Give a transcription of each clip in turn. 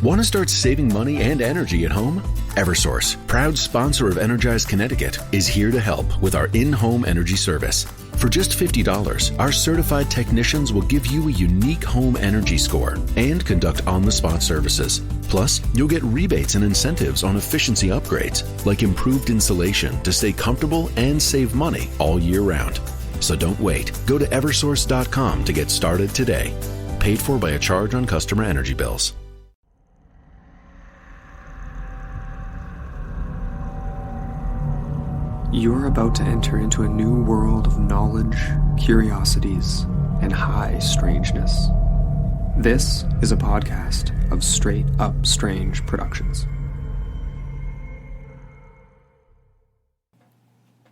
Want to start saving money and energy at home? Eversource, proud sponsor of Energize Connecticut, is here to help with our in-home energy service. For just $50, our certified technicians will give you a unique home energy score and conduct on-the-spot services. Plus, you'll get rebates and incentives on efficiency upgrades, like improved insulation to stay comfortable and save money all year round. So don't wait. Go to eversource.com to get started today. Paid for by a charge on customer energy bills. You're about to enter into a new world of knowledge, curiosities, and high strangeness. This is a podcast of Straight Up Strange Productions.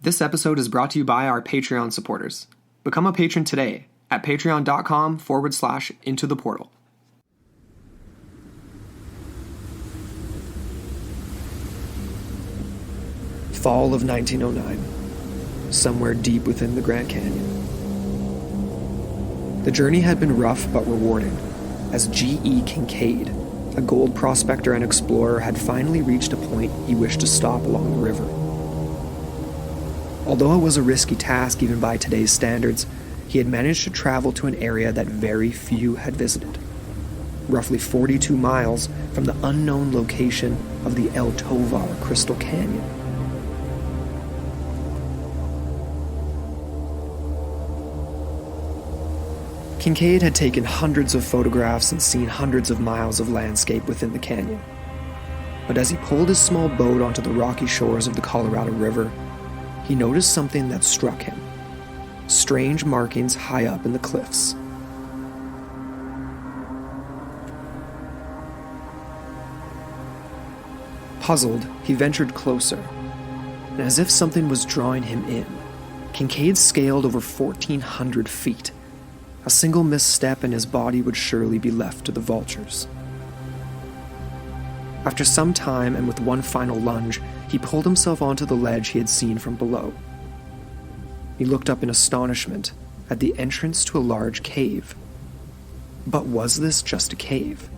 This episode is brought to you by our Patreon supporters. Become a patron today at patreon.com/intotheportal. Fall of 1909, somewhere deep within the Grand Canyon. The journey had been rough but rewarding, as G.E. Kinkade, a gold prospector and explorer, had finally reached a point he wished to stop along the river. Although it was a risky task even by today's standards, he had managed to travel to an area that very few had visited, roughly 42 miles from the unknown location of the El Tovar Crystal Canyon. Kinkade had taken hundreds of photographs and seen hundreds of miles of landscape within the canyon. But as he pulled his small boat onto the rocky shores of the Colorado River, he noticed something that struck him. Strange markings high up in the cliffs. Puzzled, he ventured closer, and as if something was drawing him in, Kinkade scaled over 1,400 feet. A single misstep and his body would surely be left to the vultures. After some time and with one final lunge, he pulled himself onto the ledge he had seen from below. He looked up in astonishment at the entrance to a large cave. But was this just a cave?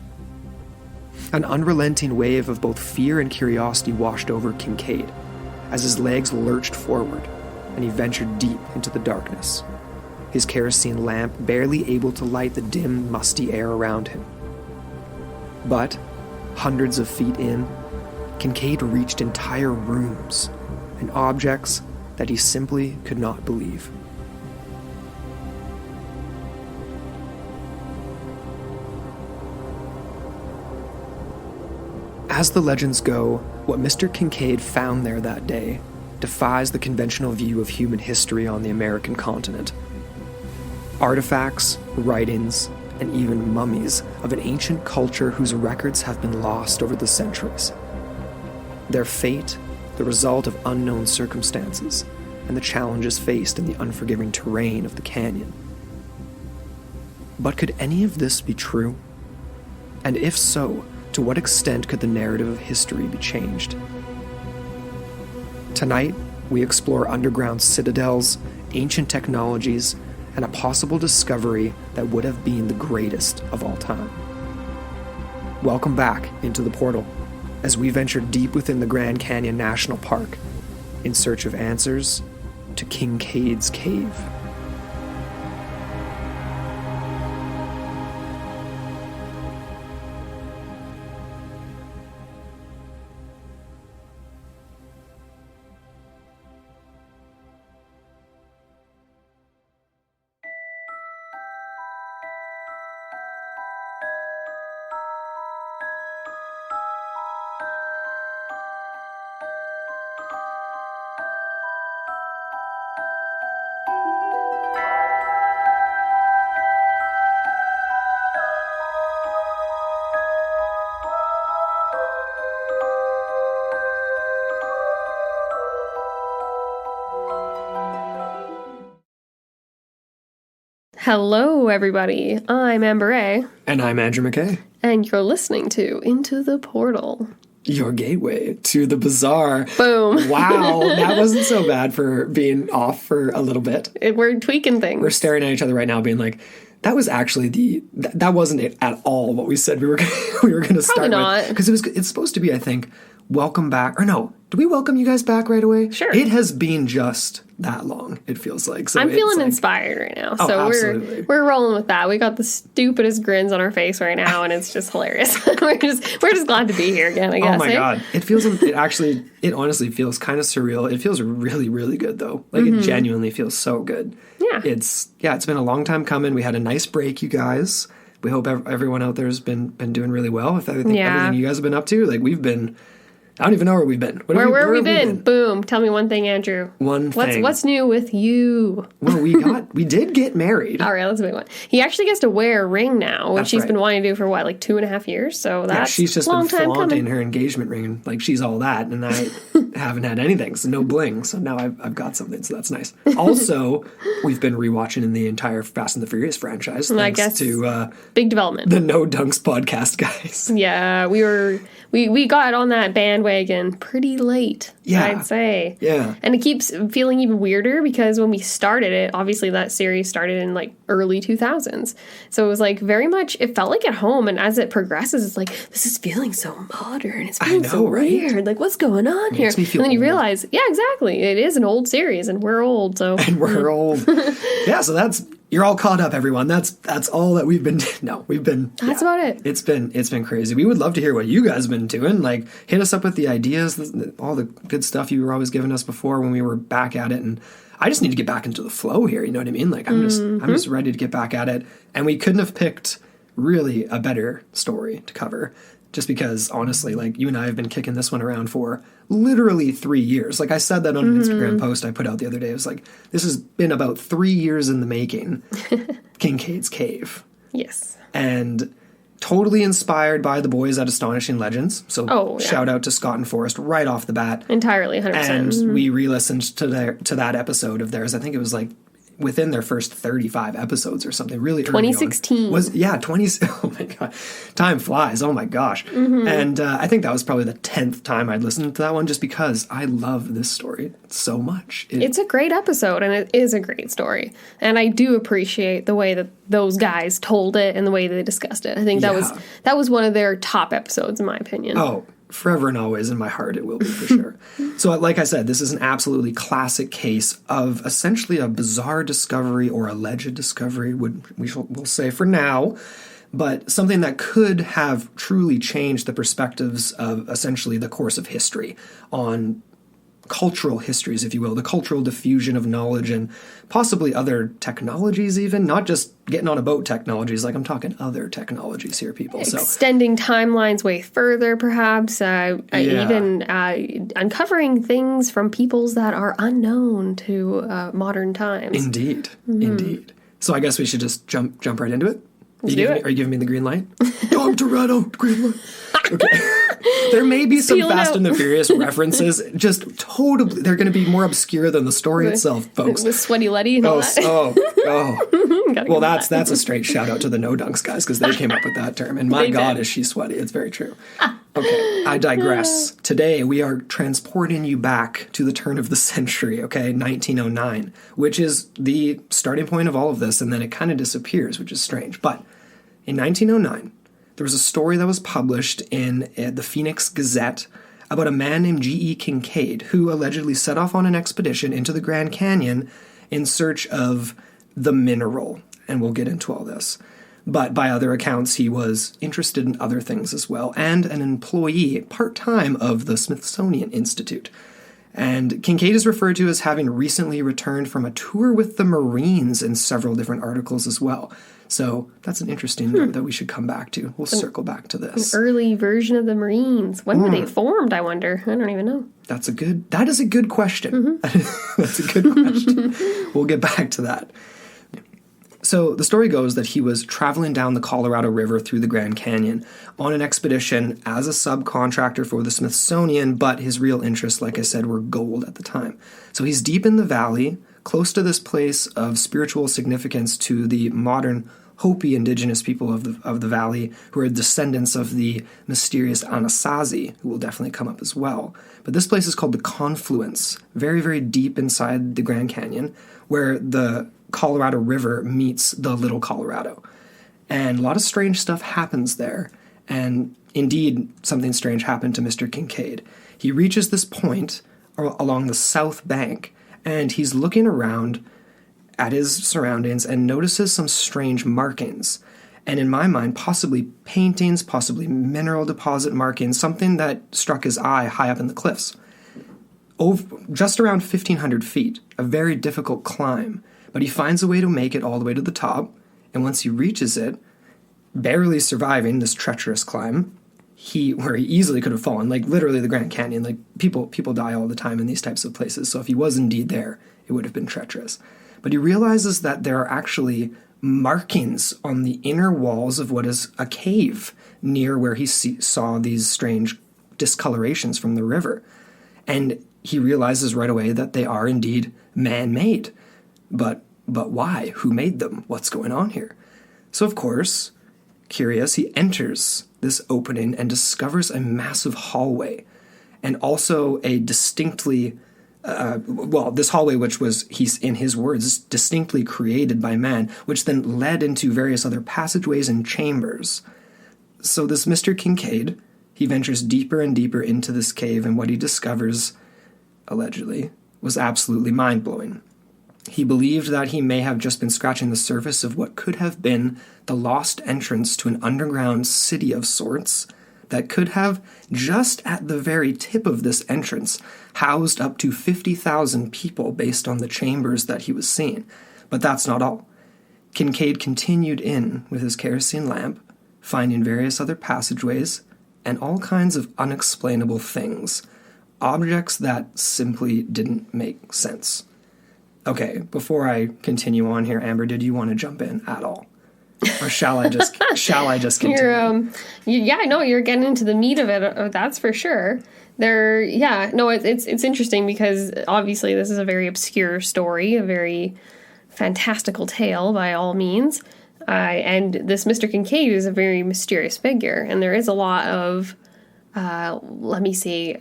An unrelenting wave of both fear and curiosity washed over Kinkade as his legs lurched forward and he ventured deep into the darkness, his kerosene lamp barely able to light the dim, musty air around him. But, hundreds of feet in, Kinkade reached entire rooms and objects that he simply could not believe. As the legends go, what Mr. Kincaid found there that day defies the conventional view of human history on the American continent. Artifacts, writings, and even mummies of an ancient culture whose records have been lost over the centuries. Their fate, the result of unknown circumstances, and the challenges faced in the unforgiving terrain of the canyon. But could any of this be true? And if so, to what extent could the narrative of history be changed? Tonight, we explore underground citadels, ancient technologies, and a possible discovery that would have been the greatest of all time. Welcome back into the portal, as we venture deep within the Grand Canyon National Park, in search of answers to Kinkade's Cave. Hello, everybody. I'm Amber A. And I'm Andrew McKay. And you're listening to Into the Portal. Your gateway to the bizarre. Boom. Wow, that wasn't so bad for being off for a little bit. We're tweaking things. We're staring at each other right now being like, That was actually that wasn't it at all what we said we were going to start not. with. Because it's supposed to be, I think, welcome back. Or no, do we welcome you guys back right away? Sure. It has been just that long, it feels like. So I'm feeling inspired right now. Oh, So absolutely. we're rolling with that. We got the stupidest grins on our face right now, and it's just hilarious. we're just glad to be here again, I guess. Oh my God. It honestly feels kind of surreal. It feels really, really good though. Like it genuinely feels so good. Yeah. It's been a long time coming. We had a nice break, you guys. We hope everyone out there has been doing really well with everything you guys have been up to. Like I don't even know where we've been. Where have we been? Boom. Tell me one thing, Andrew. One thing. What's new with you? Well, we did get married. All right, that's a big one. He actually gets to wear a ring now, which he's right. been wanting to do for what, like 2.5 years? So that's she's just a long been time flaunting coming. her engagement ring, like she's all that, and I haven't had anything, so no bling. So now I've got something, so that's nice. Also, we've been rewatching the entire Fast and the Furious franchise, thanks to big development. the No Dunks podcast guys. Yeah, we got on that bandwagon pretty late, I'd say. Yeah. And it keeps feeling even weirder because when we started it, obviously that series started in like early 2000s. So it was like very much, it felt like at home. And as it progresses, it's like, this is feeling so modern. It's feeling so weird. Like, what's going on here? Me feel and then you old. realize, yeah, exactly. It is an old series and we're old. So And we're old. Yeah, so you're all caught up, everyone. That's all that we've been. No, we've been. That's about it. It's been crazy. We would love to hear what you guys have been doing. Like, hit us up with the ideas, all the good stuff you were always giving us before when we were back at it. And I just need to get back into the flow here. You know what I mean? Like, I'm just ready to get back at it. And we couldn't have picked really a better story to cover. Just because, honestly, like, you and I have been kicking this one around for literally 3 years. Like, I said that on an Instagram post I put out the other day. It was like, this has been about 3 years in the making, Kinkade's Cave. Yes. And totally inspired by the boys at Astonishing Legends. So shout out to Scott and Forrest right off the bat. Entirely, 100%. And we re-listened to that episode of theirs. I think it was like within their first 35 episodes or something, really early 2016. on. 20, oh my God. Time flies, oh my gosh. And I think that was probably the 10th time I'd listened to that one just because I love this story so much. It's a great episode, and it is a great story. And I do appreciate the way that those guys told it and the way they discussed it. I think that was one of their top episodes, in my opinion. Oh, forever and always in my heart it will be for sure. So like I said, this is an absolutely classic case of essentially a bizarre discovery or alleged discovery, we'll say for now, but something that could have truly changed the perspectives of essentially the course of history on cultural histories, if you will, the cultural diffusion of knowledge and possibly other technologies even, not just getting on a boat technologies, like I'm talking other technologies here, people. So extending timelines way further, perhaps, even uncovering things from peoples that are unknown to modern times. Indeed. So I guess we should just jump right into it. Are you giving me the green light? Tom Toretto, green light. Okay. There may be some Fast and the Furious references, just totally, they're going to be more obscure than the story itself, folks. With Sweaty Letty and all that. Well, that's a straight shout out to the No Dunks guys, because they came up with that term. And my God, is she sweaty. It's very true. Okay, I digress. Today, we are transporting you back to the turn of the century, okay, 1909, which is the starting point of all of this, and then it kind of disappears, which is strange. But in 1909, there was a story that was published in the Phoenix Gazette about a man named G.E. Kinkade, who allegedly set off on an expedition into the Grand Canyon in search of the mineral. And we'll get into all this. But by other accounts, he was interested in other things as well, and an employee part-time of the Smithsonian Institute. And Kinkade is referred to as having recently returned from a tour with the Marines in several different articles as well. So that's an interesting note that we should come back to. We'll circle back to this. An early version of the Marines. When were they formed, I wonder? I don't even know. That is a good question. That's a good question. We'll get back to that. So the story goes that he was traveling down the Colorado River through the Grand Canyon on an expedition as a subcontractor for the Smithsonian, but his real interests, like I said, were gold at the time. So he's deep in the valley, close to this place of spiritual significance to the modern Hopi indigenous people of the valley who are descendants of the mysterious Anasazi, who will definitely come up as well. But this place is called the Confluence, very, very deep inside the Grand Canyon, where the Colorado River meets the Little Colorado. And a lot of strange stuff happens there. And indeed, something strange happened to Mr. Kincaid. He reaches this point along the south bank, and he's looking around at his surroundings and notices some strange markings. And in my mind, possibly paintings, possibly mineral deposit markings, something that struck his eye high up in the cliffs. Just around 1,500 feet, a very difficult climb, but he finds a way to make it all the way to the top, and once he reaches it, barely surviving this treacherous climb, where he easily could have fallen, like literally the Grand Canyon, like people die all the time in these types of places, so if he was indeed there, it would have been treacherous. But he realizes that there are actually markings on the inner walls of what is a cave near where he saw these strange discolorations from the river. And he realizes right away that they are indeed man-made. But why? Who made them? What's going on here? So, of course, curious, he enters this opening and discovers a massive hallway and also a distinctly... this hallway, which was, he's in his words, distinctly created by man, which then led into various other passageways and chambers. So this Mr. Kincaid, he ventures deeper and deeper into this cave, and what he discovers, allegedly, was absolutely mind-blowing. He believed that he may have just been scratching the surface of what could have been the lost entrance to an underground city of sorts, that could have, just at the very tip of this entrance, housed up to 50,000 people based on the chambers that he was seeing. But that's not all. Kinkade continued in with his kerosene lamp, finding various other passageways, and all kinds of unexplainable things, objects that simply didn't make sense. Okay, before I continue on here, Amber, did you want to jump in at all? Or shall I just continue? You're getting into the meat of it. That's for sure. It's interesting because obviously this is a very obscure story, a very fantastical tale by all means. And this Mr. Kincaid is a very mysterious figure, and there is a lot of,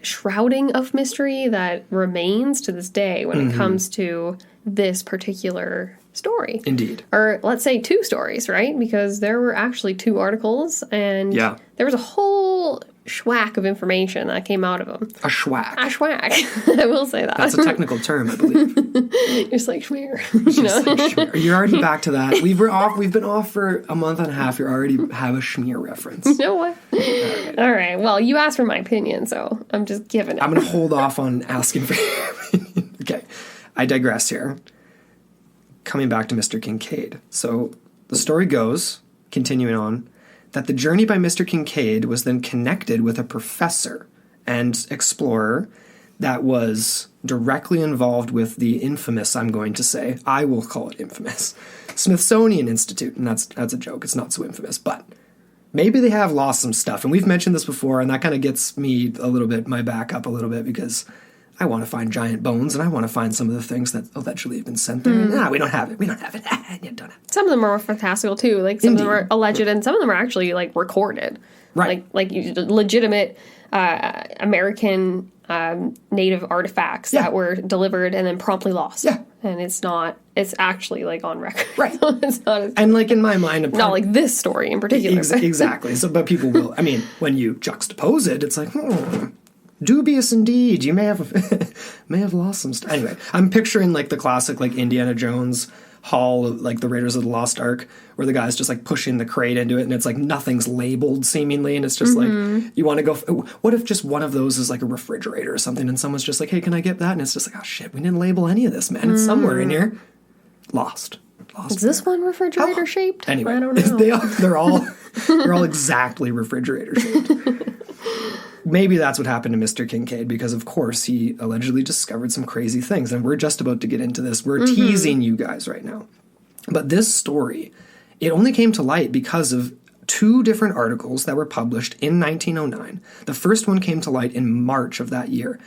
shrouding of mystery that remains to this day when it comes to this particular story. Indeed. Or let's say two stories, right? Because there were actually two articles, and there was a whole schwack of information that came out of them. A schwack. A schwack. I will say that. That's a technical term, I believe. Just like schmear. You're already back to that. We've been off for a month and a half. You already have a schmear reference. You know what? All right. Well, you asked for my opinion, so I'm just giving it. I'm going to hold off on asking for your opinion. Okay. I digress here. Coming back to Mr. Kincaid. So the story goes, continuing on, that the journey by Mr. Kincaid was then connected with a professor and explorer that was directly involved with the infamous, I'm going to say, I will call it infamous, Smithsonian Institute. And that's a joke. It's not so infamous, but maybe they have lost some stuff. And we've mentioned this before, and that kind of gets me my back up a little bit, because I want to find giant bones, and I want to find some of the things that allegedly have been sent there. We don't have it. We don't have it. You don't have it. Some of them are fantastical, too. Like, some of them are alleged, and some of them are actually, like, recorded. Right. Like legitimate American native artifacts that were delivered and then promptly lost. Yeah. And it's actually, like, on record. Right. So it's not and, like, in my mind... not like this story in particular. Exactly. So, but people will... I mean, when you juxtapose it, it's like, dubious indeed. You may have lost some stuff. Anyway, I'm picturing like the classic like Indiana Jones haul of like the Raiders of the Lost Ark, where the guy's just like pushing the crate into it, and it's like nothing's labeled seemingly, and it's just like you want to go. What if just one of those is like a refrigerator or something, and someone's just like, "Hey, can I get that?" And it's just like, "Oh shit, we didn't label any of this, man. It's somewhere in here. Lost." Is this one refrigerator shaped? Anyway, I don't know. They're all exactly refrigerator shaped. Maybe that's what happened to Mr. Kincaid, because, of course, he allegedly discovered some crazy things. And we're just about to get into this. We're teasing you guys right now. But this story, it only came to light because of two different articles that were published in 1909. The first one came to light in March of that year.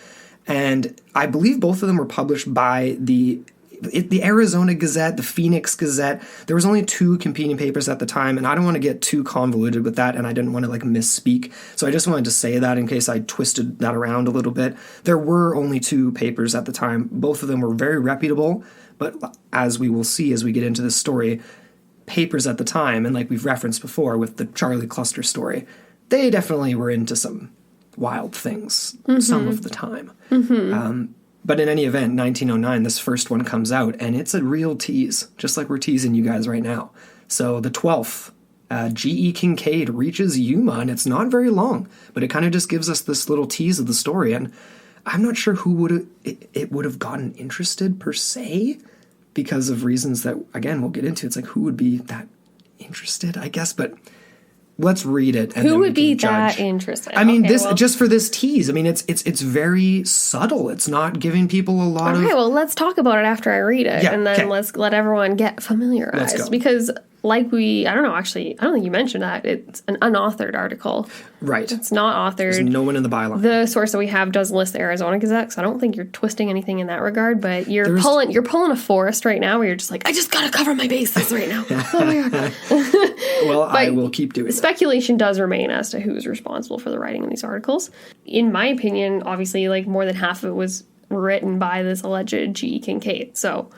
And I believe both of them were published by the the Arizona Gazette, the Phoenix Gazette, there was only 2 competing papers at the time, and I don't want to get too convoluted with that, and I didn't want to like misspeak, so I just wanted to say that in case I twisted that around a little bit. There were only 2 papers at the time. Both of them were very reputable, but as we will see as we get into this story, papers at the time, and like we've referenced before with the Charlie Cluster story, they definitely were into some wild things some of the time. But in any event, 1909, this first one comes out, and it's a real tease, just like we're teasing you guys right now. So the 12th, G.E. Kinkade reaches Yuma, and it's not very long, but it kind of just gives us this little tease of the story, and I'm not sure who it would have gotten interested per se, because of reasons that, again, we'll get into. It's like, who would be that interested, I guess, but let's read it. And who then would be judge. that interested? I mean, just for this tease. I mean, it's very subtle. It's not giving people a lot of. Okay, well, let's talk about it after I read it, and then let's let everyone get familiarized. Let's go. Because, I don't know, actually, I don't think you mentioned that. It's an unauthored article. Right. It's not authored. There's no one in the byline. The source that we have does list the Arizona Gazette, so I don't think you're twisting anything in that regard, but you're pulling a Forrest right now where you're just like, I just gotta cover my bases right now. Oh my God. Well, I will keep doing that. Speculation does remain as to who's responsible for the writing of these articles. In my opinion, obviously, like more than half of it was written by this alleged G.E. Kinkade. So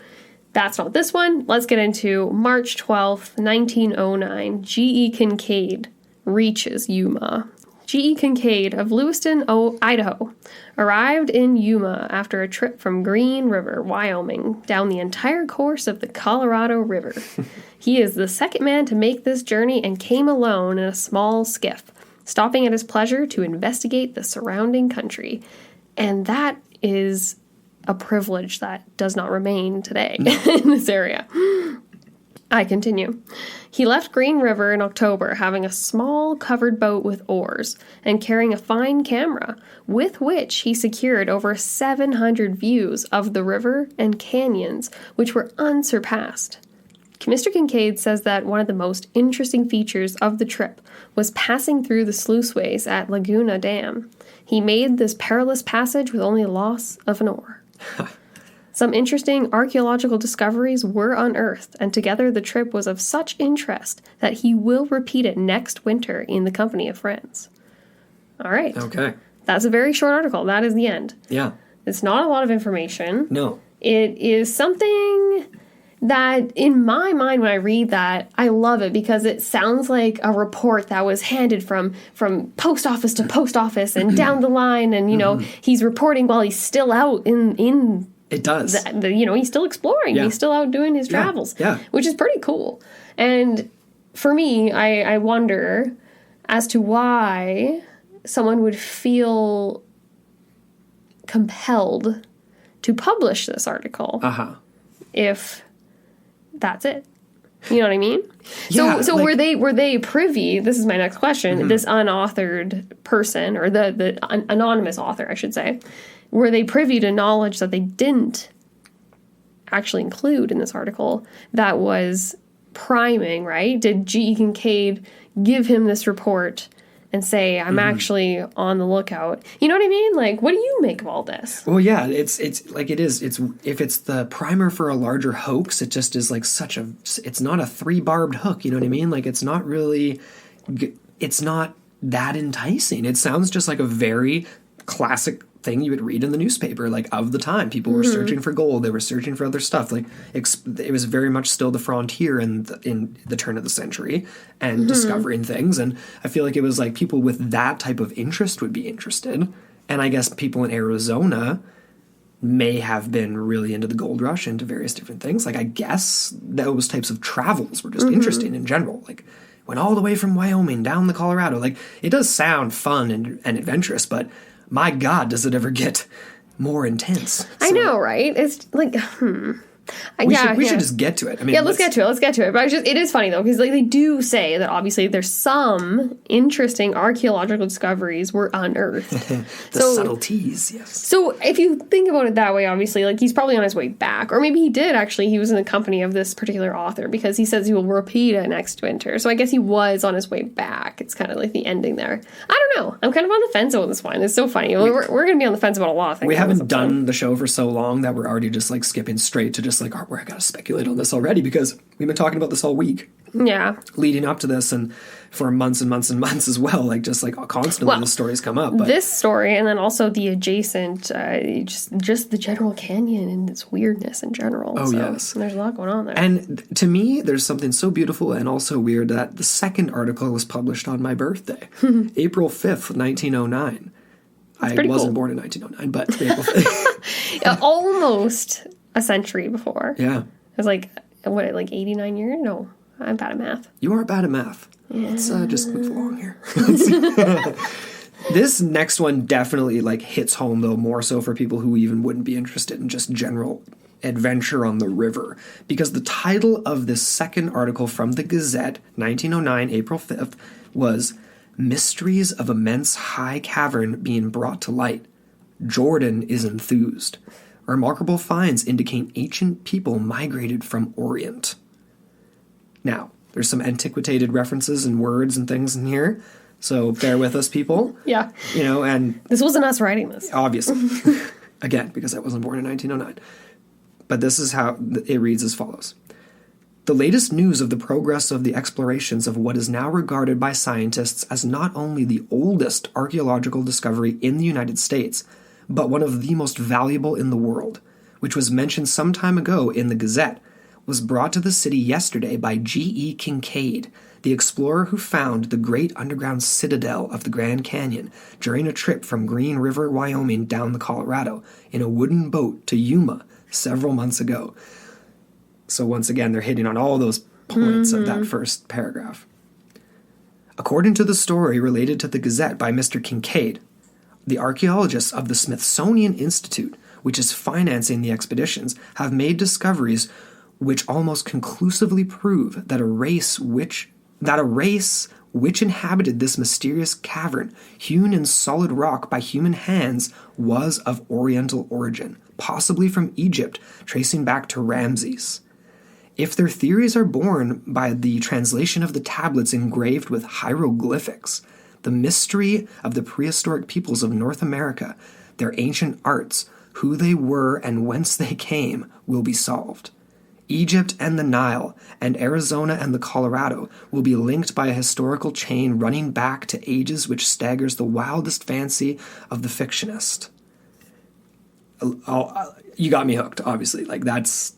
that's not this one. Let's get into March 12th, 1909. G.E. Kinkade reaches Yuma. G.E. Kinkade of Lewiston, Idaho, arrived in Yuma after a trip from Green River, Wyoming, down the entire course of the Colorado River. He is the second man to make this journey and came alone in a small skiff, stopping at his pleasure to investigate the surrounding country. And that is a privilege that does not remain today in this area. I continue. He left Green River in October, having a small covered boat with oars and carrying a fine camera, with which he secured over 700 views of the river and canyons, which were unsurpassed. Mr. Kincaid says that one of the most interesting features of the trip was passing through the sluiceways at Laguna Dam. He made this perilous passage with only loss of an oar. Some interesting archaeological discoveries were unearthed, and together the trip was of such interest that he will repeat it next winter in the company of friends. All right. Okay. That's a very short article. That is the end. Yeah. It's not a lot of information. No. It is something that, in my mind, when I read that, I love it because it sounds like a report that was handed from post office to post office and down the line, and, you know, he's reporting while he's still out in it does. He's still exploring. Yeah. He's still out doing his travels, which is pretty cool. And for me, I wonder as to why someone would feel compelled to publish this article if that's it. You know what I mean? Yeah, so were they privy? This is my next question. This unauthored person, or the anonymous author, I should say, were they privy to knowledge that they didn't actually include in this article that was priming, right? Did G.E. Kinkade give him this report and say, I'm actually on the lookout? You know what I mean? Like, what do you make of all this? Well, yeah, it's like it is. It's if it's the primer for a larger hoax, it just is like it's not a 3-barbed hook. You know what I mean? Like, it's not that enticing. It sounds just like a very classic thing you would read in the newspaper, like, of the time. People were searching for gold. They were searching for other stuff. Like, it was very much still the frontier in the turn of the century, and discovering things. And I feel like it was like people with that type of interest would be interested. And I guess people in Arizona may have been really into the gold rush, into various different things. Like, I guess those types of travels were just interesting in general. Like, went all the way from Wyoming down the Colorado. Like, it does sound fun and adventurous, but my God, does it ever get more intense? So, I know, right? It's like, we should just get to it. I mean, let's get to it. But it is funny, though, because like, they do say that obviously there's some interesting archaeological discoveries were unearthed. The subtleties, yes. So if you think about it that way, obviously, like, he's probably on his way back. Or maybe he did, actually. He was in the company of this particular author, because he says he will repeat it next winter. So I guess he was on his way back. It's kind of like the ending there. I don't know. I'm kind of on the fence about this one. It's so funny. We're going to be on the fence about a lot of things. We haven't done the show for so long that we're already just, like, skipping straight to just just like, oh, I got to speculate on this already because we've been talking about this all week. Yeah. Leading up to this and for months and months and months as well. Like, just like constantly the stories come up. But this story and then also the adjacent, just the general canyon and its weirdness in general. Oh, yes. There's a lot going on there. And to me, there's something so beautiful and also weird that the second article was published on my birthday, April 5th, 1909. I wasn't born in 1909, but April 5th. Almost a century before. Yeah. It was like 89 years? No, I'm bad at math. You are bad at math. Yeah. Let's just move along here. This next one definitely like hits home, though, more so for people who even wouldn't be interested in just general adventure on the river. Because the title of this second article from the Gazette, 1909, April 5th, was Mysteries of Immense High Cavern Being Brought to Light. Jordan is enthused. Remarkable finds indicate ancient people migrated from Orient. Now, there's some antiquated references and words and things in here, so bear with us, people. Yeah. And... This wasn't us writing this. Obviously. Again, because I wasn't born in 1909. But this is how it reads as follows. The latest news of the progress of the explorations of what is now regarded by scientists as not only the oldest archaeological discovery in the United States, but one of the most valuable in the world, which was mentioned some time ago in the Gazette, was brought to the city yesterday by G.E. Kinkade, the explorer who found the great underground citadel of the Grand Canyon during a trip from Green River, Wyoming down the Colorado in a wooden boat to Yuma several months ago. So once again, they're hitting on all those points of that first paragraph. According to the story related to the Gazette by Mr. Kincaid, the archaeologists of the Smithsonian Institute, which is financing the expeditions, have made discoveries which almost conclusively prove that a race which inhabited this mysterious cavern, hewn in solid rock by human hands, was of Oriental origin, possibly from Egypt, tracing back to Ramses. If their theories are borne by the translation of the tablets engraved with hieroglyphics, the mystery of the prehistoric peoples of North America, their ancient arts, who they were and whence they came, will be solved. Egypt and the Nile, and Arizona and the Colorado will be linked by a historical chain running back to ages which staggers the wildest fancy of the fictionist. You got me hooked, obviously. Like, that's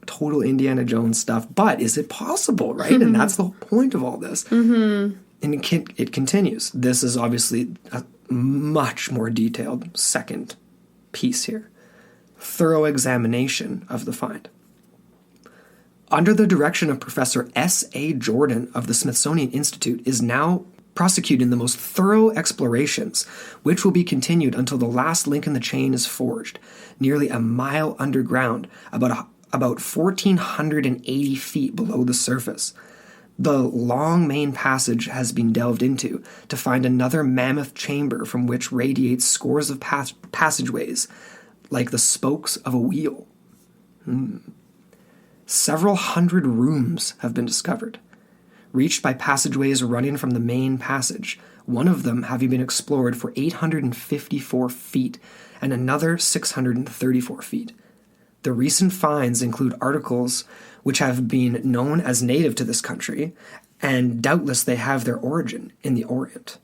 total Indiana Jones stuff. But is it possible, right? And that's the whole point of all this. Mm-hmm. And it continues. This is obviously a much more detailed second piece here. Thorough examination of the find. Under the direction of Professor S.A. Jordan of the Smithsonian Institute is now prosecuting the most thorough explorations, which will be continued until the last link in the chain is forged, nearly a mile underground, about 1,480 feet below the surface. The long main passage has been delved into to find another mammoth chamber from which radiates scores of passageways, like the spokes of a wheel. Several hundred rooms have been discovered, reached by passageways running from the main passage, one of them having been explored for 854 feet and another 634 feet. The recent finds include articles which have been known as native to this country, and doubtless they have their origin in the Orient.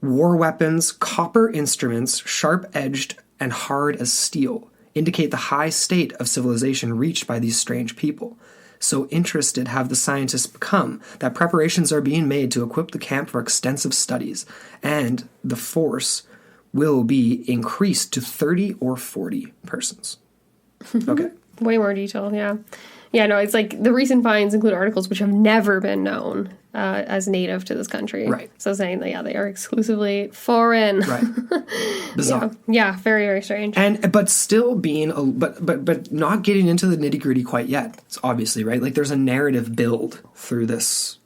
War weapons, copper instruments, sharp-edged and hard as steel, indicate the high state of civilization reached by these strange people. So interested have the scientists become that preparations are being made to equip the camp for extensive studies, and the force will be increased to 30 or 40 persons. Okay. Way more detail, yeah. Yeah, no, it's like the recent finds include articles which have never been known as native to this country. Right. So saying that, yeah, they are exclusively foreign. Right. Bizarre. Yeah, very, very strange. But still being, but not getting into the nitty gritty quite yet. It's obviously, right? Like there's a narrative build through this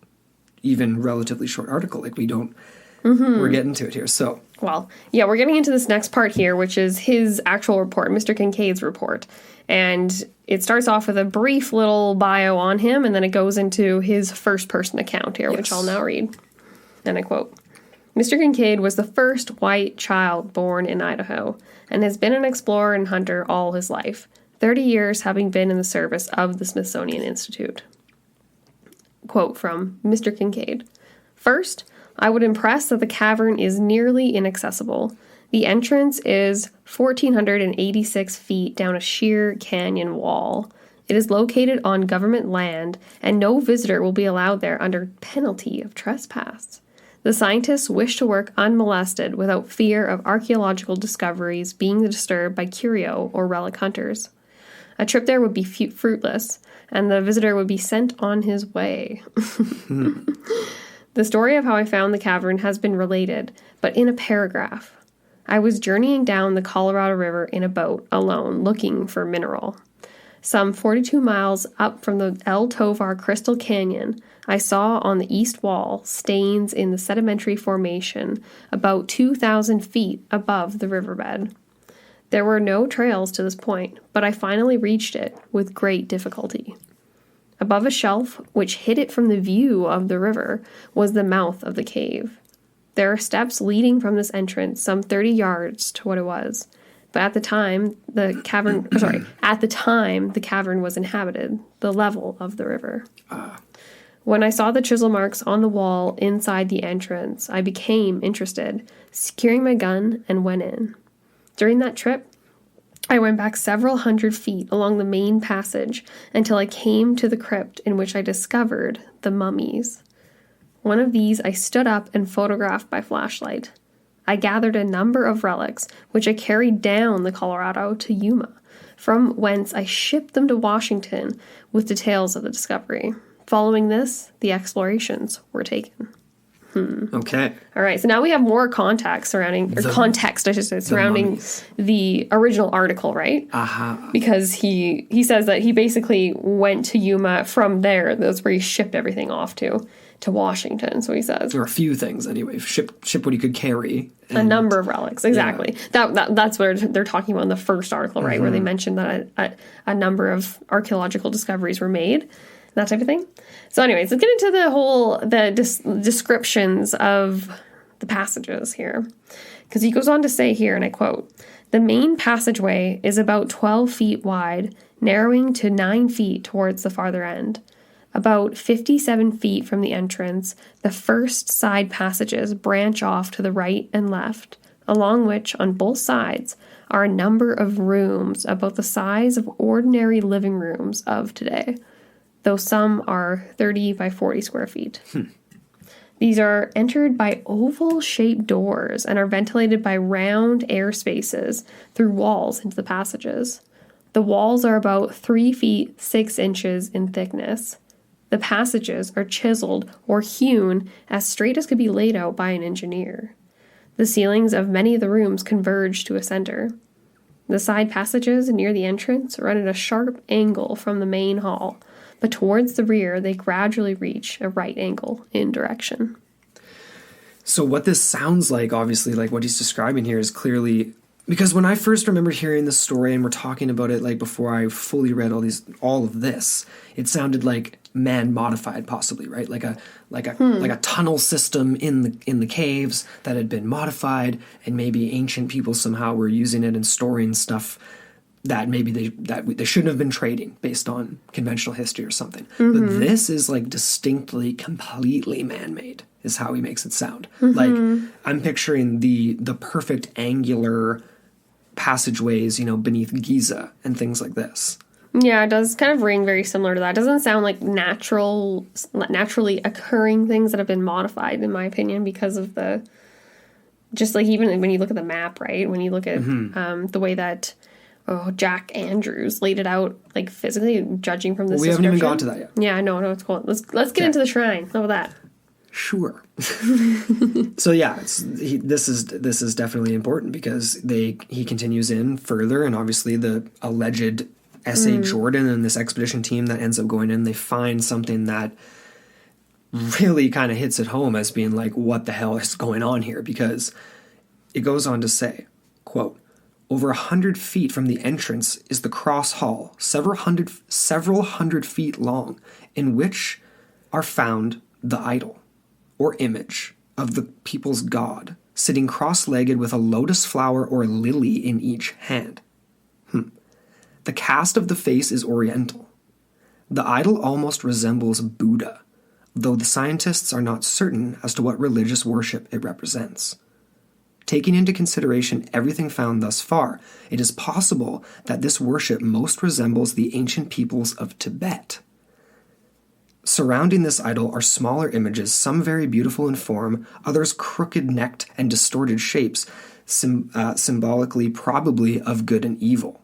even relatively short article. Like we're getting to it here. So. Well, yeah, we're getting into this next part here, which is his actual report, Mr. Kincaid's report. And it starts off with a brief little bio on him, and then it goes into his first-person account here, which I'll now read. And I quote, Mr. Kincaid was the first white child born in Idaho and has been an explorer and hunter all his life, 30 years having been in the service of the Smithsonian Institute. Quote from Mr. Kincaid. First, I would impress that the cavern is nearly inaccessible. The entrance is 1,486 feet down a sheer canyon wall. It is located on government land, and no visitor will be allowed there under penalty of trespass. The scientists wish to work unmolested without fear of archaeological discoveries being disturbed by curio or relic hunters. A trip there would be fruitless, and the visitor would be sent on his way. The story of how I found the cavern has been related, but in a paragraph. I was journeying down the Colorado River in a boat, alone, looking for mineral. Some 42 miles up from the El Tovar Crystal Canyon, I saw on the east wall stains in the sedimentary formation about 2,000 feet above the riverbed. There were no trails to this point, but I finally reached it with great difficulty. Above a shelf, which hid it from the view of the river, was the mouth of the cave. There are steps leading from this entrance some 30 yards to what it was. But at the time, the cavern was inhabited, the level of the river. When I saw the chisel marks on the wall inside the entrance, I became interested, securing my gun, and went in. During that trip, I went back several hundred feet along the main passage until I came to the crypt in which I discovered the mummies. One of these I stood up and photographed by flashlight. I gathered a number of relics, which I carried down the Colorado to Yuma, from whence I shipped them to Washington with details of the discovery. Following this, the explorations were taken. Okay. All right, so now we have more context surrounding the original article, right? Because he says that he basically went to Yuma from there. That's where he shipped everything off to Washington, so he says. There were a few things, anyway. Ship what he could carry. A number of relics, exactly. Yeah. That's what they're talking about in the first article, right? Where they mentioned that a number of archaeological discoveries were made, that type of thing. So anyways, let's get into the descriptions of the passages here. Because he goes on to say here, and I quote, "The main passageway is about 12 feet wide, narrowing to 9 feet towards the farther end. About 57 feet from the entrance, the first side passages branch off to the right and left, along which, on both sides, are a number of rooms about the size of ordinary living rooms of today, though some are 30 by 40 square feet. These are entered by oval-shaped doors and are ventilated by round air spaces through walls into the passages. The walls are about 3 feet 6 inches in thickness. The passages are chiseled or hewn as straight as could be laid out by an engineer. The ceilings of many of the rooms converge to a center. The side passages near the entrance run at a sharp angle from the main hall, but towards the rear they gradually reach a right angle in direction." So what this sounds like, obviously, like what he's describing here is clearly... Because when I first remember hearing this story and we're talking about it, like before I fully read all of this, it sounded like man-modified, possibly, right? Like a tunnel system in the caves that had been modified, and maybe ancient people somehow were using it and storing stuff that maybe they shouldn't have been trading based on conventional history or something. But this is like distinctly, completely man-made, is how he makes it sound. Like I'm picturing the perfect angular passageways, beneath Giza and things like this. Yeah, it does kind of ring very similar to that. It doesn't sound like naturally occurring things that have been modified, in my opinion, because of just like even when you look at the map, right? When you look at the way that Jack Andrews laid it out, like physically, judging from this description. We haven't even got to that yet. Yeah, no, it's cool. Let's get into the shrine. How about that? Sure. So yeah, this is definitely important because he continues in further, and obviously the alleged S.A. Jordan and this expedition team that ends up going in, they find something that really kind of hits it home as being like, what the hell is going on here? Because it goes on to say, quote, "Over 100 feet from the entrance is the cross hall, several hundred feet long, in which are found the idol or image of the people's god, sitting cross-legged with a lotus flower or lily in each hand. The cast of the face is oriental. The idol almost resembles Buddha, though the scientists are not certain as to what religious worship it represents. Taking into consideration everything found thus far, it is possible that this worship most resembles the ancient peoples of Tibet. Surrounding this idol are smaller images, some very beautiful in form, others crooked-necked and distorted shapes, symbolically probably of good and evil.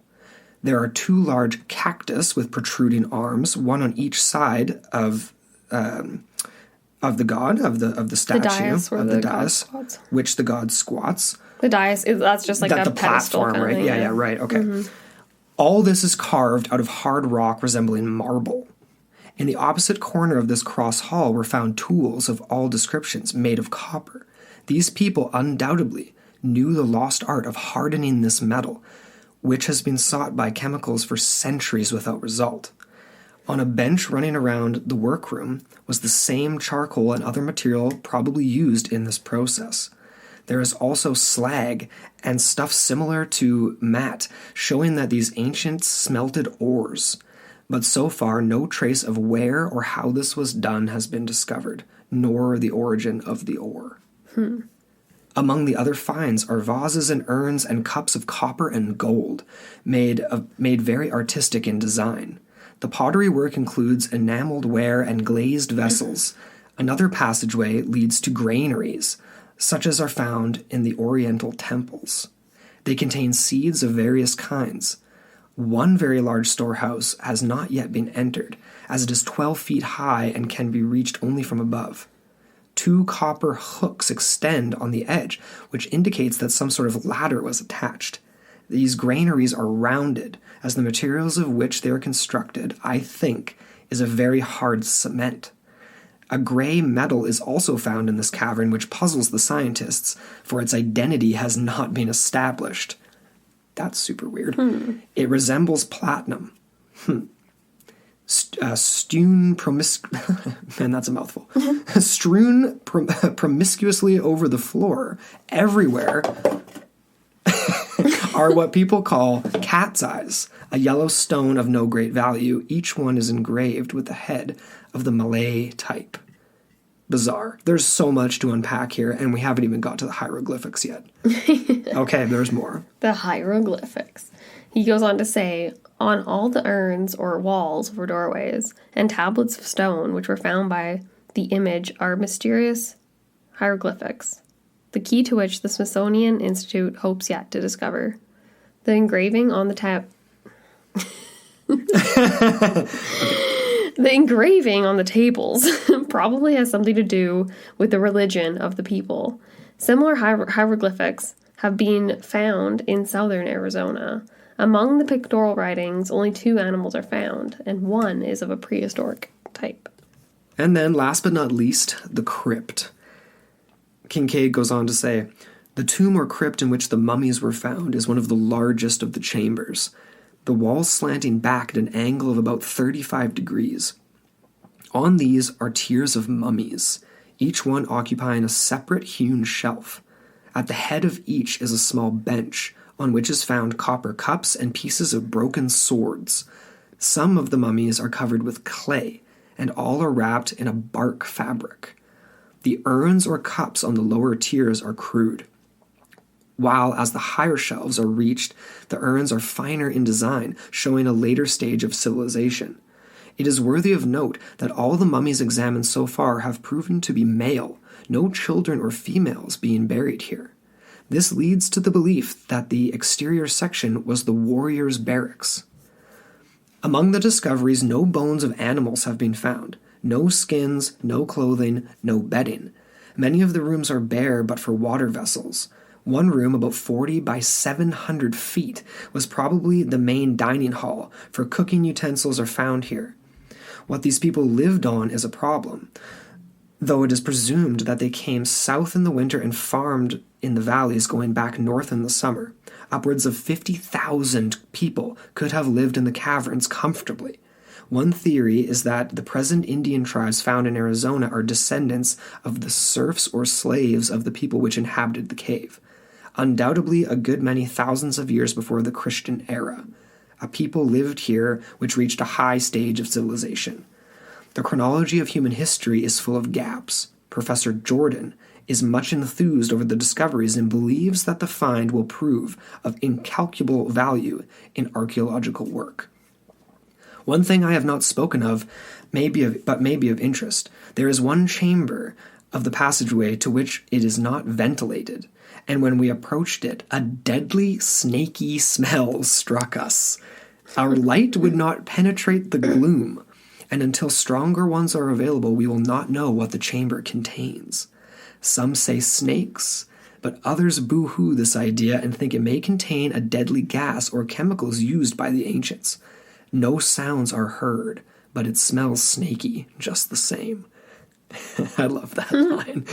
There are 2 large cactus with protruding arms, one on each side of the god, of the statue, of the dais, which the god squats. The dais, that's just like the pedestal platform, right? thing, Yeah, right, okay. All this is carved out of hard rock resembling marble. In the opposite corner of this cross hall were found tools of all descriptions made of copper. These people undoubtedly knew the lost art of hardening this metal, which has been sought by chemicals for centuries without result. On a bench running around the workroom was the same charcoal and other material probably used in this process. There is also slag and stuff similar to mat, showing that these ancients smelted ores. But so far, no trace of where or how this was done has been discovered, nor the origin of the ore. Among the other finds are vases and urns and cups of copper and gold, made very artistic in design. The pottery work includes enameled ware and glazed vessels. Another passageway leads to granaries, such as are found in the Oriental temples. They contain seeds of various kinds. One very large storehouse has not yet been entered, as it is 12 feet high and can be reached only from above. 2 copper hooks extend on the edge, which indicates that some sort of ladder was attached. These granaries are rounded, as the materials of which they are constructed, I think, is a very hard cement. A gray metal is also found in this cavern, which puzzles the scientists, for its identity has not been established. That's super weird. It resembles platinum. Strewn man, that's a mouthful. Strewn promiscuously over the floor, everywhere, are what people call cat's eyes, a yellow stone of no great value. Each one is engraved with the head of the Malay type. Bizarre. There's so much to unpack here, and we haven't even got to the hieroglyphics yet. Okay, there's more. The hieroglyphics. He goes on to say, on all the urns or walls for doorways and tablets of stone which were found by the image are mysterious hieroglyphics, the key to which the Smithsonian Institute hopes yet to discover. The engraving on the The engraving on the tables probably has something to do with the religion of the people. Similar hieroglyphics have been found in southern Arizona. Among the pictorial writings, only 2 animals are found, and one is of a prehistoric type. And then, last but not least, the crypt. Kinkade goes on to say, the tomb or crypt in which the mummies were found is one of the largest of the chambers, the walls slanting back at an angle of about 35 degrees. On these are tiers of mummies, each one occupying a separate hewn shelf. At the head of each is a small bench, on which is found copper cups and pieces of broken swords. Some of the mummies are covered with clay, and all are wrapped in a bark fabric. The urns or cups on the lower tiers are crude, while as the higher shelves are reached, the urns are finer in design, showing a later stage of civilization. It is worthy of note that all the mummies examined so far have proven to be male, no children or females being buried here. This leads to the belief that the exterior section was the warriors' barracks. Among the discoveries, no bones of animals have been found, no skins, no clothing, no bedding. Many of the rooms are bare but for water vessels. One room, about 40 by 700 feet, was probably the main dining hall, for cooking utensils are found here. What these people lived on is a problem, though it is presumed that they came south in the winter and farmed in the valleys going back north in the summer. Upwards of 50,000 people could have lived in the caverns comfortably. One theory is that the present Indian tribes found in Arizona are descendants of the serfs or slaves of the people which inhabited the cave, undoubtedly a good many thousands of years before the Christian era. A people lived here which reached a high stage of civilization. The chronology of human history is full of gaps. Professor Jordan is much enthused over the discoveries and believes that the find will prove of incalculable value in archaeological work. One thing I have not spoken of, may be of interest. There is one chamber of the passageway to which it is not ventilated, and when we approached it, a deadly, snaky smell struck us. Our light would not penetrate the gloom, and until stronger ones are available, we will not know what the chamber contains. Some say snakes, but others boo-hoo this idea and think it may contain a deadly gas or chemicals used by the ancients. No sounds are heard, but it smells snaky just the same. I love that line.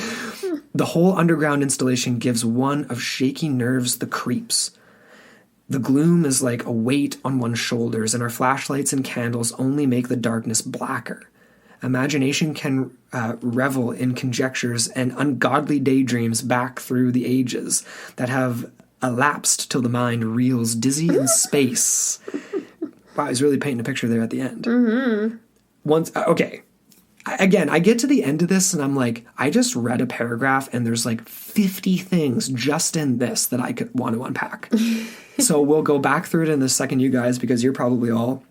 The whole underground installation gives one of shaky nerves the creeps. The gloom is like a weight on one's shoulders, and our flashlights and candles only make the darkness blacker. Imagination can revel in conjectures and ungodly daydreams back through the ages that have elapsed till the mind reels dizzy in space. Wow, he's really painting a picture there at the end. Mm-hmm. I get to the end of this and I'm like, I just read a paragraph and there's like 50 things just in this that I could want to unpack. So we'll go back through it in a second, you guys, because you're probably all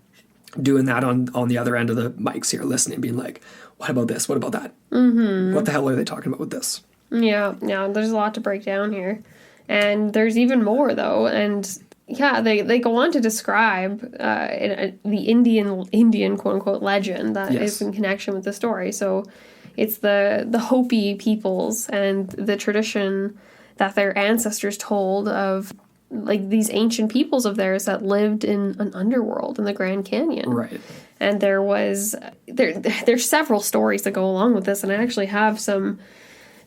doing that on the other end of the mics here, listening, being like, what about this? What about that? Mm-hmm. What the hell are they talking about with this? Yeah, there's a lot to break down here. And there's even more, though, and... yeah, they go on to describe the Indian quote-unquote legend that is in connection with the story. So it's the Hopi peoples and the tradition that their ancestors told of like these ancient peoples of theirs that lived in an underworld in the Grand Canyon. Right. And there's several stories that go along with this, and I actually have some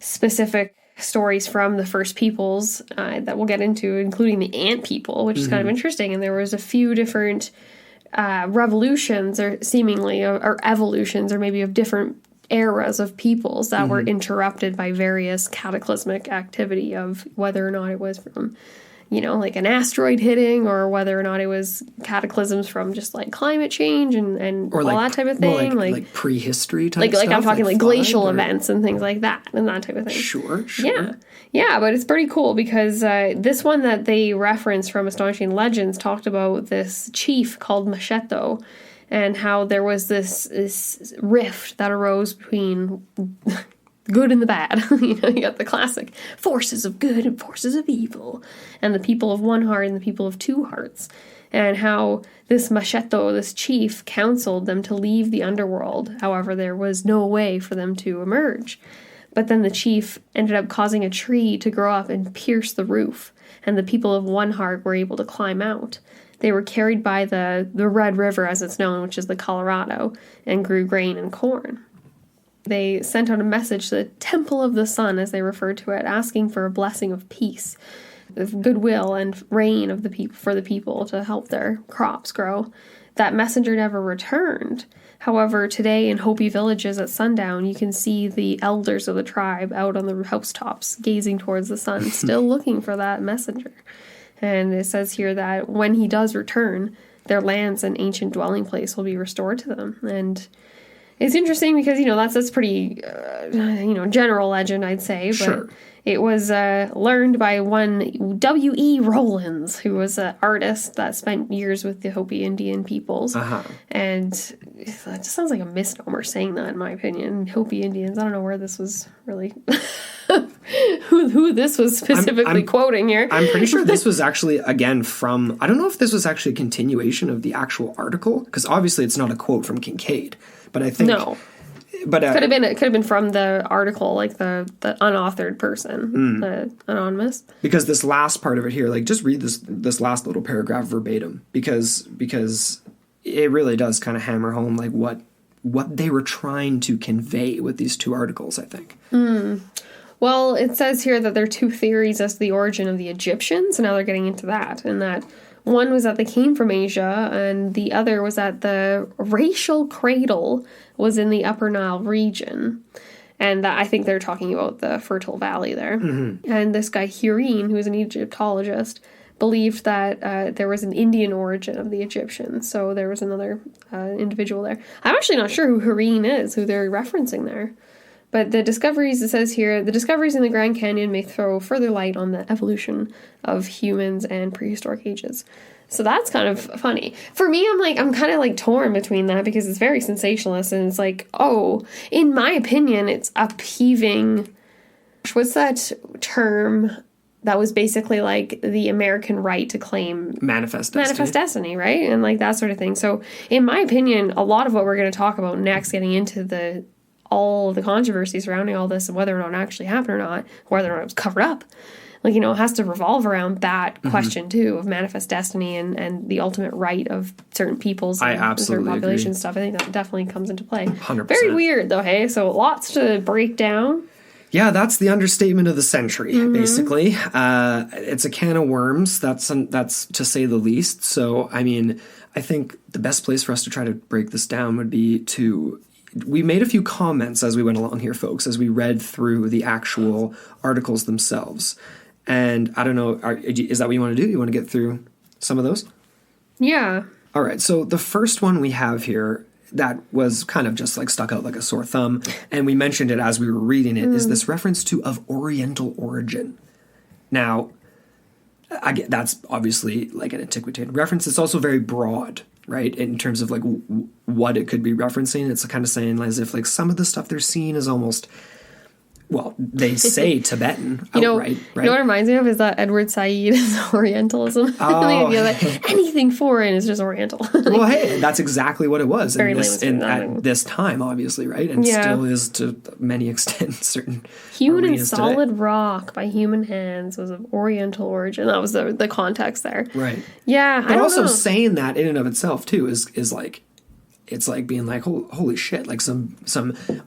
specific stories from the first peoples that we'll get into, including the ant people, which is kind of interesting. And there was a few different revolutions or seemingly or evolutions or maybe of different eras of peoples that were interrupted by various cataclysmic activity of whether or not it was from, like an asteroid hitting or whether or not it was cataclysms from just like climate change and all that type of thing. Like prehistory type stuff. Like I'm talking like glacial events and things like that and that type of thing. Sure. Yeah, but it's pretty cool because this one that they reference from Astonishing Legends talked about this chief called Macheto and how there was this rift that arose between good and the bad. You got the classic forces of good and forces of evil, and the people of one heart and the people of two hearts, and how this Macheto, this chief, counseled them to leave the underworld. However, there was no way for them to emerge. But then the chief ended up causing a tree to grow up and pierce the roof, and the people of one heart were able to climb out. They were carried by the Red River, as it's known, which is the Colorado, and grew grain and corn. They sent out a message to the Temple of the Sun, as they referred to it, asking for a blessing of peace, of goodwill, and rain of for the people to help their crops grow. That messenger never returned. However, today in Hopi villages at sundown, you can see the elders of the tribe out on the housetops, gazing towards the sun, still looking for that messenger. And it says here that when he does return, their lands and ancient dwelling place will be restored to them. And it's interesting because, that's pretty, general legend, I'd say. But sure. It was learned by one W.E. Rollins, who was an artist that spent years with the Hopi Indian peoples. Uh-huh. And it just sounds like a misnomer saying that, in my opinion. Hopi Indians, I don't know where this was really... who this was specifically quoting here. I'm pretty sure this was actually, again, from... I don't know if this was actually a continuation of the actual article, because obviously it's not a quote from Kinkade, but I think... No. But it could have been from the article, like the unauthored person, the anonymous. Because this last part of it here, like, just read this last little paragraph verbatim, because it really does kind of hammer home like what they were trying to convey with these two articles, I think. Well, it says here that there are two theories as to the origin of the Egyptians, and now they're getting into that, and that One was that they came from Asia, and the other was that the racial cradle was in the Upper Nile region. And that, I think they're talking about the Fertile Valley there. Mm-hmm. And this guy, Hurine, who was an Egyptologist, believed that there was an Indian origin of the Egyptians. So there was another individual there. I'm actually not sure who Hurine is, who they're referencing there. But the discoveries, it says here, the discoveries in the Grand Canyon may throw further light on the evolution of humans and prehistoric ages. So that's kind of funny. For me, I'm kind of like torn between that because it's very sensationalist and it's like, oh, in my opinion, it's upheaving. What's that term that was basically like the American right to claim manifest destiny, right? And like that sort of thing. So in my opinion, a lot of what we're going to talk about next, getting into all the controversy surrounding all this and whether or not it actually happened or not, whether or not it was covered up, like, you know, it has to revolve around that question too of manifest destiny and the ultimate right of certain peoples and certain population stuff. I think that definitely comes into play. 100%. Very weird though, hey? So lots to break down. Yeah, that's the understatement of the century, basically. It's a can of worms, that's to say the least. So, I mean, I think the best place for us to try to break this down would be we made a few comments as we went along here, folks, as we read through the actual articles themselves. And I don't know, is that what you want to do? You want to get through some of those? Yeah. All right, so the first one we have here that was kind of just like stuck out like a sore thumb, and we mentioned it as we were reading it, is this reference to of Oriental origin. Now, that's obviously like an antiquated reference. It's also very broad, right, in terms of like what it could be referencing. It's kind of saying as if like some of the stuff they're seeing is almost, well, they say Tibetan outright, right? You know what it reminds me of is that Edward Said is Orientalism. Oh. Anything foreign is just Oriental. Well, hey, that's exactly what it was at this time, obviously, right? And still is to many extents certain Hewn in arenas solid today. Rock by human hands was of Oriental origin. That was the context there. Right. Yeah, but I don't know. Saying that in and of itself, too, is like, it's like being like, holy shit, like some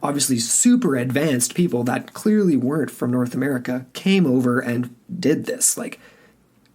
obviously super advanced people that clearly weren't from North America came over and did this, like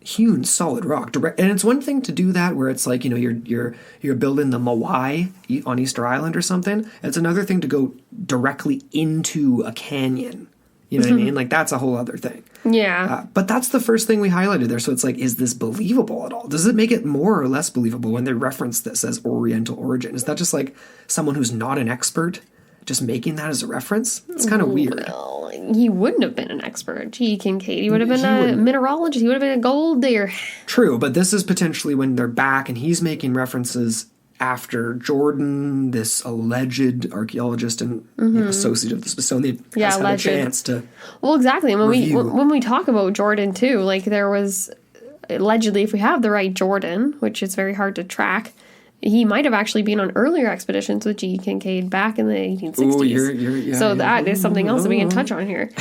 hewn solid rock. Direct, and it's one thing to do that where it's like, you know, you're building the Moai on Easter Island or something. It's another thing to go directly into a canyon. You know what I mean? Like, that's a whole other thing. Yeah. But that's the first thing we highlighted there. So it's like, is this believable at all? Does it make it more or less believable when they reference this as Oriental origin? Is that just like someone who's not an expert just making that as a reference? It's kind of weird. Well, he wouldn't have been an expert. Gee, Kinkade. He would have been a mineralogist. He would have been a gold digger. True, but this is potentially when they're back and he's making references after Jordan, this alleged archaeologist and associate of the Smithsonian, has had a chance to exactly. And review. when we talk about Jordan too, like there was allegedly, if we have the right Jordan, which is very hard to track, he might have actually been on earlier expeditions with G. Kincaid back in the 1860s. That is something else that we can touch on here.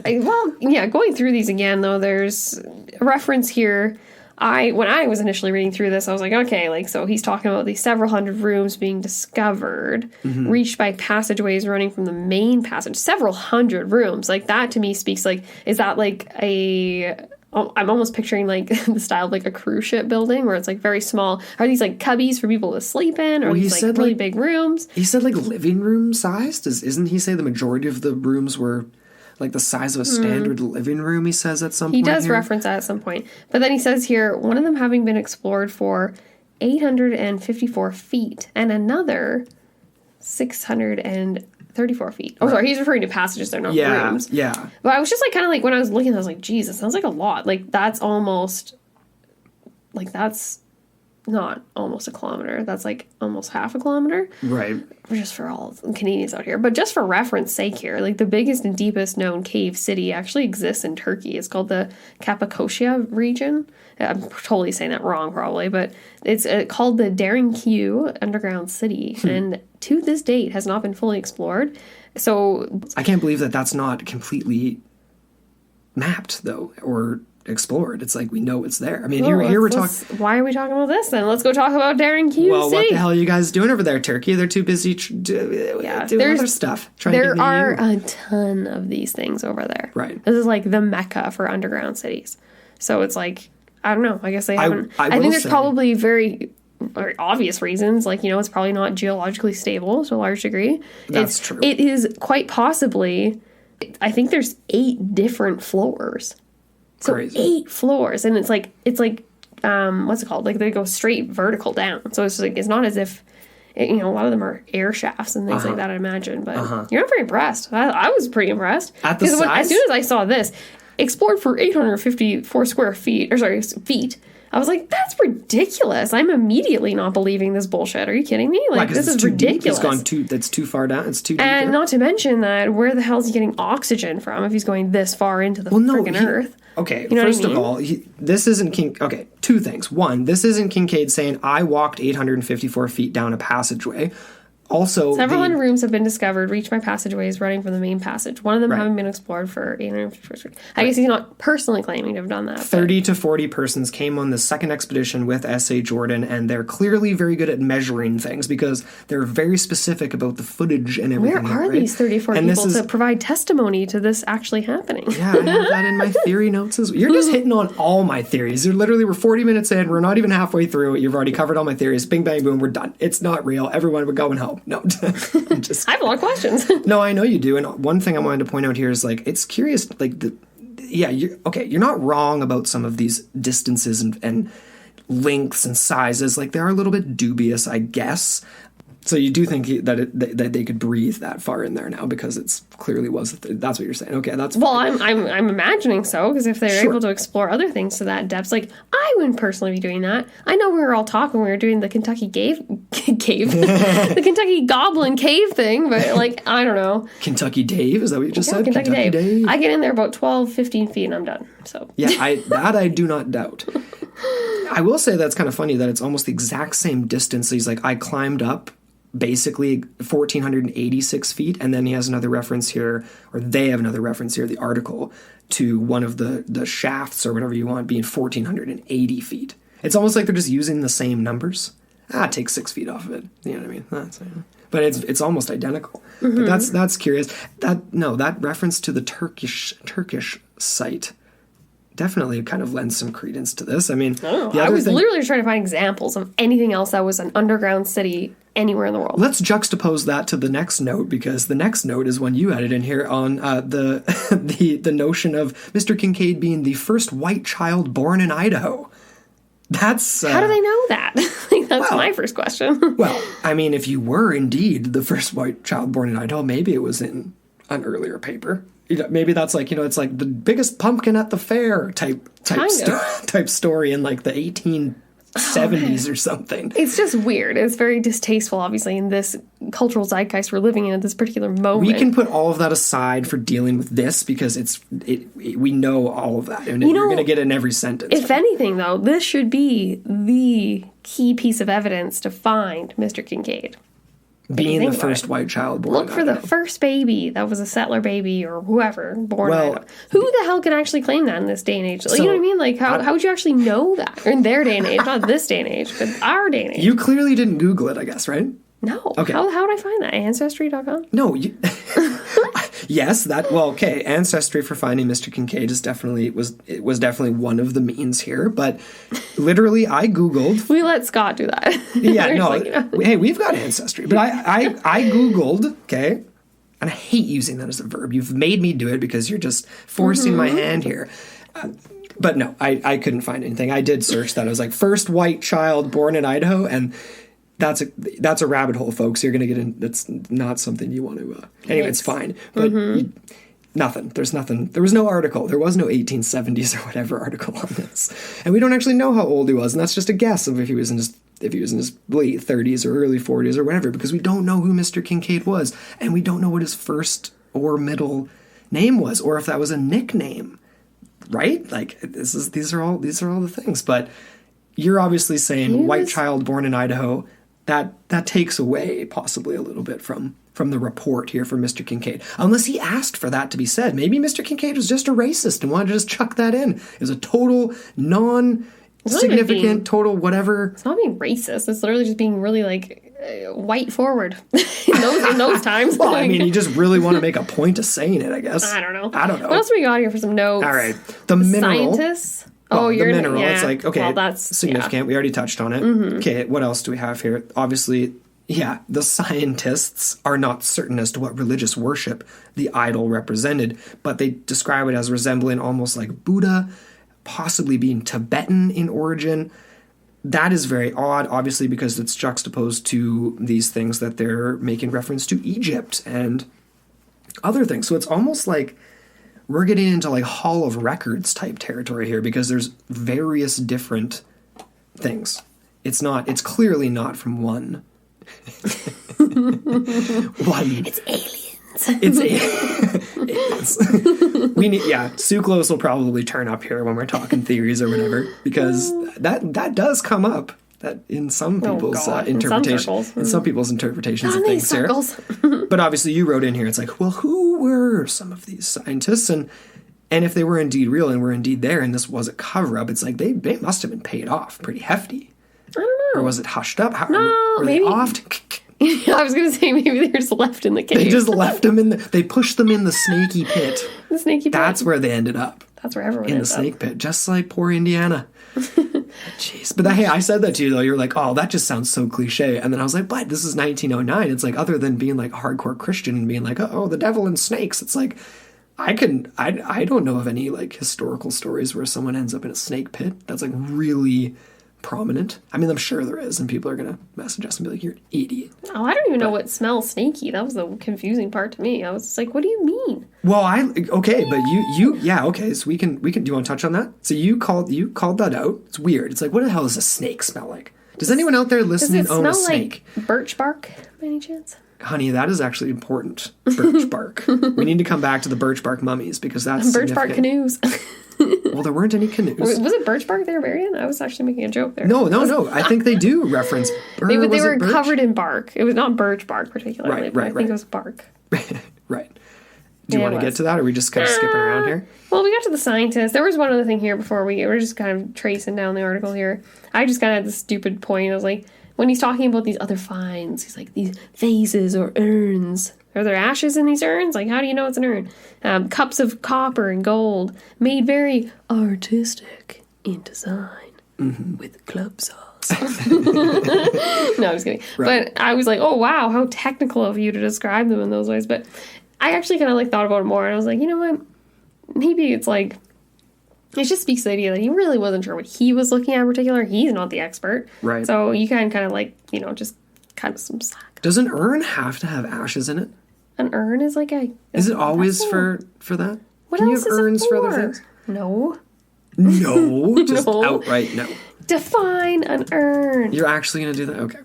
Going through these again, though, there's a reference here. When I was initially reading through this, I was like, okay, like, so he's talking about these several hundred rooms being discovered, reached by passageways running from the main passage, several hundred rooms. Like, that to me speaks like, is that like I'm almost picturing like the style of like a cruise ship building where it's like very small. Are these like cubbies for people to sleep in? Or are these like really big rooms? He said like living room sized? Isn't he say the majority of the rooms were like the size of a standard living room, he says at some point. He does reference that at some point. But then he says here, one of them having been explored for 854 feet and another 634 feet. Oh, sorry, he's referring to passages, they're not rooms. Yeah. But I was just like, kind of like, when I was looking, I was like, geez, it sounds like a lot. Like, that's not almost a kilometer. That's like almost half a kilometer. Right. Just for all Canadians out here. But just for reference sake here, like the biggest and deepest known cave city actually exists in Turkey. It's called the Cappadocia region. I'm totally saying that wrong probably, but it's called the Derinkuyu underground city. And to this date has not been fully explored. So I can't believe that that's not completely mapped though, or explored. It's like we know it's there. I mean, here we're talking. Why are we talking about this then? Let's go talk about Derinkuyu. Well, what the hell are you guys doing over there, Turkey? They're too busy doing other stuff. There are a ton of these things over there. Right. This is like the mecca for underground cities. So it's like, I don't know. I guess they haven't. I I will think there's say- probably very obvious reasons. Like, it's probably not geologically stable to a large degree. That's true. It is quite possibly, I think there's 8 different floors. So Crazy. 8 floors. And it's like, what's it called? Like, they go straight vertical down. So it's like, it's not as if, a lot of them are air shafts and things like that, I imagine. But you're not very impressed. I was pretty impressed. At the size? As soon as I saw this, explored for 854 square feet, feet, I was like, that's ridiculous. I'm immediately not believing this bullshit. Are you kidding me? Like, this is ridiculous. That's too far down. It's too deep. And there. not to mention that, where the hell is he getting oxygen from if he's going this far into the freaking Earth? Okay, You know first what I of all, this isn't Okay, 2 things. 1, this isn't Kinkade saying, I walked 854 feet down a passageway. Also, Several hundred rooms have been discovered, reached by passageways running from the main passage. One of them having been explored for 854 feet. I guess he's not personally claiming to have done that. 30 to 40 persons came on the second expedition with S.A. Jordan, and they're clearly very good at measuring things because they're very specific about the footage and everything. Where are these 34 people to provide testimony to this actually happening? Yeah, I have that in my theory notes as well. You're just hitting on all my theories. We're 40 minutes in. We're not even halfway through. You've already covered all my theories. Bing, bang, boom. We're done. It's not real. Everyone, we're going home. No, I'm just. I have a lot of questions. No, I know you do. And one thing I wanted to point out here is it's curious. You're not wrong about some of these distances and lengths and sizes. Like, they are a little bit dubious, I guess. So you do think that they could breathe that far in there now because it's clearly was. That's what you're saying. Okay, that's well, I'm imagining so, because if they're Sure. able to explore other things to that depth, like, I wouldn't personally be doing that. I know we were all talking, we were doing the Kentucky cave, the Kentucky Goblin cave thing, but I don't know. Kentucky Dave, is that what you just said? Kentucky Dave. I get in there about 12, 15 feet and I'm done. So yeah, I do not doubt. I will say that's kind of funny that it's almost the exact same distance. He's like, I climbed up basically 1,486 feet, and then he has another reference here, or they have another reference here, the article, to one of the shafts or whatever you want being 1,480 feet. It's almost like they're just using the same numbers. Take 6 feet off of it. You know what I mean? But it's almost identical. Mm-hmm. But that's curious. That reference to the Turkish site definitely kind of lends some credence to this. I mean, I was literally trying to find examples of anything else that was an underground city anywhere in the world. Let's juxtapose that to the next note, because the next note is one you added in here on the notion of Mr. Kincaid being the first white child born in Idaho. That's how do they know that? That's my first question. Well, I mean, if you were indeed the first white child born in Idaho, maybe it was in an earlier paper. Maybe that's it's like the biggest pumpkin at the fair type story in like the 1870s or something. It's just weird. It's very distasteful, obviously, in this cultural zeitgeist we're living in at this particular moment. We can put all of that aside for dealing with this because we know all of that, and you're going to get it in every sentence. If anything, though, this should be the key piece of evidence to find Mr. Kincaid. Being the first white child born. Look for the first baby that was a settler baby or whoever born in Idaho. Who the hell can actually claim that in this day and age? You know what I mean? Like, how would you actually know that? Or in their day and age, not this day and age, but our day and age. You clearly didn't Google it, I guess, right? No. Okay. How would I find that? Ancestry.com? No. Yes, okay. Ancestry for finding Mr. Kincaid was definitely one of the means here, but literally I Googled. We let Scott do that. Yeah, no. Hey, we've got Ancestry, but I Googled, okay, and I hate using that as a verb. You've made me do it because you're just forcing my hand here. But no, I couldn't find anything. I did search that. I was like, first white child born in Idaho, and that's a rabbit hole, folks. You're going to get in. That's not something you want to. Anyway, it's fine. But nothing. There's nothing. There was no article. There was no 1870s or whatever article on this, and we don't actually know how old he was. And that's just a guess of if he was in his late 30s or early 40s or whatever, because we don't know who Mr. Kincaid was, and we don't know what his first or middle name was, or if that was a nickname. Right? Like these are all the things. But you're obviously saying white child born in Idaho. That takes away possibly a little bit from the report here for Mr. Kincaid. Unless he asked for that to be said. Maybe Mr. Kincaid was just a racist and wanted to just chuck that in. It was a total non-significant, total whatever. It's not being racist. It's literally just being really, white forward in those times. Well, I mean, you just really want to make a point of saying it, I guess. I don't know. What else we got here for some notes? All right. The mineral. Scientists. Oh, the mineral. Yeah. It's like, okay, well, that's significant. Yeah. We already touched on it. Okay, what else do we have here? Obviously, yeah, the scientists are not certain as to what religious worship the idol represented, but they describe it as resembling almost like Buddha, possibly being Tibetan in origin. That is very odd, obviously, because it's juxtaposed to these things that they're making reference to Egypt and other things. So it's almost like we're getting into like Hall of Records type territory here, because there's various different things. It's clearly not from one. It's aliens. Aliens. We need, Sue Close will probably turn up here when we're talking theories or whatever, because that does come up. That in some people's interpretation, in some people's interpretations of things here. But obviously, you wrote in here. It's like, well, who were some of these scientists, and if they were indeed real and were indeed there, and this was a cover up, it's like they must have been paid off pretty hefty. I don't know. Or was it hushed up? Were maybe. They offed? I was going to say maybe they're just left in the cave. They just left them they pushed them in the snaky pit. The snaky pit. That's where they ended up. That's where everyone in the snake pit, just like poor Indiana. Jeez. But hey, I said that to you though. You're like, oh, that just sounds so cliche. And then I was like, but this is 1909. It's like, other than being like a hardcore Christian and being like, oh, the devil and snakes. It's like, I don't know of any like historical stories where someone ends up in a snake pit. That's like really prominent. I mean, I'm sure there is, and people are gonna message us and be like, "You're an idiot." Oh, I don't even know what smells snaky. That was the confusing part to me. I was just like, "What do you mean?" Well, but you okay. So we can. Do you want to touch on that? So you called that out. It's weird. It's like, what the hell does a snake smell like? Does anyone out there listening own a snake? Like birch bark, by any chance? Honey, that is actually important. Birch bark. We need to come back to the birch bark mummies, because that's birch bark canoes. Well, there weren't any canoes. Was it birch bark they were buried in? I was actually making a joke there. No. I think they do reference. They were covered in bark. It was not birch bark particularly, but I think it was bark. Right. Do you want to get to that, or are we just kind of skipping around here? Well, we got to the scientists. There was one other thing here before we were just kind of tracing down the article here. I just kind of had this stupid point. I was like, when he's talking about these other finds, he's like, these vases or urns. Are there ashes in these urns? Like, how do you know it's an urn? Cups of copper and gold, made very artistic in design, with club saws. No, I'm just kidding. Right. But I was like, oh, wow, how technical of you to describe them in those ways. But I actually kind of like thought about it more, and I was like, you know what? Maybe it's like, it just speaks to the idea that he really wasn't sure what he was looking at in particular. He's not the expert. Right. So you can kind of like, just cut some slack. Does an urn have to have ashes in it? An urn is like a... Is it always for that? What Can else you have urns is it for other things? No. No? Just outright no. Define an urn. You're actually going to do that? Okay.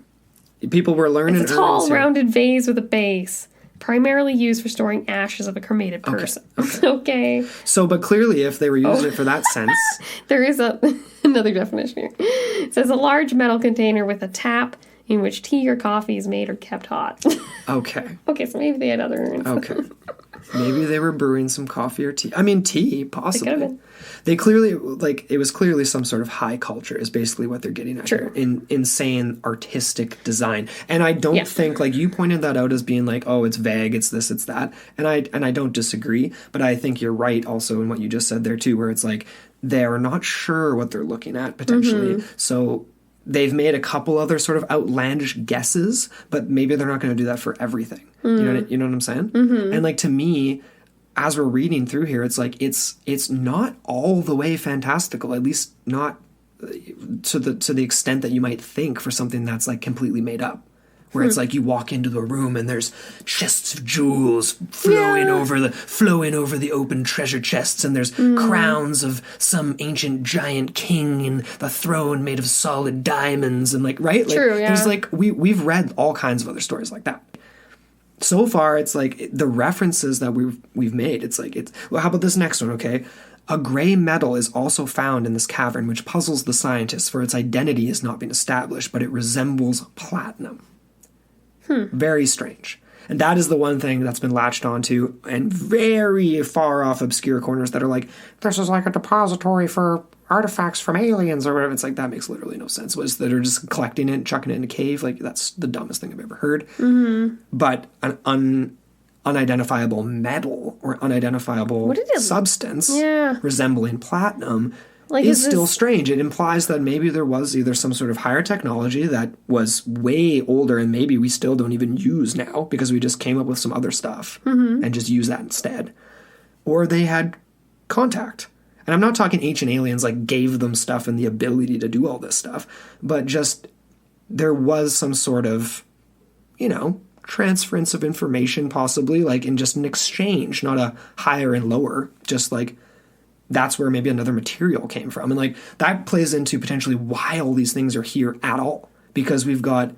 People were learning it's a tall, rounded vase with a base. Primarily used for storing ashes of a cremated person. Okay. So, but clearly, if they were using it for that sense... There is another definition here. It says a large metal container with a tap in which tea or coffee is made or kept hot. Okay. Okay, so maybe they had other urns. Okay. Maybe they were brewing some coffee or tea. I mean, tea, possibly. It could have been. They clearly, it was clearly some sort of high culture is basically what they're getting at here. Insane artistic design. And I don't think, like, you pointed that out as being like, oh, it's vague, it's this, it's that. And I don't disagree, but I think you're right also in what you just said there too, where it's like, they're not sure what they're looking at potentially. So they've made a couple other sort of outlandish guesses, but maybe they're not going to do that for everything. You know what I'm saying? And like, to me, as we're reading through here, it's like it's not all the way fantastical, at least not to the extent that you might think for something that's like completely made up. Where it's like you walk into the room and there's chests of jewels flowing over the open treasure chests, and there's crowns of some ancient giant king and the throne made of solid diamonds, and like there's like we've read all kinds of other stories like that. So far, it's like the references that we've made. It's like well, how about this next one? Okay. A gray metal is also found in this cavern, which puzzles the scientists, for its identity has not been established, but it resembles platinum. Very strange. And that is the one thing that's been latched onto, and very far off obscure corners that are like, this is like a depository for artifacts from aliens or whatever. It's like, that makes literally no sense. That are just collecting it and chucking it in a cave. Like, that's the dumbest thing I've ever heard. But an unidentifiable metal or unidentifiable substance resembling platinum Like, is still strange. It implies that maybe there was either some sort of higher technology that was way older and maybe we still don't even use now because we just came up with some other stuff and just use that instead. Or they had contact. And I'm not talking ancient aliens like gave them stuff and the ability to do all this stuff, but just there was some sort of, transference of information possibly, like in just an exchange, not a higher and lower, just like that's where maybe another material came from. And like that plays into potentially why all these things are here at all, because we've got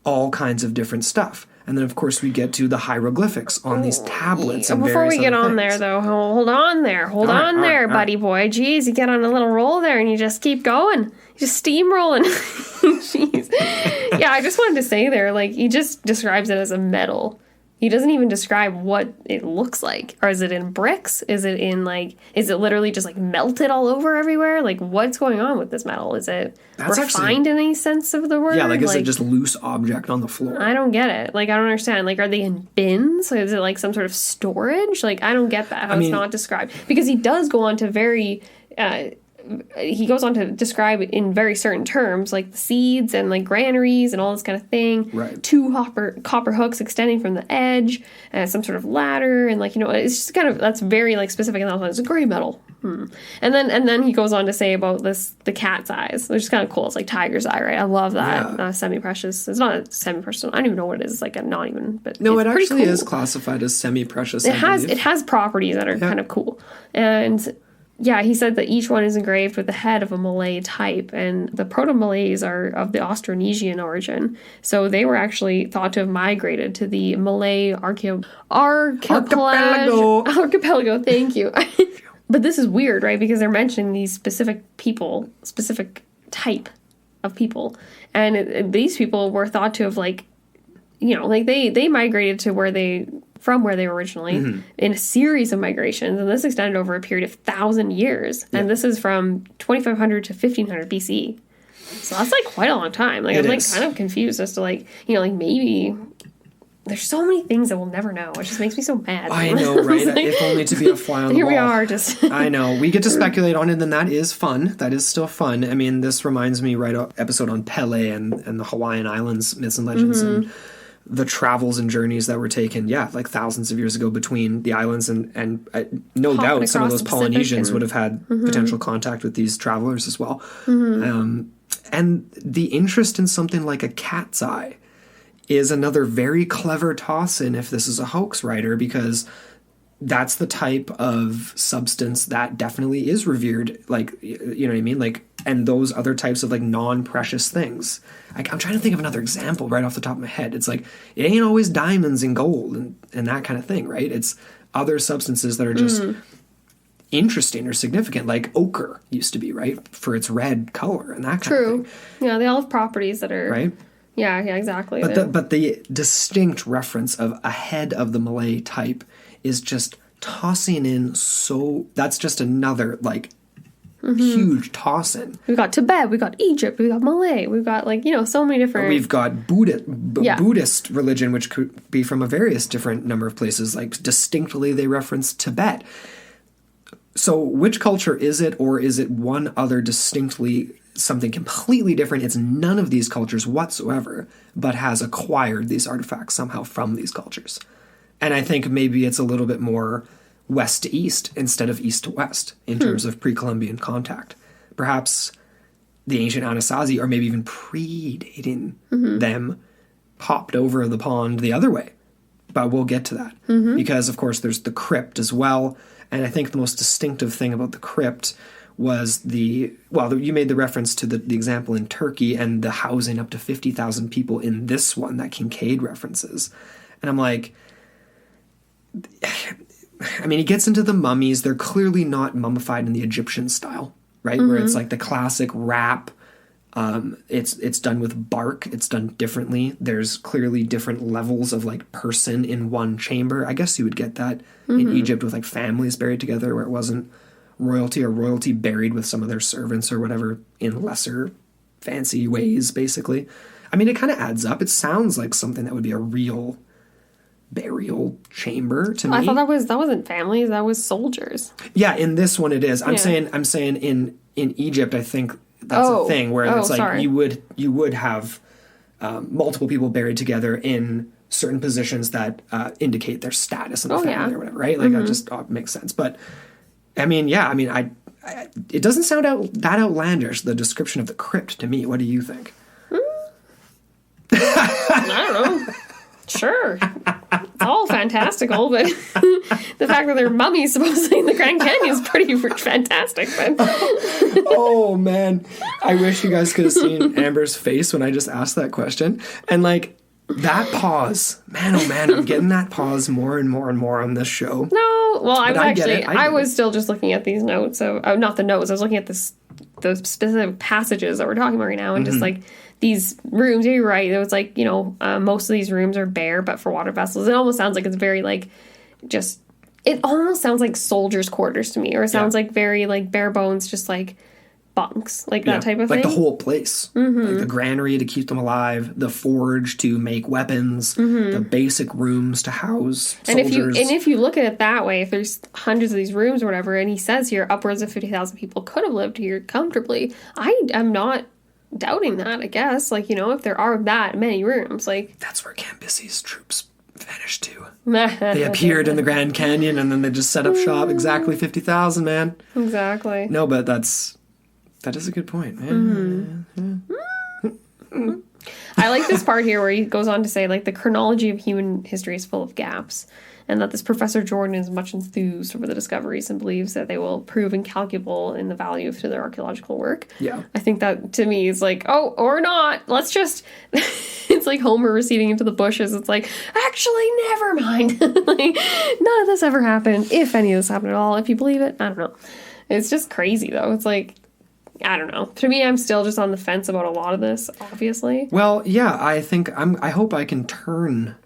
all kinds of different stuff. And then, of course, we get to the hieroglyphics on these tablets. And before we get on things. there, though, hold on there, buddy boy. Jeez, you get on a little roll there and you just keep going. You just steamrolling. Jeez. Yeah, I just wanted to say there, like, he just describes it as a metal. He doesn't even describe what it looks like. Or is it in bricks? Is it literally just like melted all over everywhere? Like, what's going on with this metal? Is it refined in any sense of the word? Yeah, like, is it just loose object on the floor? I don't get it. Like, I don't understand. Like, are they in bins? Is it like some sort of storage? Like, I don't get that. How it's not described. Because he does go on to he goes on to describe in very certain terms, like the seeds and like granaries and all this kind of thing. Right. 2 copper hooks extending from the edge, and some sort of ladder, and like, it's just kind of, that's very like specific. And it's a gray metal. And then he goes on to say about the cat's eyes, which is kind of cool. It's like tiger's eye, right? I love that. Yeah. Semi-precious. It's not semi-precious. I don't even know what it is. It's like not even. But no, it's it actually cool. is classified as semi-precious. It has properties that are kind of cool. And yeah, he said that each one is engraved with the head of a Malay type, and the Proto-Malays are of the Austronesian origin. So they were actually thought to have migrated to the Malay archipelago. Thank you. But this is weird, right? Because they're mentioning these specific type of people. And these people were thought to have they migrated to where they were originally in a series of migrations, and this extended over a period of 1,000 years. Yeah. And this is from 2500 to 1500 BC. So that's like quite a long time. Like, I'm like kind of confused as to maybe there's so many things that we'll never know. It just makes me so mad. I know, right? If only to be a fly on the wall. Here we are, just. I know. We get to speculate on it, and that is fun. That is still fun. I mean, this reminds me episode on Pele and the Hawaiian Islands myths and legends and the travels and journeys that were taken, like thousands of years ago between the islands, and no doubt some of those Polynesians would have had potential contact with these travelers as well. And the interest in something like a cat's eye is another very clever toss-in if this is a hoax writer, because that's the type of substance that definitely is revered, like, you know what I mean? Like, and those other types of like non-precious things. Like, I'm trying to think of another example right off the top of my head. It's like, it ain't always diamonds and gold and that kind of thing, right? It's other substances that are just interesting or significant, like ochre used to be, right? For its red color and that kind of thing. Yeah, they all have properties that are... Right? Yeah, exactly. But the distinct reference of a head of the Malay type is just tossing in that's just another, like, huge toss-in. We've got Tibet, we've got Egypt, we've got Malay, we've got, like, so many different... We've got Buddhist religion, which could be from a various different number of places. Like, distinctly they reference Tibet. So which culture is it, or is it one other distinctly something completely different? It's none of these cultures whatsoever, but has acquired these artifacts somehow from these cultures. And I think maybe it's a little bit more west to east instead of east to west in terms of pre-Columbian contact. Perhaps the ancient Anasazi, or maybe even predating them, popped over the pond the other way. But we'll get to that. Because, of course, there's the crypt as well. And I think the most distinctive thing about the crypt was you made the reference to the example in Turkey and the housing up to 50,000 people in this one that Kinkade references. And I'm like, I mean, he gets into the mummies. They're clearly not mummified in the Egyptian style, right? Where it's like the classic wrap. It's done with bark. It's done differently. There's clearly different levels of like person in one chamber. I guess you would get that in Egypt with like families buried together, where it wasn't royalty or royalty buried with some of their servants or whatever in lesser fancy ways, basically. I mean, it kind of adds up. It sounds like something that would be a real burial chamber to me. I thought that wasn't families, that was soldiers. Yeah, in this one it is. I'm Yeah. saying in Egypt, I think that's a thing where it's like sorry. you would have multiple people buried together in certain positions that indicate their status in the family or whatever, right? Like that just makes sense. But I mean, it doesn't sound that outlandish, the description of the crypt to me. What do you think? I don't know. Sure. It's all fantastical, but the fact that there are mummies supposedly in the Grand Canyon is pretty fantastic. But Oh, man. I wish you guys could have seen Amber's face when I just asked that question. And, like, that pause. Man, oh, man, I'm getting that pause more and more and more on this show. no, well, I was it. still just looking at these notes. So, not the notes. I was looking at the specific passages that we're talking about right now, and just like these rooms. You're right. It was like, most of these rooms are bare, but for water vessels. It almost sounds like it's very like just. It almost sounds like soldiers' quarters to me, or it sounds like very like bare bones, just like bunks, like that type of thing. Like the whole place. Like the granary to keep them alive, the forge to make weapons, the basic rooms to house soldiers. And if you look at it that way, if there's hundreds of these rooms or whatever, and he says here upwards of 50,000 people could have lived here comfortably, I am not doubting that, I guess. Like, if there are that many rooms, like... That's where Cambisi's troops vanished to. They appeared in the Grand Canyon and then they just set up shop. Exactly 50,000, man. Exactly. No, but that is a good point. I like this part here where he goes on to say, like, the chronology of human history is full of gaps, and that this Professor Jordan is much enthused over the discoveries and believes that they will prove incalculable in the value to their archaeological work. Yeah. I think that, to me, is like, oh, or not. Let's just... It's like Homer receding into the bushes. It's like, actually, never mind. Like, none of this ever happened, if any of this happened at all. If you believe it, I don't know. It's just crazy, though. It's like... I don't know. To me, I'm still just on the fence about a lot of this, obviously. Well, yeah, I think I hope I can turn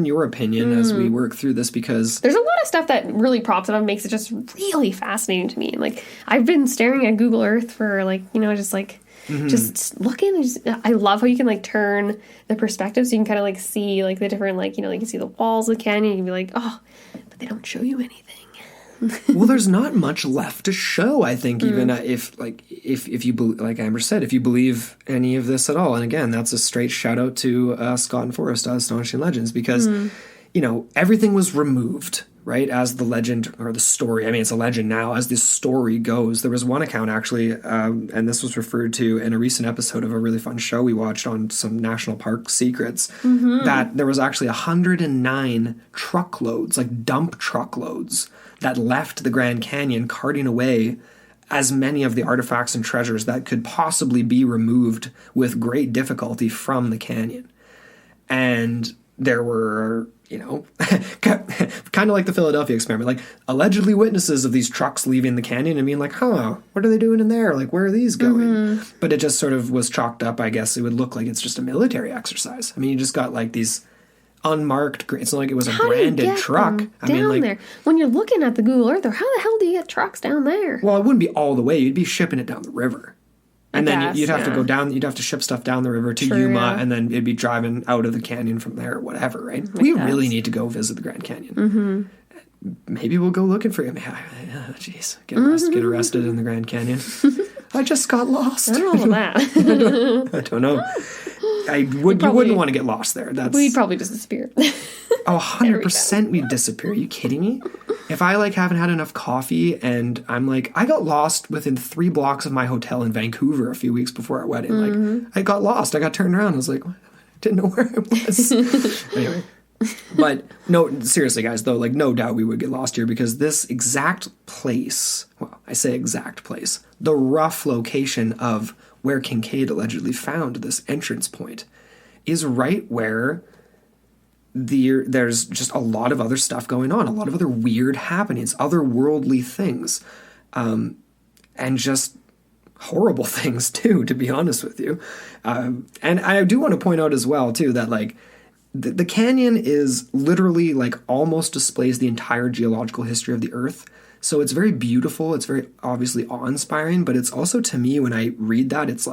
your opinion as we work through this, because there's a lot of stuff that really props it up and makes it just really fascinating to me. Like, I've been staring at Google Earth for, like, just like just looking. I love how you can like turn the perspective so you can kind of like see like the different, like, you can see the walls of the canyon. You can be like, oh, but they don't show you anything. Well, there's not much left to show, I think, even if you like Amber said, if you believe any of this at all. And again, that's a straight shout out to Scott and Forrest, Astonishing Legends, because everything was removed, right? As the legend or the story, I mean, it's a legend now, as this story goes. There was one account actually, and this was referred to in a recent episode of a really fun show we watched on some national park secrets, that there was actually 109 truckloads, like dump truckloads, that left the Grand Canyon carting away as many of the artifacts and treasures that could possibly be removed with great difficulty from the canyon. And there were, kind of like the Philadelphia experiment, like allegedly witnesses of these trucks leaving the canyon and being like, what are they doing in there? Like, where are these going? But it just sort of was chalked up, I guess. It would look like it's just a military exercise. I mean, you just got like these unmarked, it's not like it was a branded truck. There. When you're looking at the Google Earth, how the hell do you get trucks down there? Well, it wouldn't be all the way. You'd be shipping it down the river. And then you'd have to go down, you'd have to ship stuff down the river to Yuma, and then it'd be driving out of the canyon from there or whatever, right? We really need to go visit the Grand Canyon. Maybe we'll go looking for him. Jeez, get arrested in the Grand Canyon. I just got lost. I don't know about that. I don't know. You wouldn't want to get lost there. We'd probably just disappear. 100% we'd disappear. Are you kidding me? If I haven't had enough coffee and I'm like, I got lost within 3 blocks of my hotel in Vancouver a few weeks before our wedding. I got lost. I got turned around. I was like, I didn't know where I was. Anyway. But no, seriously, guys, though, no doubt we would get lost here, because this exact place, well, I say exact place, the rough location of where Kinkade allegedly found this entrance point is right where there's just a lot of other stuff going on, a lot of other weird happenings, otherworldly things, and just horrible things too, to be honest with you. And I do want to point out as well too that the canyon is literally almost displays the entire geological history of the Earth. So it's very beautiful. It's very obviously awe-inspiring, but it's also, to me, when I read that, it's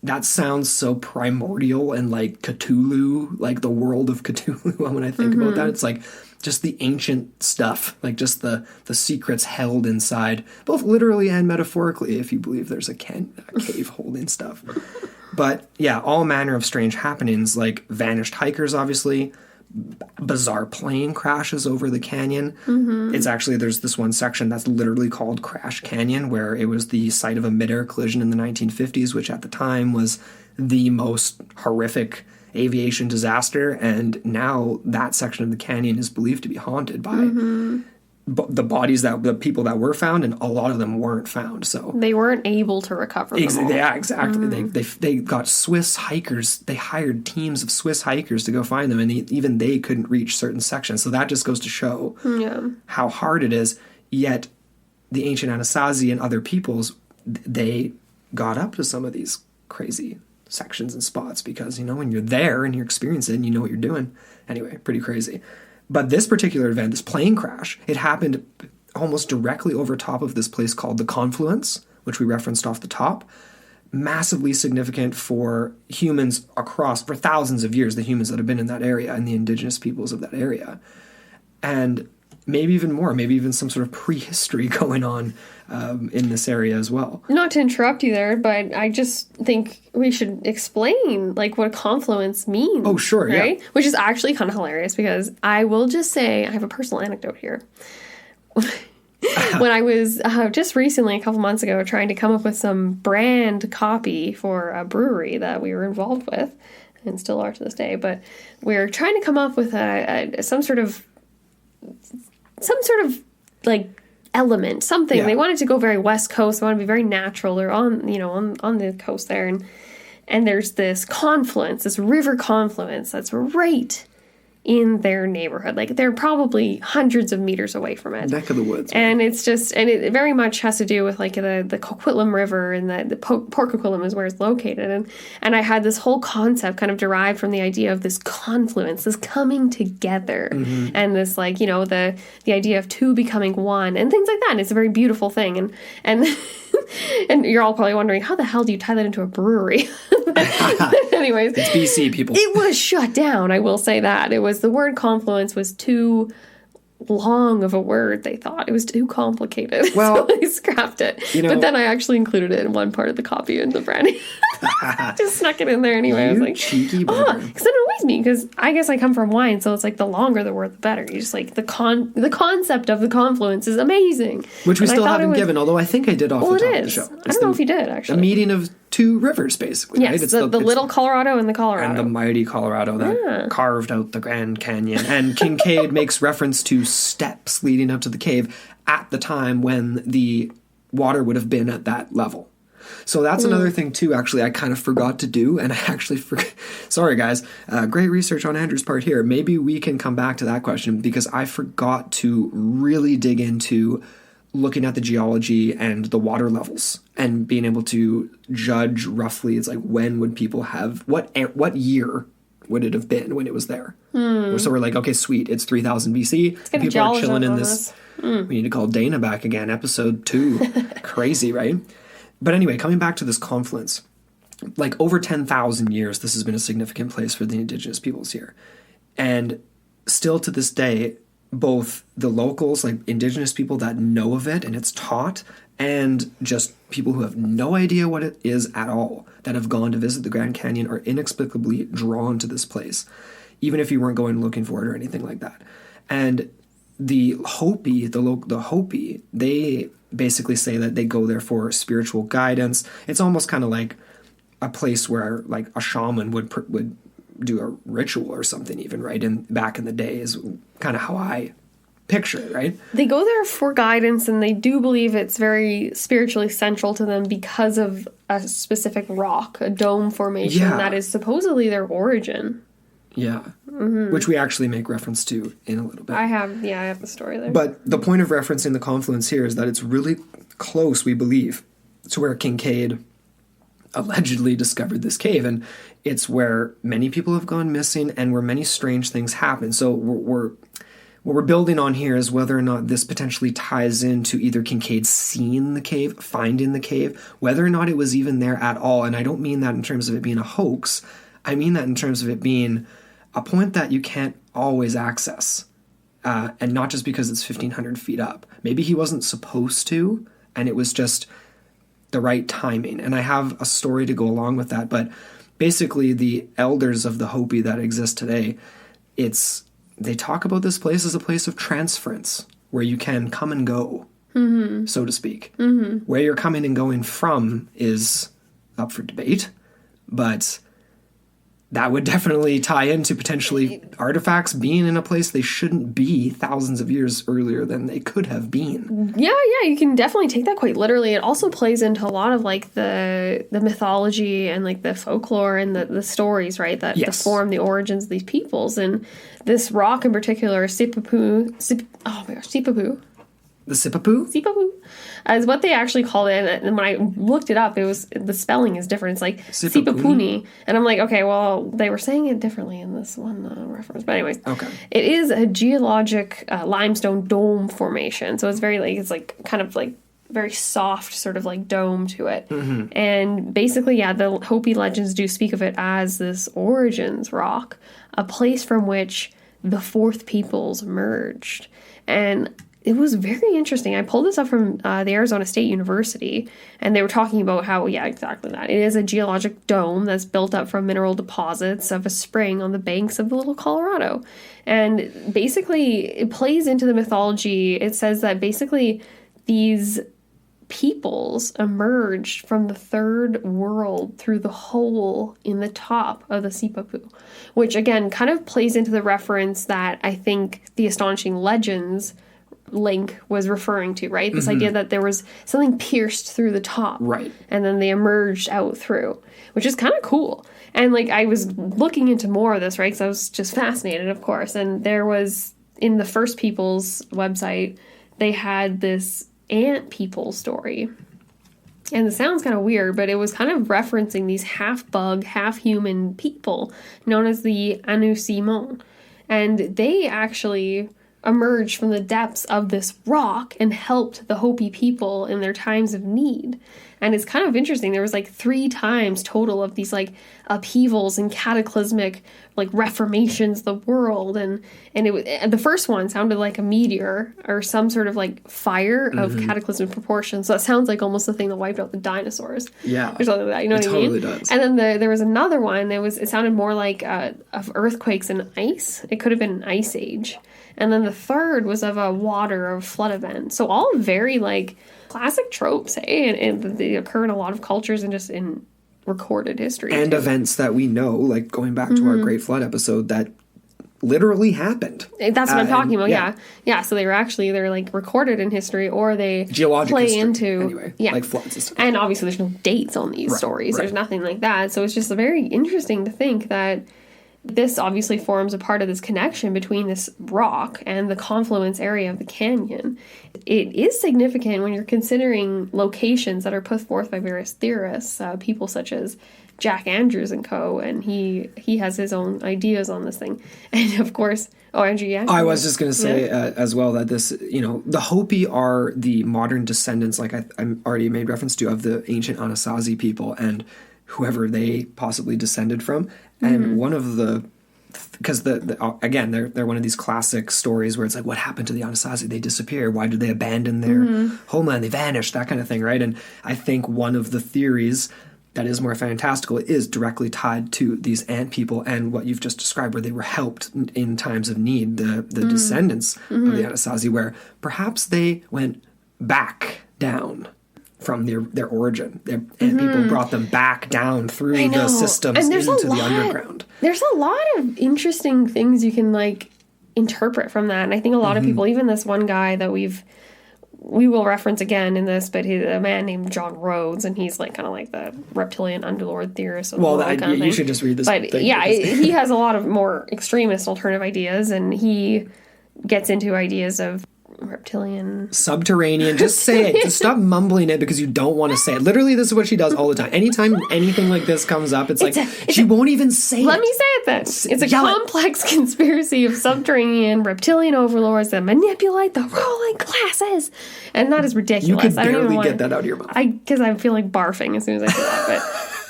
that sounds so primordial and like Cthulhu, like the world of Cthulhu. When I think about that, it's like just the ancient stuff, like just the secrets held inside, both literally and metaphorically, if you believe there's a cave holding stuff. But yeah, all manner of strange happenings, like vanished hikers, obviously, bizarre plane crashes over the canyon. It's actually, there's this one section that's literally called Crash Canyon, where it was the site of a mid-air collision in the 1950s, which at the time was the most horrific aviation disaster, and now that section of the canyon is believed to be haunted by the bodies that the people that were found, and a lot of them weren't found. So they weren't able to recover them all. Yeah, exactly. They got Swiss hikers. They hired teams of Swiss hikers to go find them, and even they couldn't reach certain sections. So that just goes to show how hard it is. Yet the ancient Anasazi and other peoples, they got up to some of these crazy sections and spots because, you know, when you're there and you're experiencing it, you know what you're doing. Anyway, pretty crazy. But this particular event, this plane crash, it happened almost directly over top of this place called the Confluence, which we referenced off the top. Massively significant for humans for thousands of years, the humans that have been in that area and the indigenous peoples of that area. And maybe even more, maybe even some sort of prehistory going on in this area as well. Not to interrupt you there, but I just think we should explain like what a confluence means. Oh, sure, right? yeah. Which is actually kind of hilarious because I will just say, I have a personal anecdote here. When I was just recently, a couple months ago, trying to come up with some brand copy for a brewery that we were involved with, and still are to this day, but we were trying to come up with some sort of like element, something. Yeah. They wanted to go very West Coast. They want to be very natural. They're on the coast there, and there's this confluence, this river confluence that's right in their neighborhood. Like they're probably hundreds of meters away from it. Neck of the woods. And it's just, and it very much has to do with like the Coquitlam River, and the Port Coquitlam is where it's located. And I had this whole concept kind of derived from the idea of this confluence, this coming together, and this like, you know, the idea of two becoming one and things like that. And it's a very beautiful thing. And and you're all probably wondering, how the hell do you tie that into a brewery? Anyways. It's BC, people. It was shut down, I will say that. It was, the word confluence was too long of a word, they thought. It was too complicated. Well, so they scrapped it. You know, but then I actually included it in one part of the copy in the branding. Just snuck it in there anyway. I was like, cheeky because it annoys me, because I guess I come from wine, so it's like the longer the word, the better. You just like the concept of the confluence is amazing. Which we still haven't given, although I think I did off the top of the show. I don't know if you did, actually. A meeting of two rivers, basically. Yes, right? the little Colorado and the Colorado. And the mighty Colorado that carved out the Grand Canyon. And Kinkade makes reference to steps leading up to the cave at the time when the water would have been at that level. So that's another thing, too, actually, I kind of forgot to do. And I actually forgot. Sorry, guys. Great research on Andrew's part here. Maybe we can come back to that question, because I forgot to really dig into looking at the geology and the water levels and being able to judge roughly, it's like, when would people have, what year would it have been when it was there? So we're like, okay, sweet, it's 3000 BC. People are chilling in this. We need to call Dana back again, episode 2. Crazy, right? But anyway, coming back to this confluence, like over 10,000 years, this has been a significant place for the indigenous peoples here. And still to this day, both the locals, like indigenous people that know of it and it's taught, and just people who have no idea what it is at all, that have gone to visit the Grand Canyon, are inexplicably drawn to this place, even if you weren't going looking for it or anything like that. And the Hopi, the Hopi, they basically say that they go there for spiritual guidance. It's almost kind of like a place where like a shaman would do a ritual or something, even, right? And back in the day is kind of how I picture it, right? They go there for guidance, and they do believe it's very spiritually central to them because of a specific rock, a dome formation that is supposedly their origin. Yeah. Which we actually make reference to in a little bit. I have the story there. But the point of referencing the confluence here is that it's really close, we believe, to where Kinkade allegedly discovered this cave, and it's where many people have gone missing and where many strange things happen. So what we're building on here is whether or not this potentially ties into either Kinkade seeing the cave, finding the cave, whether or not it was even there at all. And I don't mean that in terms of it being a hoax. I mean that in terms of it being a point that you can't always access. And not just because it's 1,500 feet up. Maybe he wasn't supposed to, and it was just the right timing. And I have a story to go along with that. But basically, the elders of the Hopi that exist today, they talk about this place as a place of transference, where you can come and go, so to speak. Where you're coming and going from is up for debate, but that would definitely tie into potentially artifacts being in a place they shouldn't be thousands of years earlier than they could have been. Yeah, you can definitely take that quite literally. It also plays into a lot of like the mythology and like the folklore and the stories, right? That form the origins of these peoples. And this rock in particular, Sipapu. The Sipapu? Sipapu is what they actually call it. And when I looked it up, the spelling is different. It's like Sipapuni. And I'm like, okay, well, they were saying it differently in this one reference. But anyways, it is a geologic limestone dome formation. So it's kind of like very soft sort of like dome to it. And basically, the Hopi legends do speak of it as this origins rock, a place from which the fourth peoples emerged. And it was very interesting. I pulled this up from the Arizona State University, and they were talking about how, exactly that. It is a geologic dome that's built up from mineral deposits of a spring on the banks of the Little Colorado. And basically, it plays into the mythology. It says that basically these peoples emerged from the third world through the hole in the top of the Sipapu, which again kind of plays into the reference that I think the Astonishing Legends link was referring to, right? This idea that there was something pierced through the top. Right. And then they emerged out through, which is kind of cool. And like I was looking into more of this, right? Because I was just fascinated, of course. And there was, in the First Peoples website, they had this ant people story. And it sounds kind of weird, but it was kind of referencing these half-bug, half-human people known as the Anu-Simon. And they actually emerged from the depths of this rock and helped the Hopi people in their times of need. And it's kind of interesting. There was like 3 times total of these like upheavals and cataclysmic like reformations of the world. And the first one sounded like a meteor or some sort of like fire of cataclysmic proportions. So that sounds like almost the thing that wiped out the dinosaurs. Yeah. Or something like that. You know what I mean? It totally does. And then there was another one. It sounded more like of earthquakes and ice. It could have been an ice age. And then the third was of a water or flood event. So all very like classic tropes, and they occur in a lot of cultures and just in recorded history. And events that we know, like going back to our Great Flood episode, that literally happened. That's what I'm talking about, yeah. So they're like recorded in history, or they geologic play history, into anyway, like floods and stuff. And obviously there's no dates on these stories. There's nothing like that. So it's just very interesting to think that this obviously forms a part of this connection between this rock and the confluence area of the canyon. It is significant when you're considering locations that are put forth by various theorists, people such as Jack Andrews and co. And he has his own ideas on this thing. And of course, Andrew, yeah. I was just going to say as well that this, the Hopi are the modern descendants, like I already made reference to, of the ancient Anasazi people and whoever they possibly descended from. And one of the, because again, they're one of these classic stories where it's like, what happened to the Anasazi? They disappeared. Why did they abandon their homeland? They vanished, that kind of thing, right? And I think one of the theories that is more fantastical is directly tied to these ant people and what you've just described, where they were helped in times of need, the descendants of the Anasazi, where perhaps they went back down from their origin. And people brought them back down through the systems into the underground. There's a lot of interesting things you can like interpret from that. And I think a lot of people, even this one guy that we will reference again in this, but he's a man named John Rhodes, and he's like kind of like the reptilian underlord theorist. You should just read this. But he has a lot of more extremist alternative ideas, and he gets into ideas of reptilian. Subterranean. Just say it. Just stop mumbling it because you don't want to say it. Literally, this is what she does all the time. Anytime anything like this comes up, she won't even say it. Let me say it then. It's a complex conspiracy of subterranean reptilian overlords that manipulate the ruling classes. And that is ridiculous. You could barely get that out of your mouth. Because I feel like barfing as soon as I say that.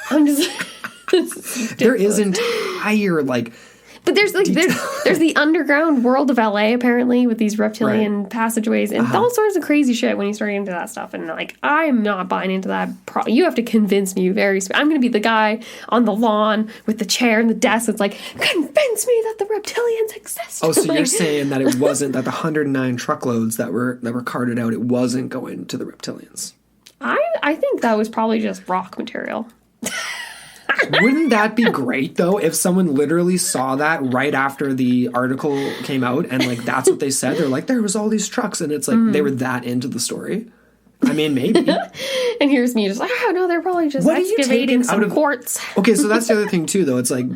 But I'm just... There is entire, like... But there's the underground world of LA apparently with these reptilian passageways and all sorts of crazy shit when you start into that stuff. And like, I'm not buying into that. You have to convince me I'm going to be the guy on the lawn with the chair and the desk that's like, convince me that the reptilians exist. Oh, so you're saying that it wasn't that the 109 truckloads that were carted out, it wasn't going to the reptilians? I think that was probably just rock material. Wouldn't that be great, though, if someone literally saw that right after the article came out and, like, that's what they said? They're like, there was all these trucks, and it's like they were that into the story. I mean, maybe. And here's me just like, oh, no, they're probably just excavating some quartz. Okay, so that's the other thing, too, though. It's like,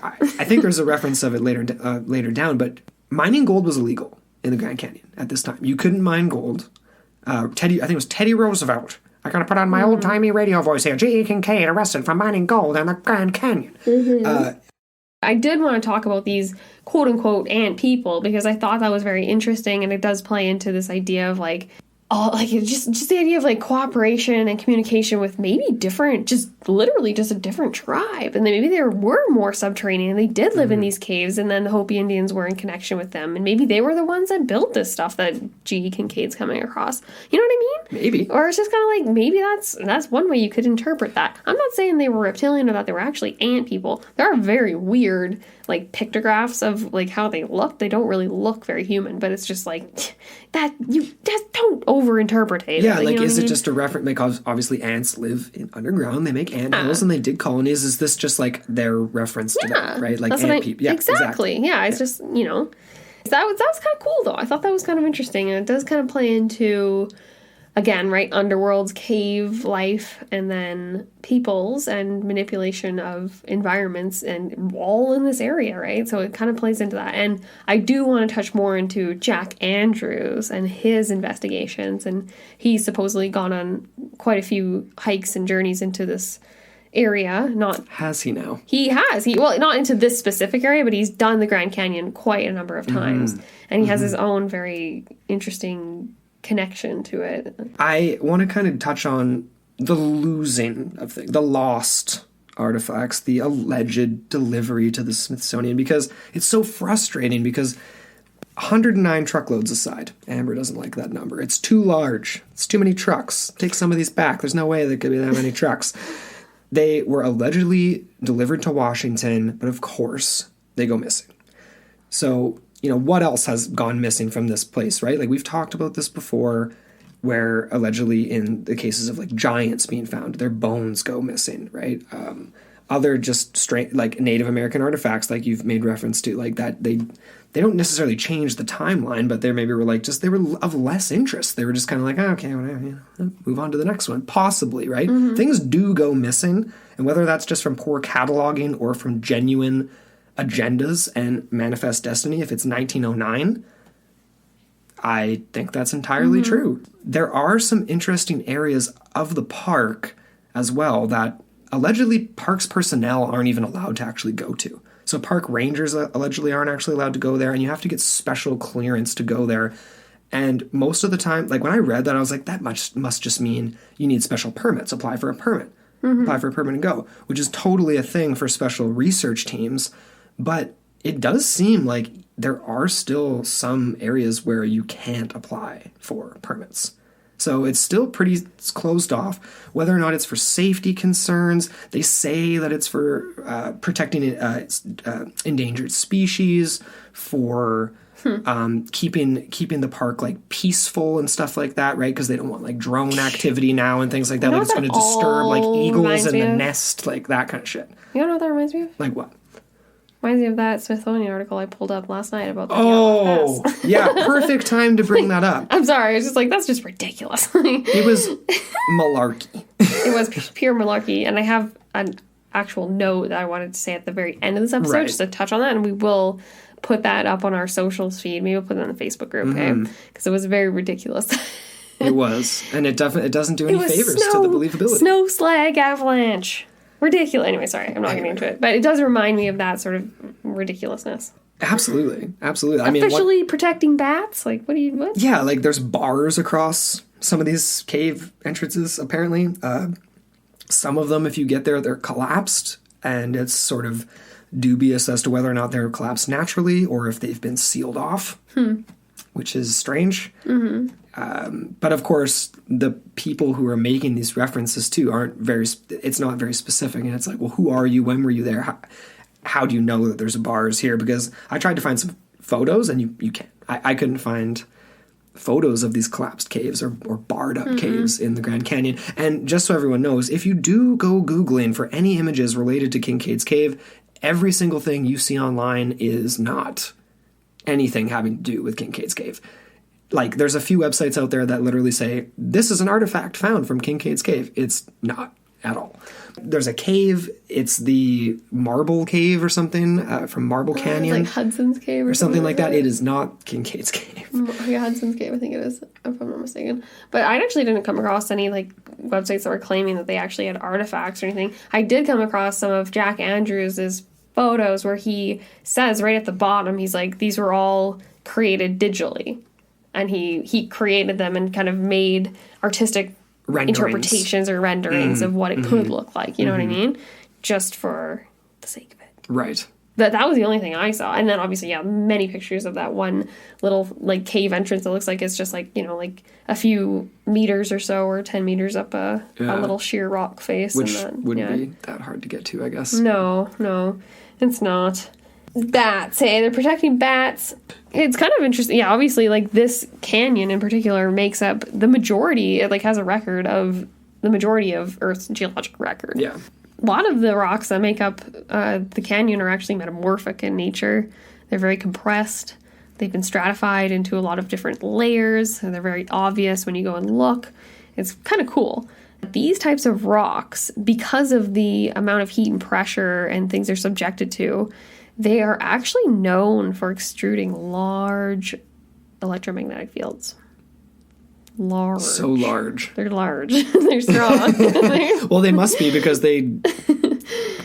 I think there's a reference of it later down, but mining gold was illegal in the Grand Canyon at this time. You couldn't mine gold. I think it was Teddy Roosevelt. I gotta put on my old-timey radio voice here. G.E. Kinkade arrested for mining gold in the Grand Canyon. I did want to talk about these quote-unquote ant people because I thought that was very interesting, and it does play into this idea of, like, just the idea of, like, cooperation and communication with maybe different, just literally just a different tribe. And then maybe there were more subterranean, and they did live in these caves, and then the Hopi Indians were in connection with them. And maybe they were the ones that built this stuff that G.E. Kincaid's coming across. You know what I mean? Maybe. Or it's just kind of like, maybe that's one way you could interpret that. I'm not saying they were reptilian or that they were actually ant people. There are very weird, like, pictographs of, like, how they look. They don't really look very human, but it's just like, that, you just don't over-interpret it. Yeah, like, is it just a reference? Like, obviously ants live underground. They make ant hills and they dig colonies. Is this just, like, their reference to that, right? Like, ant people. Yeah, exactly. Yeah, it's just, that was kind of cool, though. I thought that was kind of interesting, and it does kind of play into... Again, right, underworld's cave life, and then peoples and manipulation of environments, and all in this area, right? So it kind of plays into that. And I do want to touch more into Jack Andrews and his investigations. And he's supposedly gone on quite a few hikes and journeys into this area. Has he now? He has. Well, not into this specific area, but he's done the Grand Canyon quite a number of times. And he has his own very interesting connection to it. I want to kind of touch on the losing of things, the lost artifacts, the alleged delivery to the Smithsonian, because it's so frustrating because 109 truckloads aside, Amber doesn't like that number. It's too large. It's too many trucks. Take some of these back. There's no way there could be that many trucks. They were allegedly delivered to Washington, but of course they go missing. So, what else has gone missing from this place, right? Like, we've talked about this before, where allegedly in the cases of, like, giants being found, their bones go missing, right? Other just straight, like, Native American artifacts, like you've made reference to, like, that they don't necessarily change the timeline, but they maybe were, like, they were of less interest. They were just kind of like, okay, whatever, move on to the next one. Possibly, right? Things do go missing, and whether that's just from poor cataloging or from genuine agendas and manifest destiny, if it's 1909, I think that's entirely true. There are some interesting areas of the park as well that allegedly parks personnel aren't even allowed to actually go to. So park rangers allegedly aren't actually allowed to go there, and you have to get special clearance to go there. And most of the time, like, when I read that, I was like, that must just mean you need special permits. Apply for a permit. Apply for a permit and go, which is totally a thing for special research teams. But it does seem like there are still some areas where you can't apply for permits. So it's still pretty closed off. Whether or not it's for safety concerns, they say that it's for protecting endangered species, for keeping the park, like, peaceful and stuff like that, right? Because they don't want, like, drone activity now and things like that. Like, it's going to disturb, like, eagles in the nest, like, that kind of shit. You know what that reminds me of? Like what? Reminds me of that Smithsonian article I pulled up last night about the yeah, perfect time to bring that up. I'm sorry, I was just like, that's just ridiculous. It was malarkey. It was pure malarkey, and I have an actual note that I wanted to say at the very end of this episode, just to touch on that, and we will put that up on our socials feed. Maybe we'll put it in the Facebook group, okay? Because it was very ridiculous. It was. And it doesn't do any favors to the believability. Snow slag avalanche. Ridiculous. Anyway, sorry, I'm not getting into it. But it does remind me of that sort of ridiculousness. Absolutely. Officially protecting bats? Like, what? Yeah, like there's bars across some of these cave entrances, apparently. Some of them, if you get there, they're collapsed, and it's sort of dubious as to whether or not they're collapsed naturally or if they've been sealed off, which is strange. But of course, the people who are making these references too it's not very specific, and it's like, well, who are you? When were you there? How do you know that there's bars here? Because I tried to find some photos, and you can't. I couldn't find photos of these collapsed caves or barred up caves in the Grand Canyon. And just so everyone knows, if you do go Googling for any images related to Kincaid's Cave, every single thing you see online is not anything having to do with Kincaid's Cave. Like, there's a few websites out there that literally say, this is an artifact found from Kincaid's Cave. It's not at all. There's a cave. It's the Marble Cave or something from Marble Canyon. Like Hudson's Cave or something like that. It is not Kincaid's Cave. Yeah, Hudson's Cave, I think it is, if I'm not mistaken. But I actually didn't come across any like websites that were claiming that they actually had artifacts or anything. I did come across some of Jack Andrews' photos where he says right at the bottom, he's like, these were all created digitally. And he created them and kind of made artistic interpretations or renderings of what it could look like. You know what I mean? Just for the sake of it. Right. That was the only thing I saw. And then obviously, yeah, many pictures of that one little like cave entrance that looks like it's just like, you know, like a few meters or so or 10 meters up a little sheer rock face. Which wouldn't be that hard to get to, I guess. No, it's not. Bats, hey, they're protecting bats. It's kind of interesting. Yeah, obviously, like, this canyon in particular makes up the majority, it, like, has a record of the majority of Earth's geologic record. Yeah. A lot of the rocks that make up the canyon are actually metamorphic in nature. They're very compressed. They've been stratified into a lot of different layers. And they're very obvious when you go and look. It's kind of cool. These types of rocks, because of the amount of heat and pressure and things they're subjected to, they are actually known for extruding large electromagnetic fields. Large. So large. They're large. They're strong. Well, they must be because they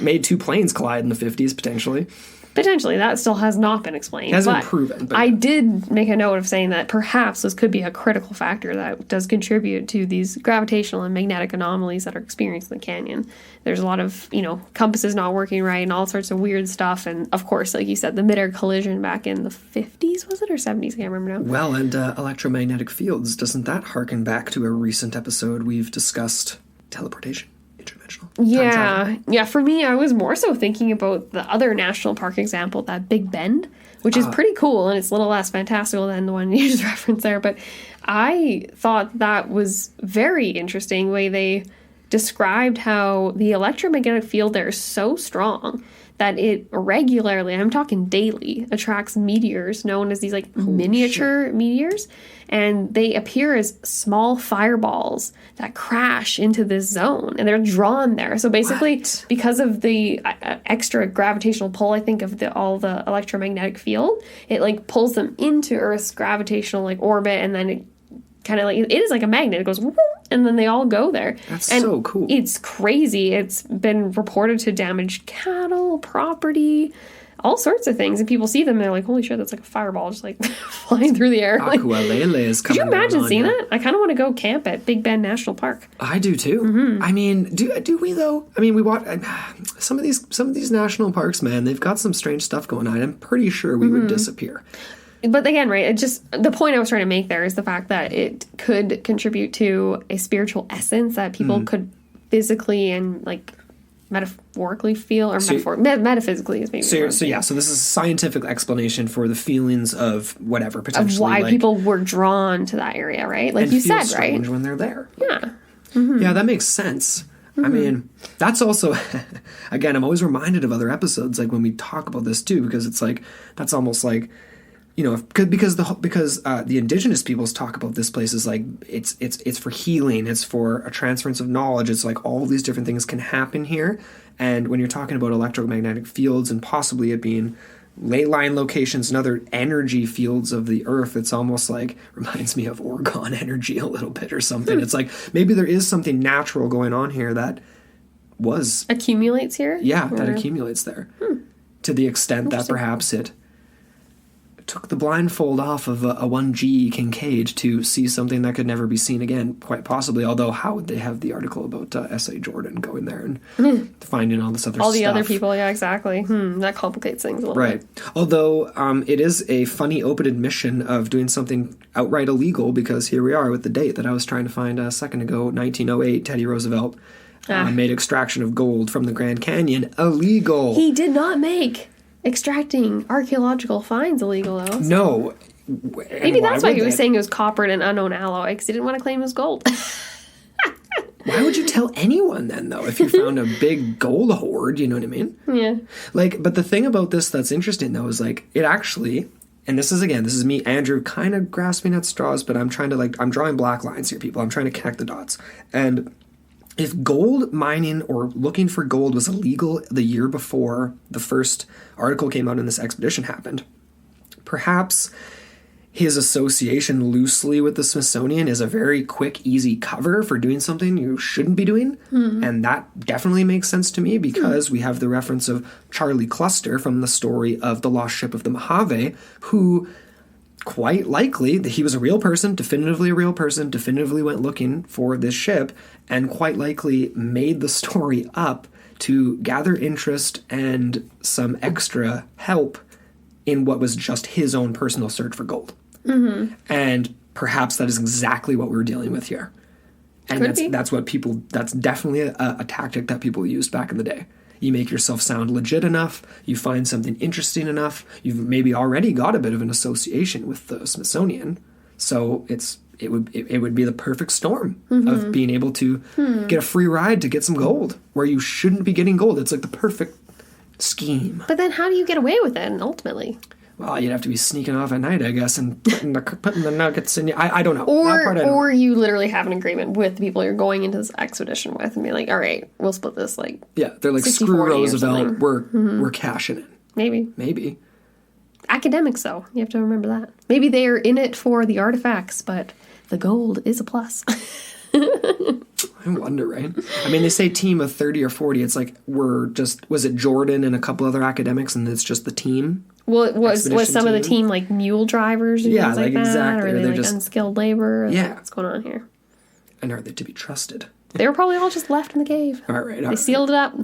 made two planes collide in the 50s, potentially. Potentially. That still has not been explained. It hasn't been proven. But I did make a note of saying that perhaps this could be a critical factor that does contribute to these gravitational and magnetic anomalies that are experienced in the canyon. There's a lot of, you know, compasses not working right and all sorts of weird stuff. And, of course, like you said, the mid-air collision back in the 50s, was it? Or 70s? I can't remember now. Well, and electromagnetic fields, doesn't that harken back to a recent episode we've discussed teleportation? Yeah. For me, I was more so thinking about the other national park example, that Big Bend, which is pretty cool, and it's a little less fantastical than the one you just referenced there. But I thought that was very interesting, the way they described how the electromagnetic field there is so strong that it regularly, I'm talking daily, attracts meteors known as these like miniature meteors. And they appear as small fireballs that crash into this zone. And they're drawn there. So basically, because of the extra gravitational pull, I think, of all the electromagnetic field, it like pulls them into Earth's gravitational like orbit. And then it kind of like, it is like a magnet. It goes, whoop, and then they all go there. That's so cool. It's crazy. It's been reported to damage cattle, property, all sorts of things, and people see them and they're like, holy shit, that's like a fireball just like flying through the air. Aqualele is coming. Could you imagine seeing that? I kind of want to go camp at Big Bend National Park. I do too. I mean, do we though? I mean, we watch some of these national parks, man. They've got some strange stuff going on. I'm pretty sure we would disappear. But again, right, it just, the point I was trying to make there is the fact that it could contribute to a spiritual essence that people could physically and like metaphorically feel, or metaphysically is maybe. So this is a scientific explanation for the feelings of whatever, potentially. Of why like, people were drawn to that area, right? Like you said, right? Strange when they're there. Yeah. Yeah, that makes sense. I mean, that's also, again, I'm always reminded of other episodes, like when we talk about this too, because it's like, that's almost like, you know, because the indigenous peoples talk about this place as like it's for healing, it's for a transference of knowledge. It's like all these different things can happen here. And when you're talking about electromagnetic fields and possibly it being ley line locations and other energy fields of the earth. It's almost like, reminds me of Orgone energy a little bit or something. It's like maybe there is something natural going on here that was... Accumulates here? Yeah, that accumulates there. To the extent that perhaps it took the blindfold off of a 1G Kinkade to see something that could never be seen again, quite possibly. Although, how would they have the article about S.A. Jordan going there and finding all this other stuff? All the other people, yeah, exactly. That complicates things a little bit. Although, it is a funny open admission of doing something outright illegal, because here we are with the date that I was trying to find a second ago, 1908, Teddy Roosevelt made extraction of gold from the Grand Canyon illegal. He did not make extracting archaeological finds illegal, though. No. Maybe that's why he was saying it was copper and an unknown alloy, because he didn't want to claim it was gold. Why would you tell anyone then, though, if you found a big gold hoard, you know what I mean? Yeah. Like, but the thing about this that's interesting, though, is like, it actually, and this is me, Andrew, kind of grasping at straws, but I'm trying to, I'm drawing black lines here, people. I'm trying to connect the dots. And if gold mining or looking for gold was illegal the year before the first article came out and this expedition happened, perhaps his association loosely with the Smithsonian is a very quick, easy cover for doing something you shouldn't be doing. And that definitely makes sense to me, because we have the reference of Charlie Cluster from the story of the lost ship of the Mojave, who... quite likely that he was a real person, definitively went looking for this ship, and quite likely made the story up to gather interest and some extra help in what was just his own personal search for gold. And perhaps that is exactly what we're dealing with here. And that's definitely a tactic that people used back in the day. You make yourself sound legit enough, you find something interesting enough, you've maybe already got a bit of an association with the Smithsonian, so it would be the perfect storm of being able to get a free ride to get some gold, where you shouldn't be getting gold. It's like the perfect scheme. But then how do you get away with it, ultimately? Well, you'd have to be sneaking off at night, I guess, and putting the nuggets in you. I don't know. Or you literally have an agreement with the people you're going into this expedition with and be like, all right, we'll split this, like... Yeah, they're like, screw Roosevelt, we're cashing in. Maybe. Academics, though, you have to remember that. Maybe they're in it for the artifacts, but the gold is a plus. I wonder, right? I mean, they say team of 30 or 40. It's like was it Jordan and a couple other academics, and it's just the team? Well, it was some of the team like mule drivers and things like that? Exactly. Or are they like just unskilled labor? Yeah. What's going on here? And are they to be trusted? They were probably all just left in the cave. All right. They sealed it up.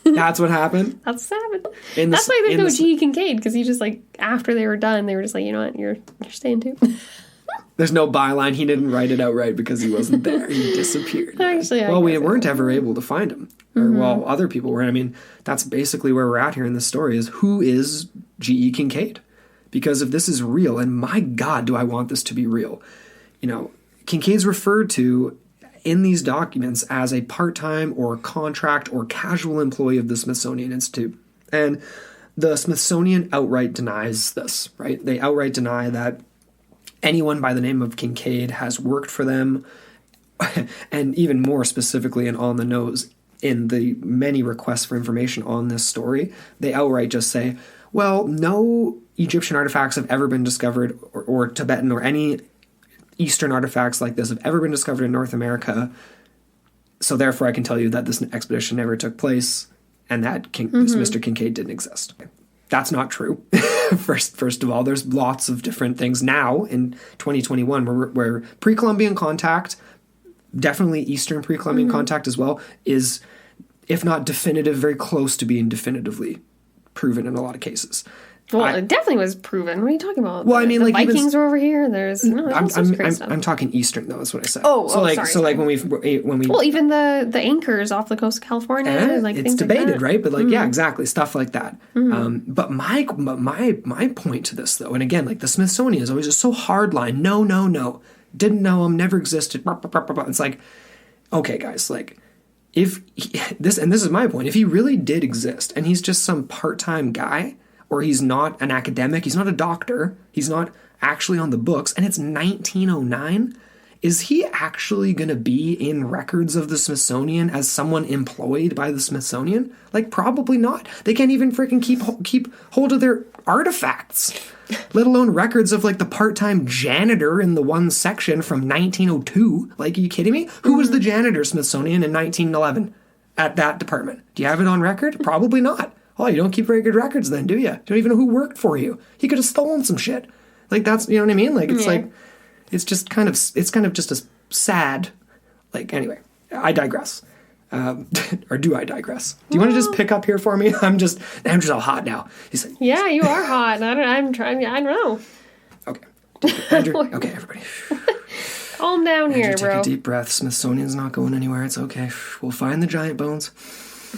That's what happened? That's what happened. That's why there's no G. Kincaid, because he just like, after they were done, they were just like, you know what, you're staying too. There's no byline. He didn't write it outright because he wasn't there. He disappeared. Actually, we weren't ever able to find him. Or, other people were. I mean, that's basically where we're at here in this story, is who is G.E. Kincaid? Because if this is real, and my God, do I want this to be real. You know, Kincaid's referred to in these documents as a part-time or contract or casual employee of the Smithsonian Institute. And the Smithsonian outright denies this, right? They outright deny that anyone by the name of Kinkade has worked for them, and even more specifically and on the nose in the many requests for information on this story, they outright just say, well, no Egyptian artifacts have ever been discovered, or Tibetan or any Eastern artifacts like this have ever been discovered in North America, so therefore I can tell you that this expedition never took place and that this Mr. Kincaid didn't exist. That's not true. First of all, there's lots of different things now in 2021 where pre-Columbian contact, definitely Eastern pre-Columbian contact as well, is, if not definitive, very close to being definitively proven in a lot of cases. Well, it definitely was proven. What are you talking about? Well, I mean, the like Vikings were over here. There's I'm talking Eastern though. That's what I said. Sorry. When we even the anchors off the coast of California, it's debated, right? But yeah, exactly, stuff like that. But my point to this though, and again, like the Smithsonian is always just so hardline. No, didn't know him, never existed. It's like, okay, guys, like this is my point. If he really did exist, and he's just some part-time guy, or he's not an academic, he's not a doctor, he's not actually on the books, and it's 1909, is he actually going to be in records of the Smithsonian as someone employed by the Smithsonian? Like, probably not. They can't even freaking keep hold of their artifacts, let alone records of, like, the part-time janitor in the one section from 1902. Like, are you kidding me? Who was the janitor, Smithsonian, in 1911 at that department? Do you have it on record? Probably not. Oh, you don't keep very good records then, do you? You don't even know who worked for you. He could have stolen some shit. Like, that's, you know what I mean? Like, it's like, it's kind of just a sad, like, anyway, I digress. Or do I digress? Do you want to just pick up here for me? I'm just all hot now. He's like, yeah, you are hot. I don't know. Okay. Andrew, okay, everybody. Calm down Andrew, here, bro. Take a deep breath. Smithsonian's not going anywhere. It's okay. We'll find the giant bones.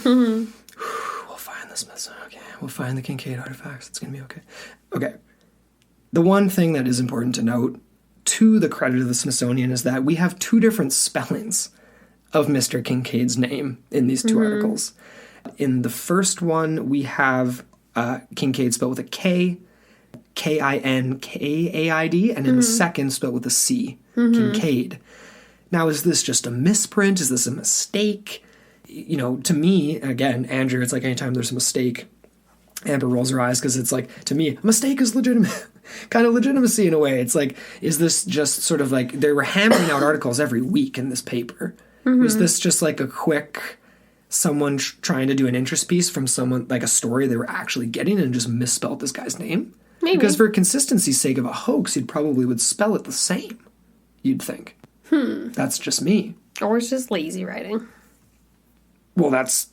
We'll find the Smithsonian. Okay. We'll find the Kinkade artifacts. It's going to be okay. Okay. The one thing that is important to note, to the credit of the Smithsonian, is that we have two different spellings of Mr. Kincaid's name in these two articles. In the first one, we have Kinkade spelled with a K, Kinkaid, and in the second, spelled with a C, Kinkade. Now, is this just a misprint? Is this a mistake? You know, to me, again, Andrew, it's like anytime there's a mistake, Amber rolls her eyes because it's like, to me, a mistake is legitimate. Kind of legitimacy in a way. It's like, is this just sort of like, they were hammering out articles every week in this paper. Was this just like a quick, someone trying to do an interest piece from someone, like a story they were actually getting and just misspelled this guy's name? Maybe. Because for consistency's sake of a hoax, he'd probably would spell it the same, you'd think. That's just me. Or it's just lazy writing. Well, that's,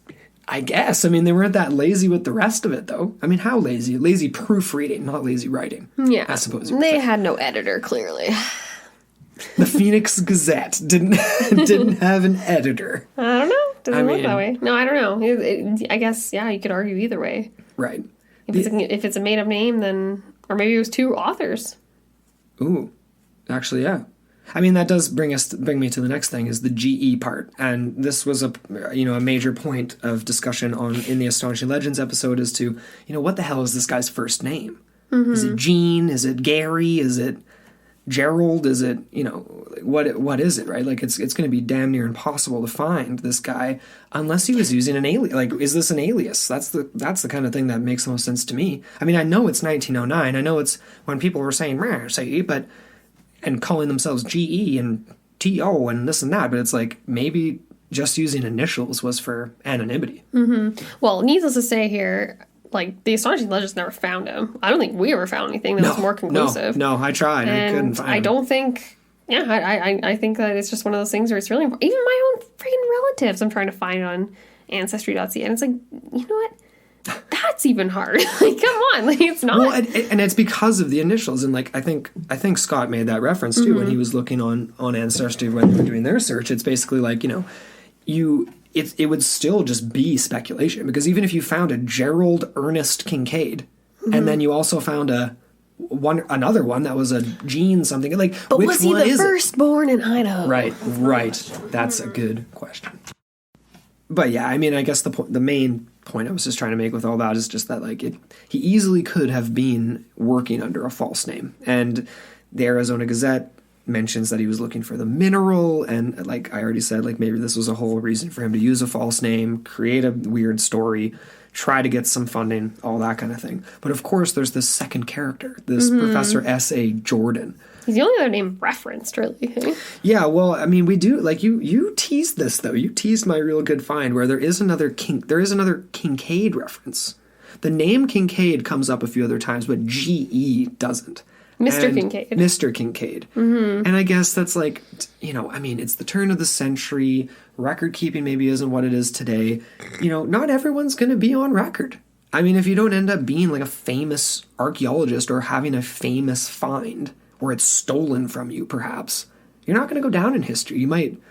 I guess. I mean, they weren't that lazy with the rest of it, though. I mean, how lazy? Lazy proofreading, not lazy writing. Yeah. I suppose. They had no editor, clearly. The Phoenix Gazette didn't have an editor. I don't know. Doesn't look that way. No, I don't know. I guess, yeah, you could argue either way. Right. If it's a made-up name, then... Or maybe it was two authors. Ooh. Actually, yeah. I mean, that does bring me to the next thing, is the GE part. And this was a major point of discussion in the Astonishing Legends episode as to, what the hell is this guy's first name? Is it Gene? Is it Gary? Is it Gerald? Is it, what is it, right? Like, it's going to be damn near impossible to find this guy unless he was using an alias. Like, is this an alias? That's the kind of thing that makes the most sense to me. I mean, I know it's 1909. I know it's when people were saying, but, and calling themselves GE and TO and this and that, but it's like, maybe just using initials was for anonymity. Well, needless to say here, like, the Astonishing Legends never found him. I don't think we ever found anything that was more conclusive. No, I tried. And I couldn't find him. I don't think... Yeah, I think that it's just one of those things where it's really important. Even my own freaking relatives I'm trying to find on Ancestry.ca. And it's like, you know what? That's even hard. Like, come on. Like, it's not. Well, and it's because of the initials. And, like, I think Scott made that reference, too, when he was looking on Ancestry when they were doing their search. It's basically like, it would still just be speculation, because even if you found a Gerald Ernest Kinkade, and then you also found another one that was a Gene something, like, but which was he one the is first born in Idaho? Right. That's a good question. But yeah, I mean, I guess the main point I was just trying to make with all that is just that, like, he easily could have been working under a false name, and the Arizona Gazette mentions that he was looking for the mineral, and like I already said, like, maybe this was a whole reason for him to use a false name, create a weird story, try to get some funding, all that kind of thing. But of course, there's this second character, this Professor S.A. Jordan. He's the only other name referenced, really. Hey? Yeah, well, I mean, we do, like, you teased this, though. You teased my real good find, where there is another Kinkade reference. The name Kinkade comes up a few other times, but G.E. doesn't. Mr. Kincaid. Mr. Kincaid. And I guess that's like, I mean, it's the turn of the century. Record keeping maybe isn't what it is today. Not everyone's going to be on record. I mean, if you don't end up being like a famous archaeologist or having a famous find, or it's stolen from you, perhaps, you're not going to go down in history. You might,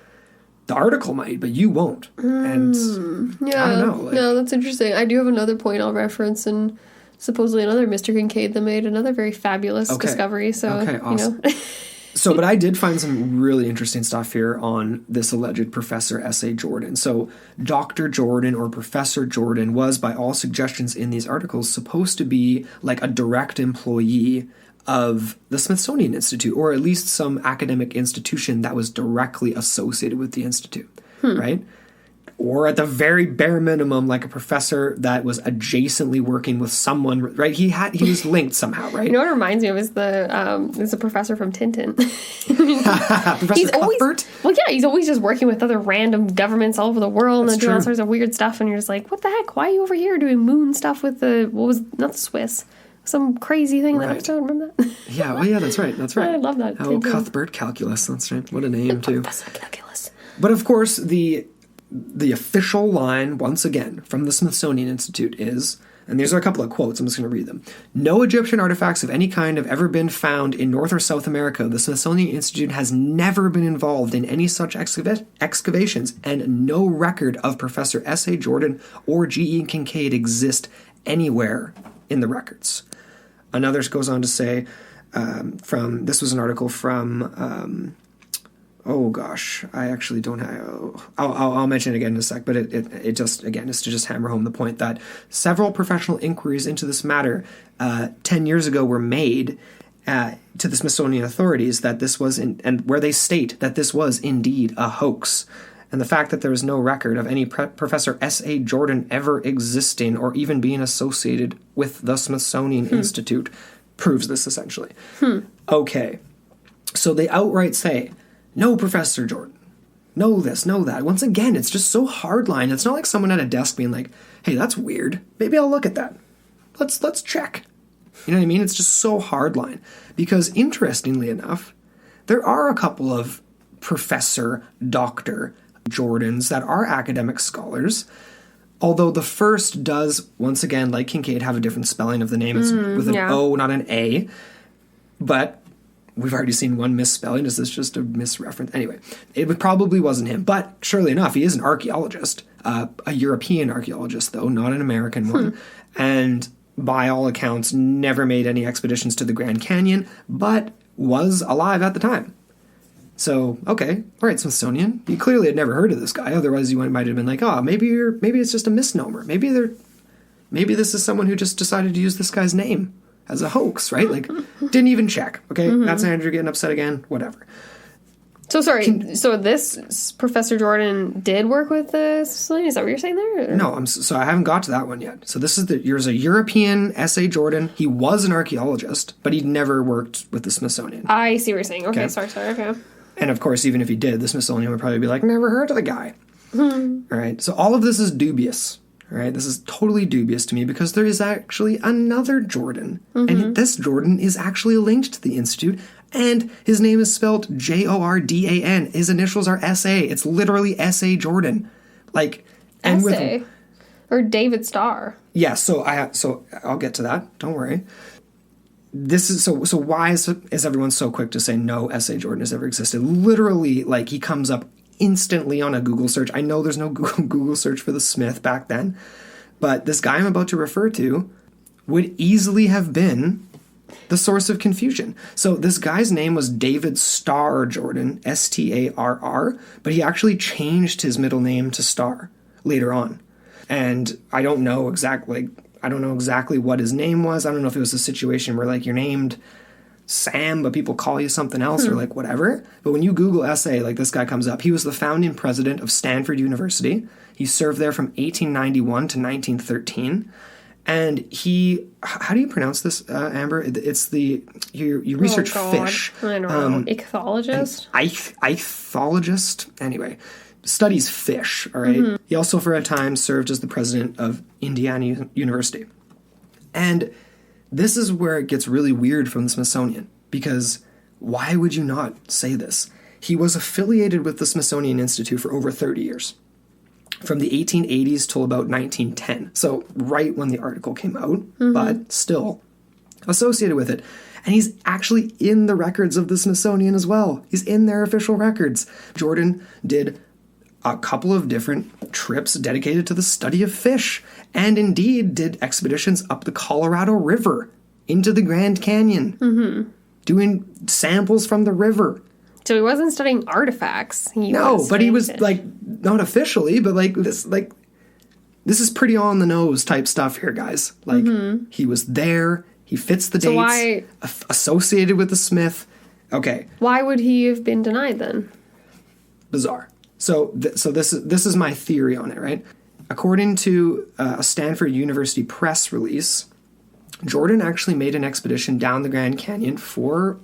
the article might, but you won't. And yeah, I don't know. Like, no, that's interesting. I do have another point I'll reference, and supposedly another Mr. Kincaid that made another very fabulous discovery. So, okay, awesome. So, but I did find some really interesting stuff here on this alleged Professor S.A. Jordan. So, Dr. Jordan or Professor Jordan was, by all suggestions in these articles, supposed to be like a direct employee of the Smithsonian Institute, or at least some academic institution that was directly associated with the Institute, right? Or at the very bare minimum, like a professor that was adjacently working with someone, right? He was linked somehow, right? You know what it reminds me of is there's a professor from Tintin. Professor Cuthbert? Well, yeah, he's always just working with other random governments all over the world and doing all sorts of weird stuff. And you're just like, what the heck? Why are you over here doing moon stuff with not the Swiss? Some crazy thing that episode, remember that? Yeah, well, yeah, that's right. I love that. Oh, Cuthbert Calculus, that's right. What a name, too. Professor Calculus. But of course, the official line, once again, from the Smithsonian Institute is, and these are a couple of quotes, I'm just going to read them. No Egyptian artifacts of any kind have ever been found in North or South America. The Smithsonian Institute has never been involved in any such excavations, and no record of Professor S.A. Jordan or G.E. Kinkade exist anywhere in the records. Another goes on to say, this was an article from... oh gosh, I actually don't have... I'll mention it again in a sec, but it just, again, is to just hammer home the point that several professional inquiries into this matter 10 years ago were made to the Smithsonian authorities that this was, and where they state that this was indeed a hoax. And the fact that there is no record of any Professor S.A. Jordan ever existing or even being associated with the Smithsonian Institute proves this, essentially. Okay, so they outright say... No, Professor Jordan. No this, no that. Once again, it's just so hardline. It's not like someone at a desk being like, hey, that's weird. Maybe I'll look at that. Let's check. You know what I mean? It's just so hardline. Because interestingly enough, there are a couple of Professor Dr. Jordans that are academic scholars. Although the first does, once again, like Kinkade, have a different spelling of the name. It's with an O, not an A. But... we've already seen one misspelling. Is this just a misreference? Anyway, it probably wasn't him. But surely enough, he is an archaeologist. A European archaeologist, though, not an American one. And by all accounts, never made any expeditions to the Grand Canyon, but was alive at the time. So, okay, all right, Smithsonian. You clearly had never heard of this guy. Otherwise, you might have been like, oh, maybe it's just a misnomer. Maybe this is someone who just decided to use this guy's name as a hoax, right? Like, didn't even check. Okay, that's Andrew getting upset again. Whatever. So sorry. So this Professor Jordan did work with the Smithsonian. Is that what you're saying there? Or? No, so I haven't got to that one yet. So this is there's a European S.A. Jordan. He was an archaeologist, but he'd never worked with the Smithsonian. I see what you're saying. Okay. Sorry. Okay. And of course, even if he did, the Smithsonian would probably be like, never heard of the guy. All right. So all of this is dubious. All right, this is totally dubious to me because there is actually another Jordan. And this Jordan is actually linked to the Institute, and his name is spelled Jordan. His initials are S.A. It's literally S.A. Jordan. Like, and S.A. Or David Starr. Yeah, so I'll get to that. Don't worry. This is so why is everyone so quick to say no S.A. Jordan has ever existed? Literally, like, he comes up instantly on a Google search. I know there's no Google search for the Smith back then, but this guy I'm about to refer to would easily have been the source of confusion. So this guy's name was David Starr Jordan, Starr, but he actually changed his middle name to Starr later on. And I don't know exactly what his name was. I don't know if it was a situation where, like, you're named Sam, but people call you something else or like whatever. But when you Google S.A., like, this guy comes up. He was the founding president of Stanford University. He served there from 1891 to 1913. And he, how do you pronounce this, Amber? It's you research fish. I don't know. Ichthyologist? Ichthyologist. Anyway, studies fish, all right? He also for a time served as the president of Indiana University. And this is where it gets really weird from the Smithsonian, because why would you not say this? He was affiliated with the Smithsonian Institute for over 30 years, from the 1880s till about 1910. So right when the article came out, but still associated with it. And he's actually in the records of the Smithsonian as well. He's in their official records. Jordan did a couple of different trips dedicated to the study of fish, and indeed did expeditions up the Colorado River into the Grand Canyon, doing samples from the river. So he wasn't studying artifacts. He was like, not officially, but this is pretty on the nose type stuff here, guys. Like, he was there. He fits the So dates why- associated with the Smith. Okay, Why would he have been denied then? bizarre. So this is my theory on it, right? According to a Stanford University press release, Jordan actually made an expedition down the Grand Canyon for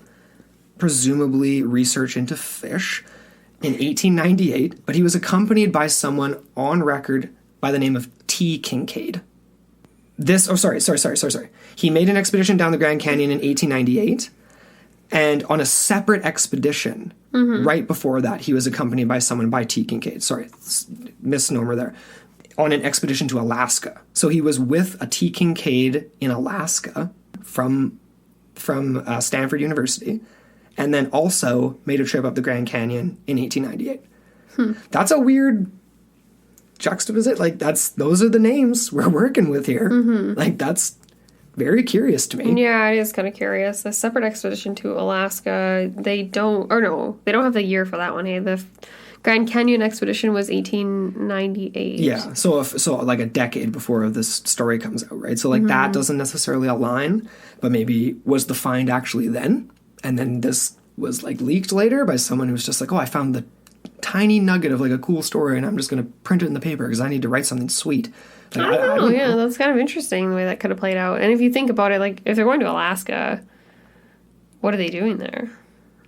presumably research into fish in 1898, but he was accompanied by someone on record by the name of T. Kinkade. Sorry. He made an expedition down the Grand Canyon in 1898, and on a separate expedition, right before that, he was accompanied by someone by T. Kinkade. Sorry, misnomer there. On an expedition to Alaska. So he was with a T. Kinkade in Alaska from Stanford University, and then also made a trip up the Grand Canyon in 1898. That's a weird juxtaposition. Like, those are the names we're working with here. Like, that's very curious to me. Yeah, it is kind of curious. A separate expedition to Alaska, they don't have the year for that one. Hey, the Grand Canyon expedition was 1898. Yeah, so like a decade before this story comes out, right? So like that doesn't necessarily align, but maybe was the find actually then? And then this was like leaked later by someone who's just like, oh, I found the tiny nugget of like a cool story and I'm just going to print it in the paper because I need to write something sweet. Like, I don't know. Yeah, that's kind of interesting the way that could have played out. And if you think about it, like if they're going to Alaska, what are they doing there?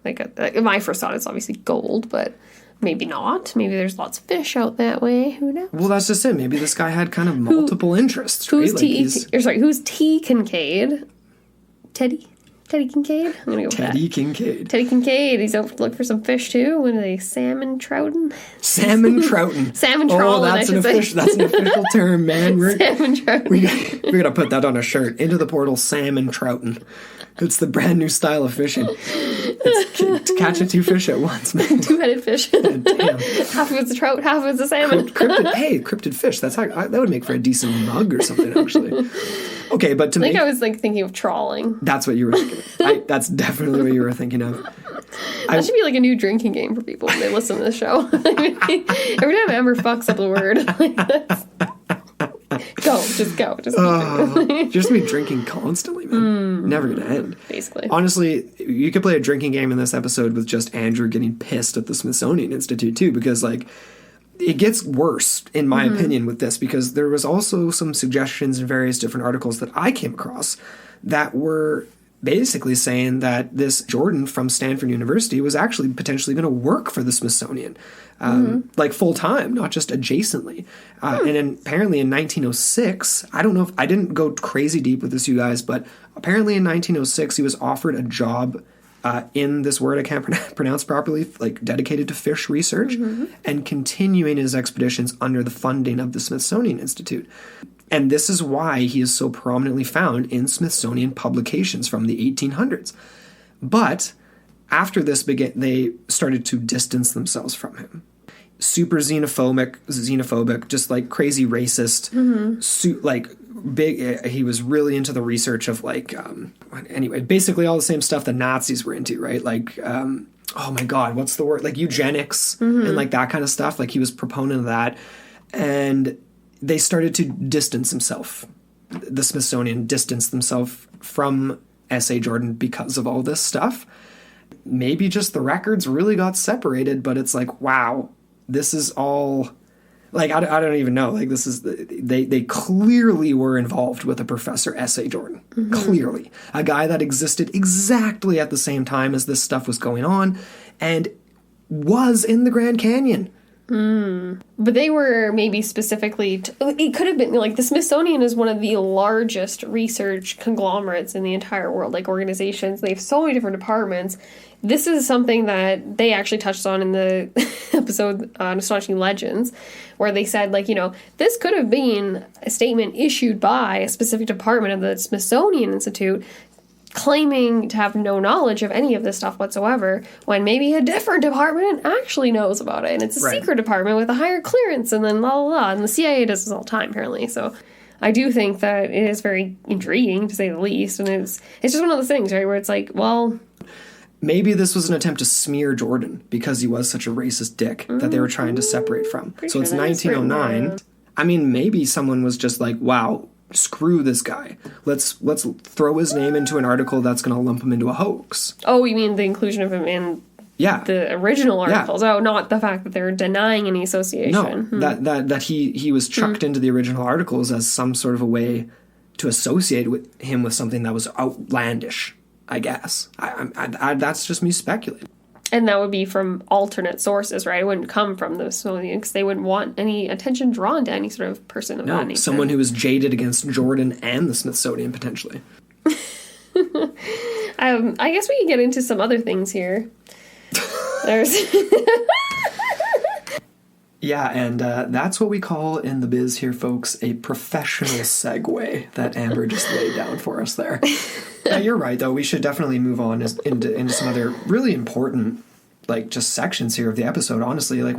Like my first thought is obviously gold, but maybe not. Maybe there's lots of fish out that way. Who knows? Well, that's just it. Maybe this guy had kind of multiple interests. Who's right? Who's T. Kincaid? Teddy Kinkade? I'm gonna go with Teddy that. Kinkade. Teddy Kinkade. He's out to look for some fish too. What are they? Salmon trouting? Salmon trouting. Salmon Oh, trawling, that's an official term, man. Salmon trouting. We're gonna put that on a shirt. Into the portal, salmon trouting. It's the brand new style of fishing. It's catching two fish at once, man. Two-headed fish. Damn. Half of it's a trout, half of it's a salmon. Cryptid fish. That's how that would make for a decent mug or something, actually. Okay, but I think I was like thinking of trawling. That's what you were thinking. That's definitely what you were thinking of. That should be like a new drinking game for people when they listen to the show. Every time Amber fucks up a word, go. Just be drinking constantly, man. Never gonna end. Basically. Honestly, you could play a drinking game in this episode with just Andrew getting pissed at the Smithsonian Institute too, because like it gets worse, in my opinion, with this, because there was also some suggestions in various different articles that I came across that were basically saying that this Jordan from Stanford University was actually potentially going to work for the Smithsonian, like full time, not just adjacently. And apparently in 1906, I don't know if I didn't go crazy deep with this, you guys, but apparently in 1906 he was offered a job in this word I can't pronounce properly, like dedicated to fish research and continuing his expeditions under the funding of the Smithsonian Institute. And this is why he is so prominently found in Smithsonian publications from the 1800s. But after this began, they started to distance themselves from him. Super xenophobic, just like crazy racist, big. He was really into the research of like, anyway, basically all the same stuff the Nazis were into, right? Like, oh my God, what's the word? Like eugenics and like that kind of stuff. Like he was proponent of that. And they started to distance himself. The Smithsonian distanced themselves from S.A. Jordan because of all this stuff. Maybe just the records really got separated, but it's like, wow, this is all like, I don't even know. Like this is, they clearly were involved with a Professor S.A. Jordan. Clearly. A guy that existed exactly at the same time as this stuff was going on and was in the Grand Canyon. But they were maybe specifically, it could have been, like, the Smithsonian is one of the largest research conglomerates in the entire world, like, organizations. They have so many different departments. This is something that they actually touched on in the episode on Astonishing Legends, where they said, like, you know, this could have been a statement issued by a specific department of the Smithsonian Institute claiming to have no knowledge of any of this stuff whatsoever, when maybe a different department actually knows about it, and it's a secret department with a higher clearance, and then la la la, and the CIA does this all the time, apparently. So I do think that it is very intriguing, to say the least, and it's just one of those things, right, where it's like, well, maybe this was an attempt to smear Jordan because he was such a racist dick that they were trying to separate from. So it's 1909. I mean, maybe someone was just like, wow, screw this guy. Let's throw his name into an article that's going to lump him into a hoax. Oh, you mean the inclusion of him in the original articles? Oh, not the fact that they're denying any association. No, that he was chucked into the original articles as some sort of a way to associate him with something that was outlandish, I guess. I that's just me speculating. And that would be from alternate sources, right? It wouldn't come from the Smithsonian because they wouldn't want any attention drawn to any sort of person of that nature. Someone who was jaded against Jordan and the Smithsonian, potentially. I guess we can get into some other things here. There's... Yeah, and that's what we call in the biz here, folks, a professional segue that Amber just laid down for us there. Yeah, you're right, though. We should definitely move on into some other really important, like, just sections here of the episode. Honestly, like,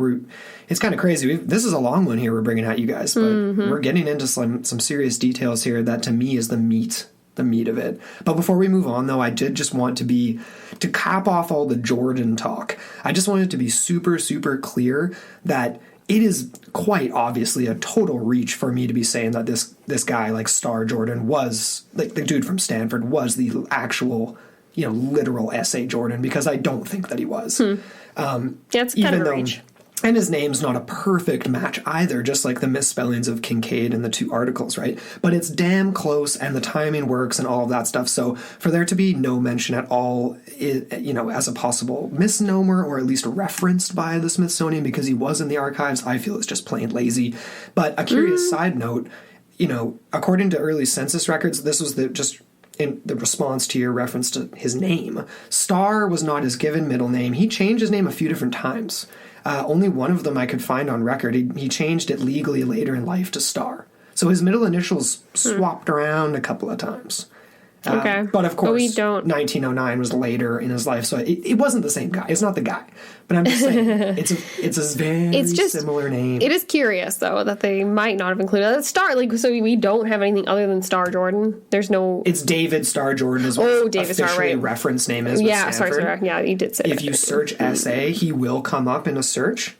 it's kind of crazy. This is a long one here we're bringing at you guys, but we're getting into some serious details here that, to me, is the meat of it. But before we move on, though, I did just want to cap off all the Jordan talk. I just wanted to be super, super clear that it is quite obviously a total reach for me to be saying that this guy, like Star Jordan, was, like, the dude from Stanford was the actual, literal S.A. Jordan, because I don't think that he was. Yeah, it's kind of a reach. And his name's not a perfect match either, just like the misspellings of Kinkade in the two articles, right? But it's damn close, and the timing works and all of that stuff. So for there to be no mention at all, as a possible misnomer, or at least referenced by the Smithsonian because he was in the archives, I feel is just plain lazy. But a curious side note, according to early census records, this was in the response to your reference to his name. Star was not his given middle name. He changed his name a few different times. Only one of them I could find on record. He changed it legally later in life to Star. So his middle initials swapped around a couple of times. Okay. But of course, 1909 was later in his life, so it wasn't the same guy. It's not the guy. But I'm just saying, it's a very similar name. It is curious, though, that they might not have included Star. Like, so we don't have anything other than Star Jordan. There's no... It's David Star Jordan is what David Star, right. reference name is. Yeah, sorry. Yeah, you did say that. If you search SA, he will come up in a search.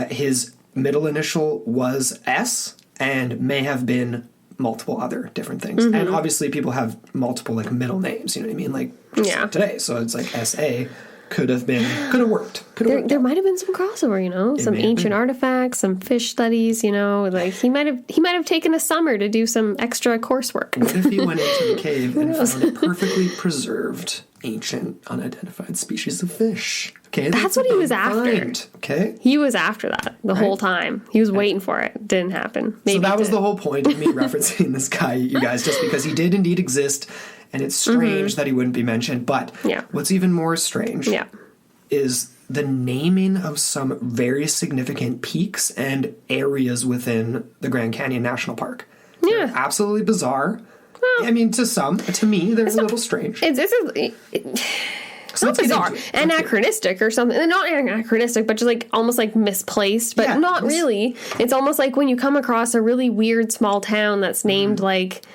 His middle initial was S and may have been multiple other different things. And obviously people have multiple, like, middle names, you know what I mean? Like, today. So it's like S.A. could have worked. There might have been some crossover, some ancient artifacts, some fish studies, like he might have taken a summer to do some extra coursework. What if he went into the cave and found a perfectly preserved, ancient, unidentified species of fish? Okay, that's what he was after. Okay, he was after that the whole time. He was waiting for it. Didn't happen. Maybe so that was the whole point of me referencing this guy, you guys, just because he did indeed exist, and it's strange that he wouldn't be mentioned. But what's even more strange is the naming of some very significant peaks and areas within the Grand Canyon National Park. Yeah, they're absolutely bizarre. Well, I mean, to me, they're a little strange. It's not bizarre, anachronistic or something. Not anachronistic, but just like almost like misplaced, but not really. It's almost like when you come across a really weird small town that's named like,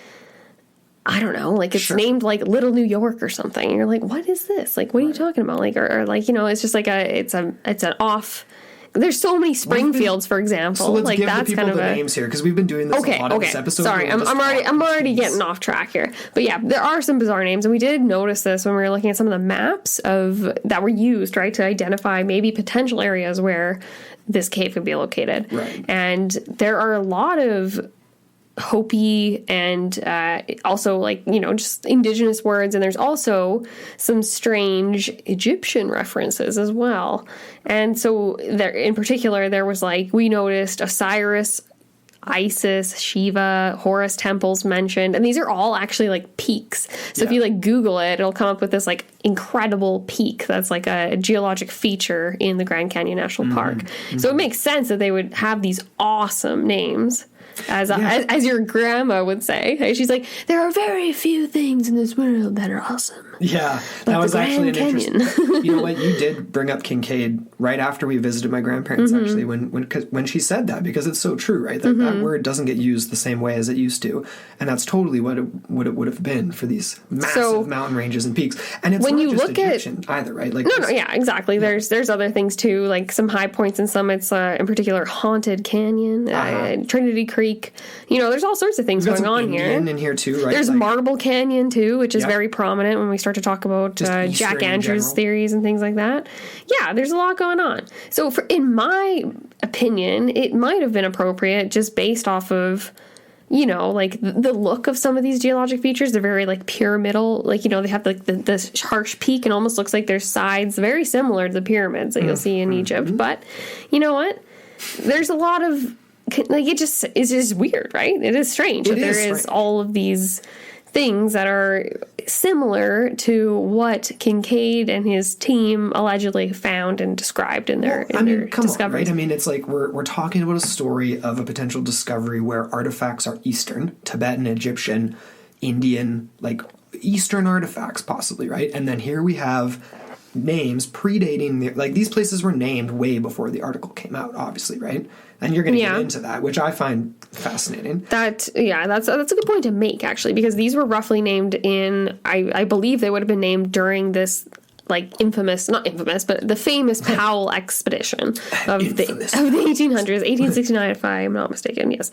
I don't know, like it's named like Little New York or something. And you're like, what is this? Like, what are you talking about? Like, or like, it's just like it's an off. There's so many Springfields, for example. So let's like give that's the people kind of the names here, because we've been doing this a lot of this episode. Sorry, I'm already getting off track here. But yeah, there are some bizarre names, and we did notice this when we were looking at some of the maps that were used, right, to identify maybe potential areas where this cave could be located. Right. And there are a lot of Hopi and also like just indigenous words, and there's also some strange Egyptian references as well. And so there in particular there was like, we noticed Osiris, Isis, Shiva, Horus temples mentioned, and these are all actually like peaks. So if you like Google it, it'll come up with this like incredible peak that's like a geologic feature in the Grand Canyon National Park. So it makes sense that they would have these awesome names. As your grandma would say. She's like, there are very few things in this world that are awesome. Yeah, that was actually an Canyon. interesting. You know what? You did bring up Kinkade right after we visited my grandparents. Actually, when she said that, because it's so true, right? That word doesn't get used the same way as it used to, and that's totally what it would have been for these massive mountain ranges and peaks. And it's when not you just look Egyptian either, right? Like no, yeah, exactly. Yeah. There's other things too, like some high points and summits. In particular, Haunted Canyon, Trinity Creek. You know, there's all sorts of things going on here. In here too, right? There's Marble Canyon too, which is very prominent when we start to talk about Jack Andrews theories and things like that. Yeah, there's a lot going on. So in my opinion, it might have been appropriate just based off of, you know, like the look of some of these geologic features. They're very like pyramidal, like, you know, they have like the harsh peak and almost looks like their sides very similar to the pyramids that you'll see in Egypt. But you know what? There's a lot of, like, it's just weird, right? It is strange that there is all of these things that are similar to what Kinkade and his team allegedly found and described in their discoveries. On, right? I mean, it's like we're talking about a story of a potential discovery where artifacts are Eastern, Tibetan, Egyptian, Indian, like Eastern artifacts possibly, right? And then here we have names predating like these places were named way before the article came out, obviously, right? And you're going to get into that, which I find fascinating. That's a good point to make, actually, because these were roughly named in, I believe they would have been named during this, like, not infamous, but the famous Powell expedition of the 1800s, 1869, if I'm not mistaken, yes.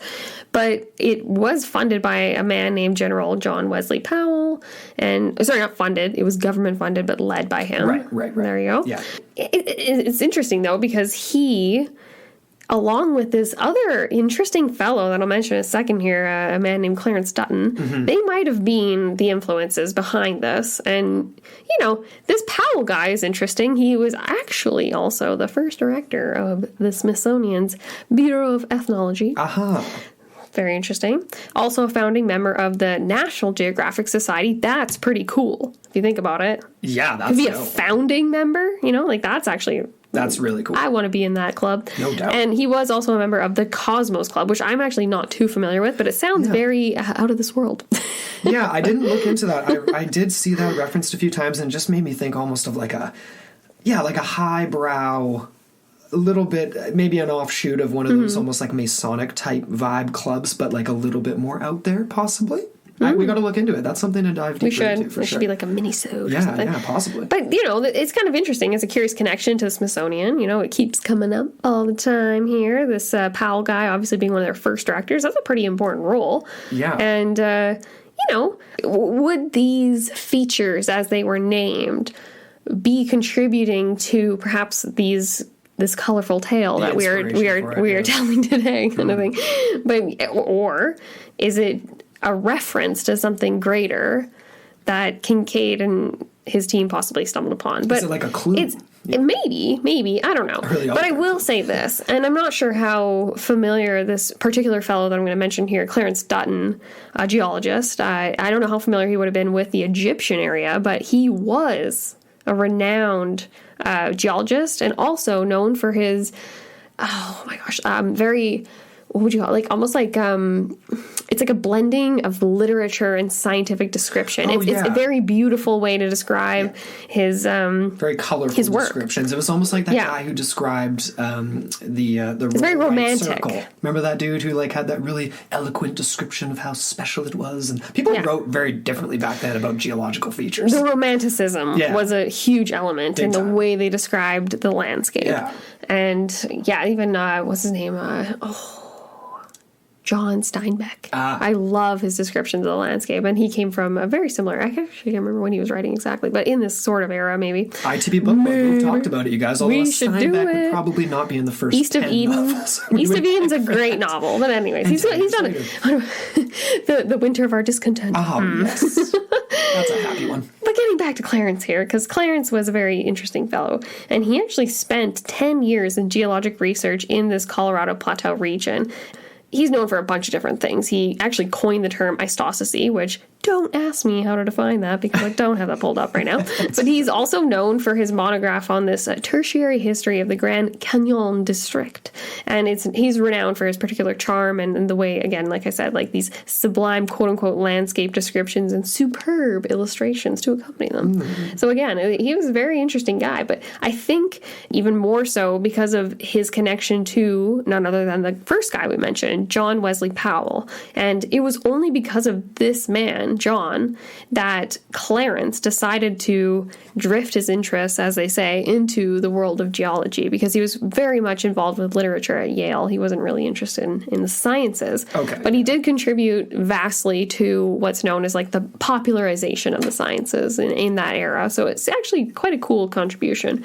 But it was funded by a man named General John Wesley Powell, and, sorry, not funded, it was government funded, but led by him. Right. There you go. Yeah. It's interesting, though, because he, along with this other interesting fellow that I'll mention in a second here, a man named Clarence Dutton, they might have been the influences behind this. And, you know, this Powell guy is interesting. He was actually also the first director of the Smithsonian's Bureau of Ethnology. Very interesting. Also a founding member of the National Geographic Society. That's pretty cool, if you think about it. Yeah, that's to be a founding member, you know, like that's really cool. I want to be in that club. No doubt. And he was also a member of the Cosmos Club, which I'm actually not too familiar with, but it sounds very out of this world. Yeah, I didn't look into that. I did see that referenced a few times, and it just made me think almost of like a highbrow, a little bit, maybe an offshoot of one of those almost like Masonic type vibe clubs, but like a little bit more out there, possibly. We got to look into it. That's something to dive deeper into, for sure. It should be like a mini-sode or something. Yeah, possibly. But, you know, it's kind of interesting. It's a curious connection to the Smithsonian. You know, it keeps coming up all the time here. This Powell guy, obviously being one of their first directors, that's a pretty important role. Yeah. And, you know, would these features, as they were named, be contributing to perhaps this colorful tale that we are telling today, kind of thing? But, or is it a reference to something greater that Kinkade and his team possibly stumbled upon? But is it like a clue? Maybe, I don't know. But I will say this, and I'm not sure how familiar this particular fellow that I'm going to mention here, Clarence Dutton, a geologist, I don't know how familiar he would have been with the Egyptian area, but he was a renowned geologist and also known for his, very, what would you call it? Like almost like it's like a blending of literature and scientific description. It's a very beautiful way to describe his very colorful his work. descriptions. It was almost like that guy who described the it's very romantic circle. Remember that dude who like had that really eloquent description of how special it was, and people wrote very differently back then about geological features. The romanticism was a huge element in the way they described the landscape. Yeah. And even what's his name? John Steinbeck. I love his descriptions of the landscape, and he came from a very similar, I actually can't remember when he was writing exactly, but in this sort of era, maybe. ITB Book Club, we've talked about it, you guys, although Steinbeck would probably not be in the first East of Eden. novels. East of Eden's a great novel, but anyways, he's done it. The Winter of Our Discontent. Yes. That's a happy one. But getting back to Clarence here, because Clarence was a very interesting fellow, and he actually spent 10 years in geologic research in this Colorado Plateau region. he's known for a bunch of different things. He actually coined the term isostasy, which don't ask me how to define that because I don't have that pulled up right now. But he's also known for his monograph on this tertiary history of the Grand Canyon district. And he's renowned for his particular charm and the way, again, like I said, like these sublime quote-unquote landscape descriptions and superb illustrations to accompany them. So again, he was a very interesting guy. But I think even more so because of his connection to none other than the first guy we mentioned, John Wesley Powell. And it was only because of this man, John, that Clarence decided to drift his interests, as they say, into the world of geology, because he was very much involved with literature at Yale. He wasn't really interested in the sciences. Okay. But he did contribute vastly to what's known as like the popularization of the sciences in that era. So it's actually quite a cool contribution.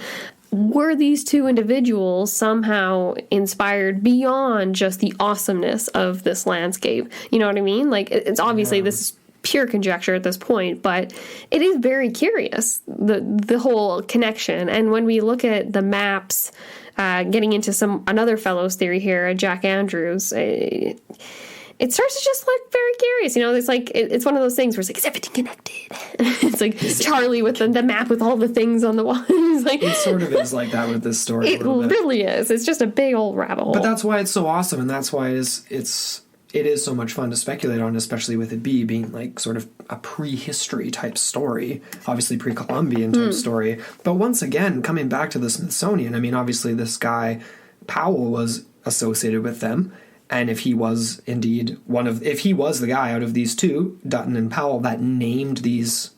Were these two individuals somehow inspired beyond just the awesomeness of this landscape? You know what I mean? Like, it's obviously this is pure conjecture at this point, but it is very curious, the whole connection. And when we look at the maps, getting into another fellow's theory here, Jack Andrews, it starts to just look very curious. You know, it's like, it's one of those things where it's like, is everything connected? It's like Charlie with the map with all the things on the wall. It's like, it sort of is like that with this story. It really is. It's just a big old rabbit hole. But that's why it's so awesome, and that's why it is so much fun to speculate on, especially with it being like sort of a prehistory type story, obviously pre-Columbian type story. But once again, coming back to the Smithsonian, I mean, obviously this guy, Powell, was associated with them. And if he was indeed if he was the guy out of these two, Dutton and Powell, that named these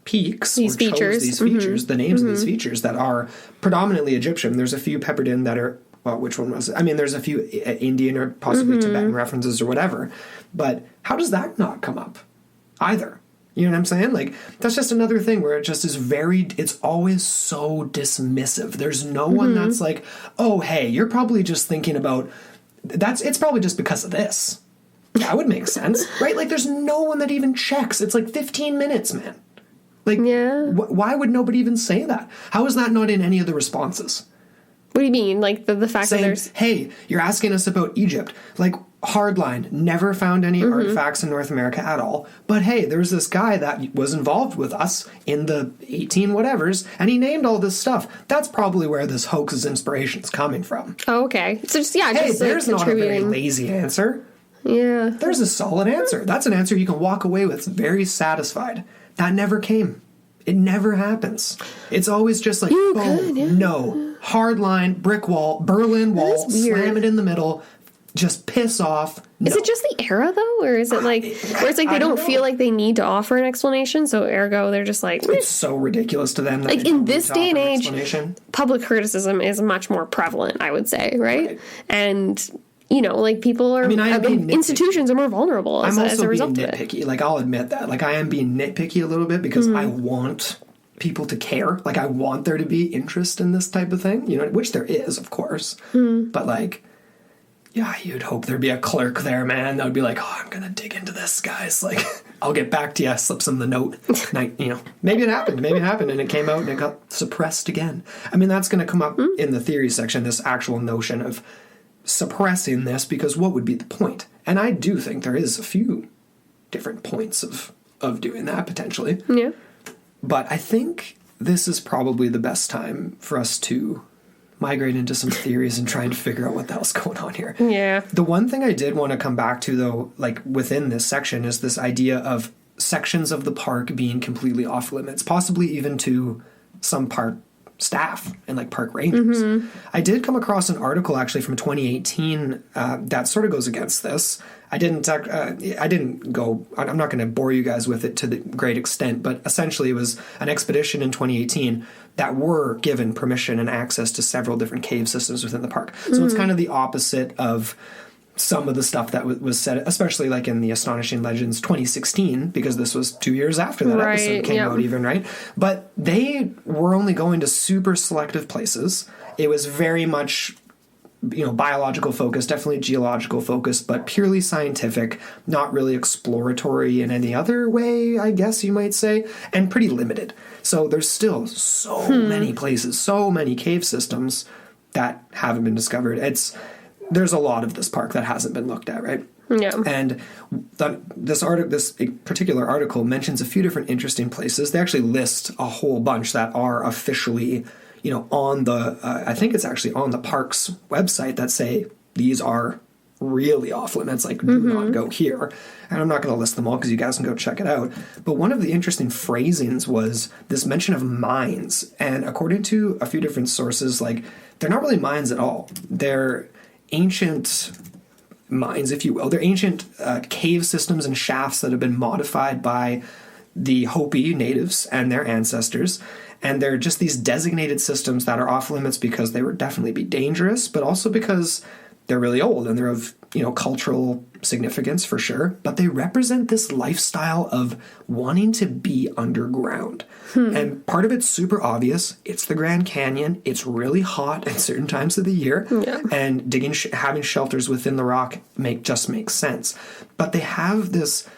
peaks, these features, chose these features, the names of these features that are predominantly Egyptian. There's a few peppered in that are, well, which one was it? I mean, there's a few Indian or possibly Tibetan references or whatever. But how does that not come up either? You know what I'm saying? Like, that's just another thing where it just is it's always so dismissive. There's no one that's like, oh, hey, you're probably just thinking about, it's probably just because of this. That would make sense, right? Like, there's no one that even checks. It's like 15 minutes, man. Like, why would nobody even say that? How is that not in any of the responses? What do you mean? Like the fact saying, that there's... hey, you're asking us about Egypt. Like, hardline, never found any artifacts in North America at all. But hey, there's this guy that was involved with us in the 18 whatevers, and he named all this stuff. That's probably where this hoax's inspiration's coming from. Oh, okay. So just, hey, just there's like not a very lazy answer. Yeah. There's a solid answer. That's an answer you can walk away with very satisfied. That never came. It never happens. It's always just like, no, hard line, brick wall, Berlin Wall, slam it in the middle, just piss off. No. Is it just the era, though? Or is it like, where it's like they don't feel like they need to offer an explanation, so ergo they're just like... It's so ridiculous to them. That like, in this day and age, public criticism is much more prevalent, I would say, right? And... you know, like, people are... institutions are more vulnerable as a result of it. I'm also being nitpicky. Like, I'll admit that. Like, I am being nitpicky a little bit because I want people to care. Like, I want there to be interest in this type of thing, you know, which there is, of course. But, like, yeah, you'd hope there'd be a clerk there, man, that would be like, oh, I'm going to dig into this, guys. Like, I'll get back to you. Slips them the note. And you know, maybe it happened, and it came out and it got suppressed again. I mean, that's going to come up in the theory section, this actual notion of suppressing this, because what would be the point? And I do think there is a few different points of doing that potentially. Yeah. But I think this is probably the best time for us to migrate into some theories and try to figure out what the hell's going on here. Yeah. The one thing I did want to come back to, though, like within this section, is this idea of sections of the park being completely off limits, possibly even to some park staff and like park rangers. I did come across an article actually from 2018 that sort of goes against this. I'm not going to bore you guys with it to the great extent, but essentially it was an expedition in 2018 that were given permission and access to several different cave systems within the park. So it's kind of the opposite of some of the stuff that was said, especially like in the Astonishing Legends 2016, because this was 2 years after that episode came out even, right? But they were only going to super selective places. It was very much, you know, biological focus, definitely geological focus, but purely scientific, not really exploratory in any other way, I guess you might say, and pretty limited. So there's still so many places, so many cave systems that haven't been discovered. there's a lot of this park that hasn't been looked at, right? Yeah. And this particular article mentions a few different interesting places. They actually list a whole bunch that are officially, on the, I think it's actually on the park's website, that say these are really off limits, like do not go here. And I'm not going to list them all because you guys can go check it out. But one of the interesting phrasings was this mention of mines. And according to a few different sources, like, they're not really mines at all. They're ancient mines, if you will. They're ancient cave systems and shafts that have been modified by the Hopi natives and their ancestors. And they're just these designated systems that are off limits because they would definitely be dangerous, but also because they're really old and they're of, cultural significance for sure. But they represent this lifestyle of wanting to be underground. And part of it's super obvious. It's the Grand Canyon. It's really hot at certain times of the year. Yeah. And having shelters within the rock makes sense. But they have this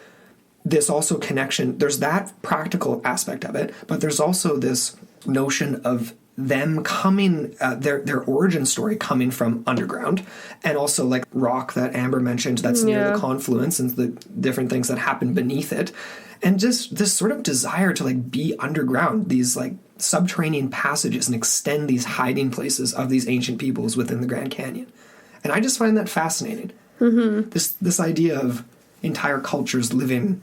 also connection. There's that practical aspect of it, but there's also this notion of them coming, their origin story coming from underground, and also like rock that Amber mentioned that's near the confluence and the different things that happen beneath it, and just this sort of desire to like be underground, these like subterranean passages, and extend these hiding places of these ancient peoples within the Grand Canyon. And I just find that fascinating. This idea of entire cultures living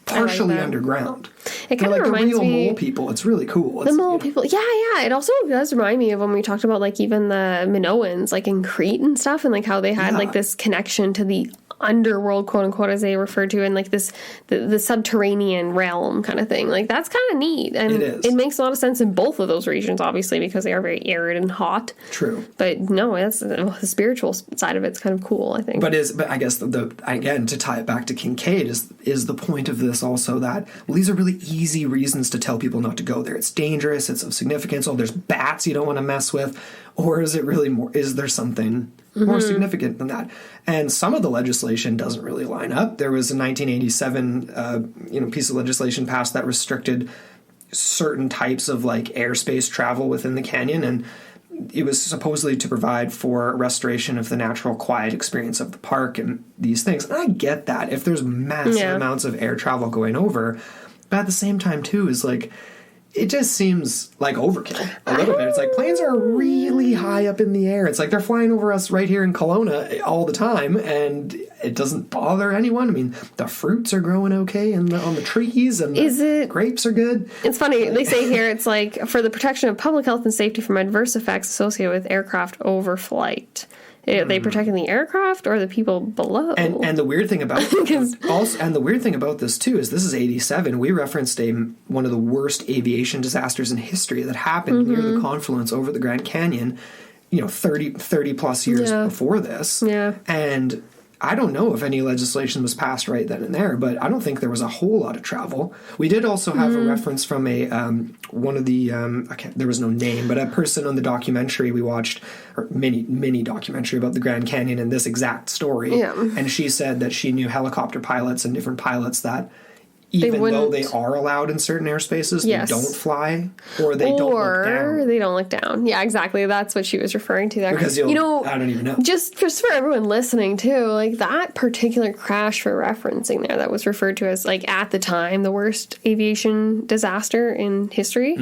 partially underground. It kind of reminds the real me mole people. It's really cool. The mole people. Yeah. It also does remind me of when we talked about like even the Minoans, like in Crete and stuff, and like how they had like this connection to the underworld, quote unquote, as they refer to, and like this the subterranean realm kind of thing. Like that's kind of neat, and it makes a lot of sense in both of those regions, obviously, because they are very arid and hot. True, but no, that's the spiritual side of it's kind of cool, I think. But I guess the again, to tie it back to Kinkade, is the point of this also that, well, these are really easy reasons to tell people not to go there. It's dangerous. It's of significance. Oh, there's bats you don't want to mess with. Or is it really more? Is there something more significant than that? And some of the legislation doesn't really line up. There was a 1987 piece of legislation passed that restricted certain types of like airspace travel within the canyon, and it was supposedly to provide for restoration of the natural quiet experience of the park and these things. And I get that if there's massive amounts of air travel going over, but at the same time too is like, it just seems like overkill a little bit. It's like planes are really high up in the air. It's like they're flying over us right here in Kelowna all the time, and it doesn't bother anyone. I mean, the fruits are growing okay on the trees, and the grapes are good. It's funny. They say here it's like for the protection of public health and safety from adverse effects associated with aircraft overflight. Are they protecting the aircraft or the people below? And the weird thing about this too is this is 87. We referenced one of the worst aviation disasters in history that happened near the confluence over the Grand Canyon, 30 plus years before this. Yeah. And I don't know if any legislation was passed right then and there, but I don't think there was a whole lot of travel. We did also have a reference from one of the there was no name, but a person on the documentary we watched, or mini documentary about the Grand Canyon and this exact story. Yeah. And she said that she knew helicopter pilots and different pilots that even though they are allowed in certain airspaces, they don't fly, or they don't look down. Or they don't look down. Yeah, exactly. That's what she was referring to there. Because I don't even know. Just for everyone listening, too, like that particular crash we're referencing there that was referred to as, like, at the time, the worst aviation disaster in history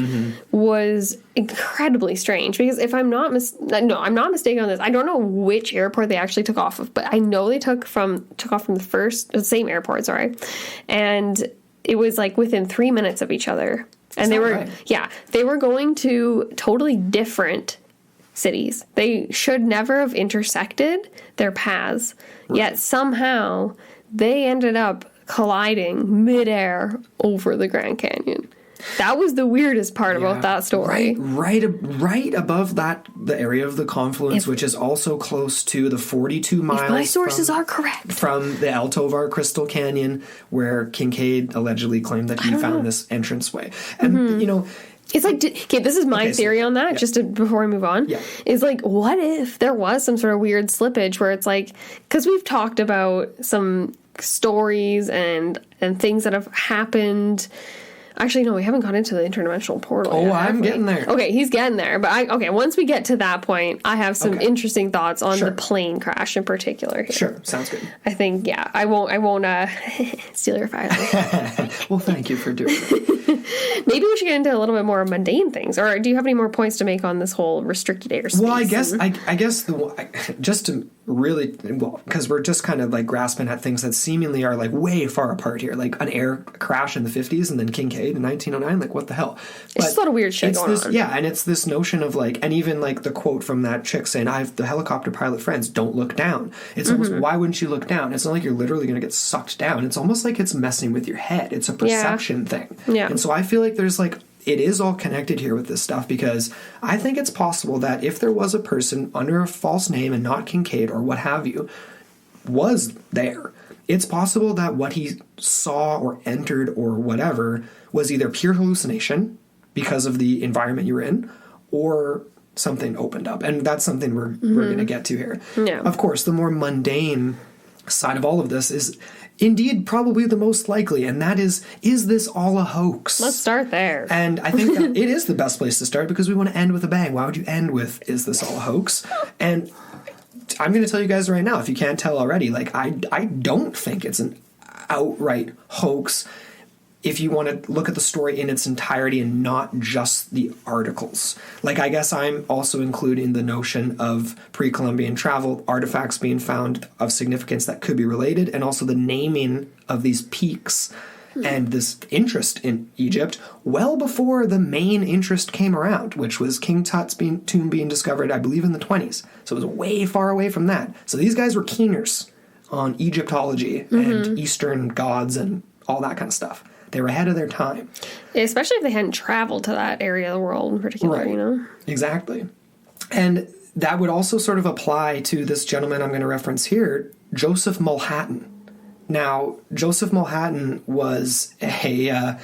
was incredibly strange. Because if I'm not I'm not mistaken on this. I don't know which airport they actually took off of, but I know they took off from the same airport, sorry. And it was like within 3 minutes of each other. And they were going to totally different cities. They should never have intersected their paths. Right. Yet somehow they ended up colliding midair over the Grand Canyon. That was the weirdest part about that story. Right above the area of the confluence, which is also close to the 42 miles. If my sources are correct. From the El Tovar Crystal Canyon, where Kinkade allegedly claimed that he found this entranceway. And, it's like, this is my theory on that, before we move on. Yeah. Is like, what if there was some sort of weird slippage where it's like, because we've talked about some stories and things that have happened Actually, no, we haven't gone into the interdimensional portal Oh, yet, I'm getting there. Okay, he's getting there. But once we get to that point, I have some interesting thoughts on the plane crash in particular here. Sure, sounds good. I think, I won't steal your fire. Well, thank you for doing it. Maybe we should get into a little bit more mundane things. Or do you have any more points to make on this whole restricted airspace? Well, I guess just to really, because we're just kind of like grasping at things that seemingly are like way far apart here, like an air crash in the 50s and then Kinkade in 1909, like what the hell? It's just a lot of weird shit going on. Yeah, and it's this notion of like, and even like the quote from that chick saying, I have the helicopter pilot friends, don't look down. It's almost, why wouldn't you look down? It's not like you're literally going to get sucked down. It's almost like it's messing with your head. It's a perception thing. Yeah. And so I feel like there's like, it is all connected here with this stuff, because I think it's possible that if there was a person under a false name and not Kinkade or what have you was there, it's possible that what he saw or entered or whatever was either pure hallucination because of the environment you're in, or something opened up. And that's something we're going to get to here. Yeah. Of course, the more mundane side of all of this is indeed probably the most likely, and that is this all a hoax? Let's start there. And I think that it is the best place to start, because we want to end with a bang. Why would you end with, is this all a hoax? And I'm going to tell you guys right now, if you can't tell already, like I don't think it's an outright hoax if you want to look at the story in its entirety and not just the articles. Like, I guess I'm also including the notion of pre-Columbian travel, artifacts being found of significance that could be related, and also the naming of these peaks and this interest in Egypt well before the main interest came around, which was King Tut's tomb being discovered, I believe, in the 20s. So it was way far away from that. So these guys were keeners on Egyptology and Eastern gods and all that kind of stuff. They were ahead of their time. Especially if they hadn't traveled to that area of the world in particular, you know? Exactly. And that would also sort of apply to this gentleman I'm going to reference here, Joseph Mulhattan. Now, Joseph Mulhattan was I'm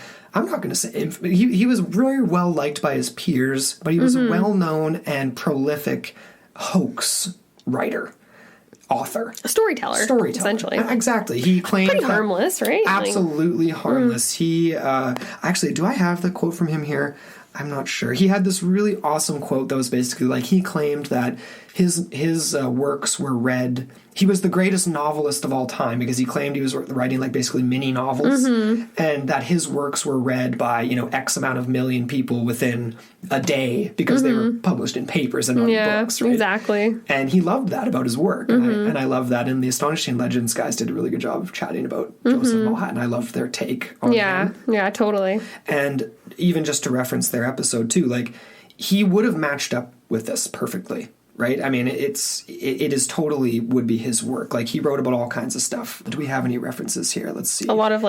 not going to say, he was very well liked by his peers, but he was a well-known and prolific hoax writer. Author. A storyteller. Essentially. Exactly. He claimed... Pretty harmless, right? Absolutely harmless. He... actually, do I have the quote from him here? I'm not sure. He had this really awesome quote that was basically like, he claimed that his works were read... He was the greatest novelist of all time, because he claimed he was writing like basically mini novels, and that his works were read by, X amount of million people within a day, because they were published in papers and not books, right? Exactly. And he loved that about his work. And I love that. And the Astonishing Legends guys did a really good job of chatting about Joseph Mulhattan. I loved their take on him. Yeah, totally. And even just to reference their episode too, like, he would have matched up with this perfectly. Right? I mean, it is totally would be his work. Like, he wrote about all kinds of stuff. Do we have any references here? Let's see. A lot of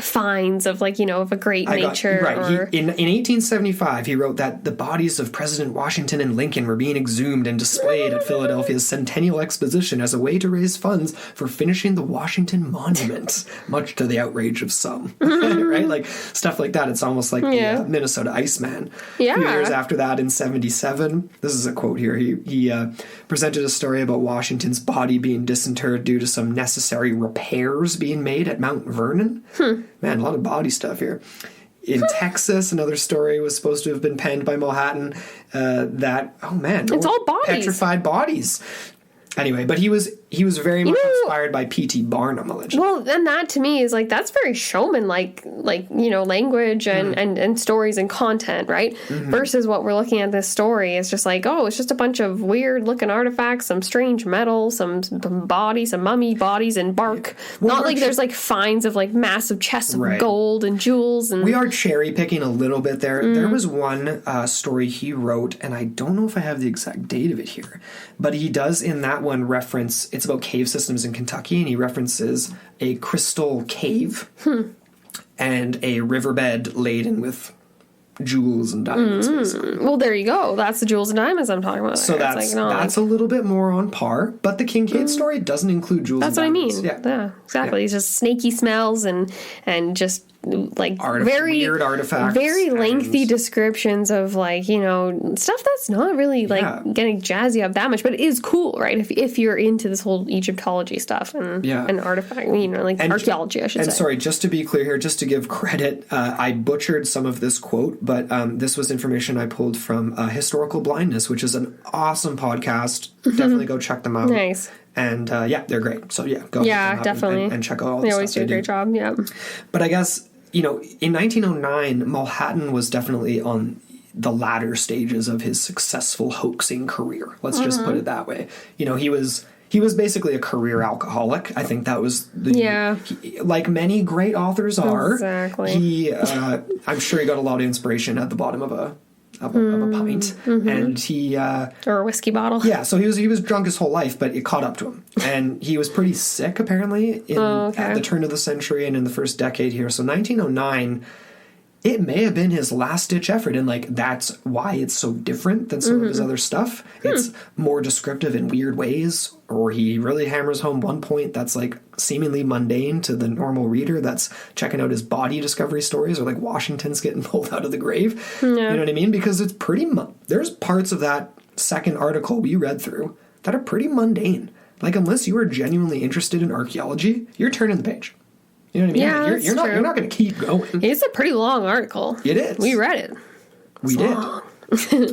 finds of of a great nature. In 1875, he wrote that the bodies of President Washington and Lincoln were being exhumed and displayed at Philadelphia's Centennial Exposition as a way to raise funds for finishing the Washington Monument, much to the outrage of some. Right? Like, stuff like that. It's almost like the Minnesota Iceman. Yeah. A few years after that, in 77, this is a quote here. He presented a story about Washington's body being disinterred due to some necessary repairs being made at Mount Vernon. Man, a lot of body stuff here. In Texas, another story was supposed to have been penned by Mulhattan it's all bodies. Petrified bodies. Anyway, but he was very much inspired by P.T. Barnum, allegedly. Well, and that to me is that's very showman-like, language and stories and content, right? Versus what we're looking at this story is just it's just a bunch of weird-looking artifacts, some strange metal, some bodies, some mummy bodies and bark. Not like there's finds of massive chests of gold and jewels. And we are cherry-picking a little bit there. There was one story he wrote, and I don't know if I have the exact date of it here, but he does in that one reference, it's about cave systems in Kentucky, and he references a crystal cave and a riverbed laden with jewels and diamonds. Well, there you go. That's the jewels and diamonds I'm talking about. So that's a little bit more on par, but the Kinkade story doesn't include jewels and diamonds. That's what I mean. Yeah, exactly. It's just snaky smells and just like weird artifacts, very lengthy descriptions of like, stuff that's not really like getting jazzy up that much, but it is cool, right? If you're into this whole Egyptology stuff and artifact, like archaeology, I should say. And sorry, just to be clear here, just to give credit, I butchered some of this quote, but this was information I pulled from Historical Blindness, which is an awesome podcast. Definitely go check them out. Nice. And they're great. So go definitely and check out all the they stuff always do a great job. Yeah. But I guess in 1909, Mulhattan was definitely on the latter stages of his successful hoaxing career. Let's just put it that way. He was basically a career alcoholic. I think that was like many great authors are. Exactly. I'm sure he got a lot of inspiration at the bottom of a pint, and he or a whiskey bottle. Yeah, so he was drunk his whole life, but it caught up to him, and he was pretty sick apparently at the turn of the century and in the first decade here. So 1909, it may have been his last ditch effort, and like that's why it's so different than some of his other stuff. It's more descriptive in weird ways, or he really hammers home one point that's like seemingly mundane to the normal reader that's checking out his body discovery stories, or like Washington's getting pulled out of the grave. You know what I mean? Because it's pretty there's parts of that second article we read through that are pretty mundane. Like, unless you are genuinely interested in archaeology, you're turning the page. You know what I mean? Yeah, you're not going to keep going. It's a pretty long article. It is. We read it. We did.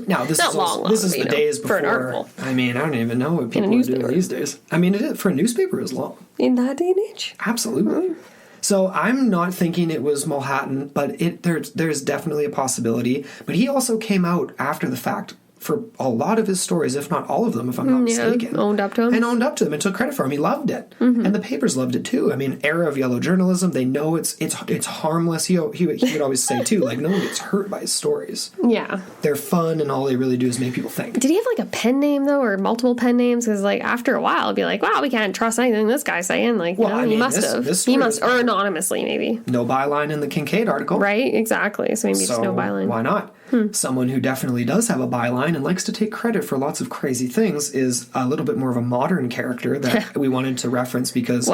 Now, this is the days before. For an article. I mean, I don't even know what people are doing these days. I mean, for a newspaper, it was long. In that day and age? Absolutely. So I'm not thinking it was Mulhattan, but there's definitely a possibility. But he also came out after the fact for a lot of his stories, if not all of them, if I'm not mistaken. Owned up to him. And owned up to them and took credit for him. He loved it. And the papers loved it too. I mean, era of yellow journalism, they know it's harmless. He would always say too, like, no one gets hurt by his stories. Yeah. They're fun, and all they really do is make people think. Did he have like a pen name though, or multiple pen names? Because like after a while, it'd be like, wow, we can't trust anything this guy's saying. Like, he must have. He must, or anonymously maybe. No byline in the Kinkade article. Right, exactly. So maybe it's no byline. Why not? Someone who definitely does have a byline and likes to take credit for lots of crazy things is a little bit more of a modern character that we wanted to reference because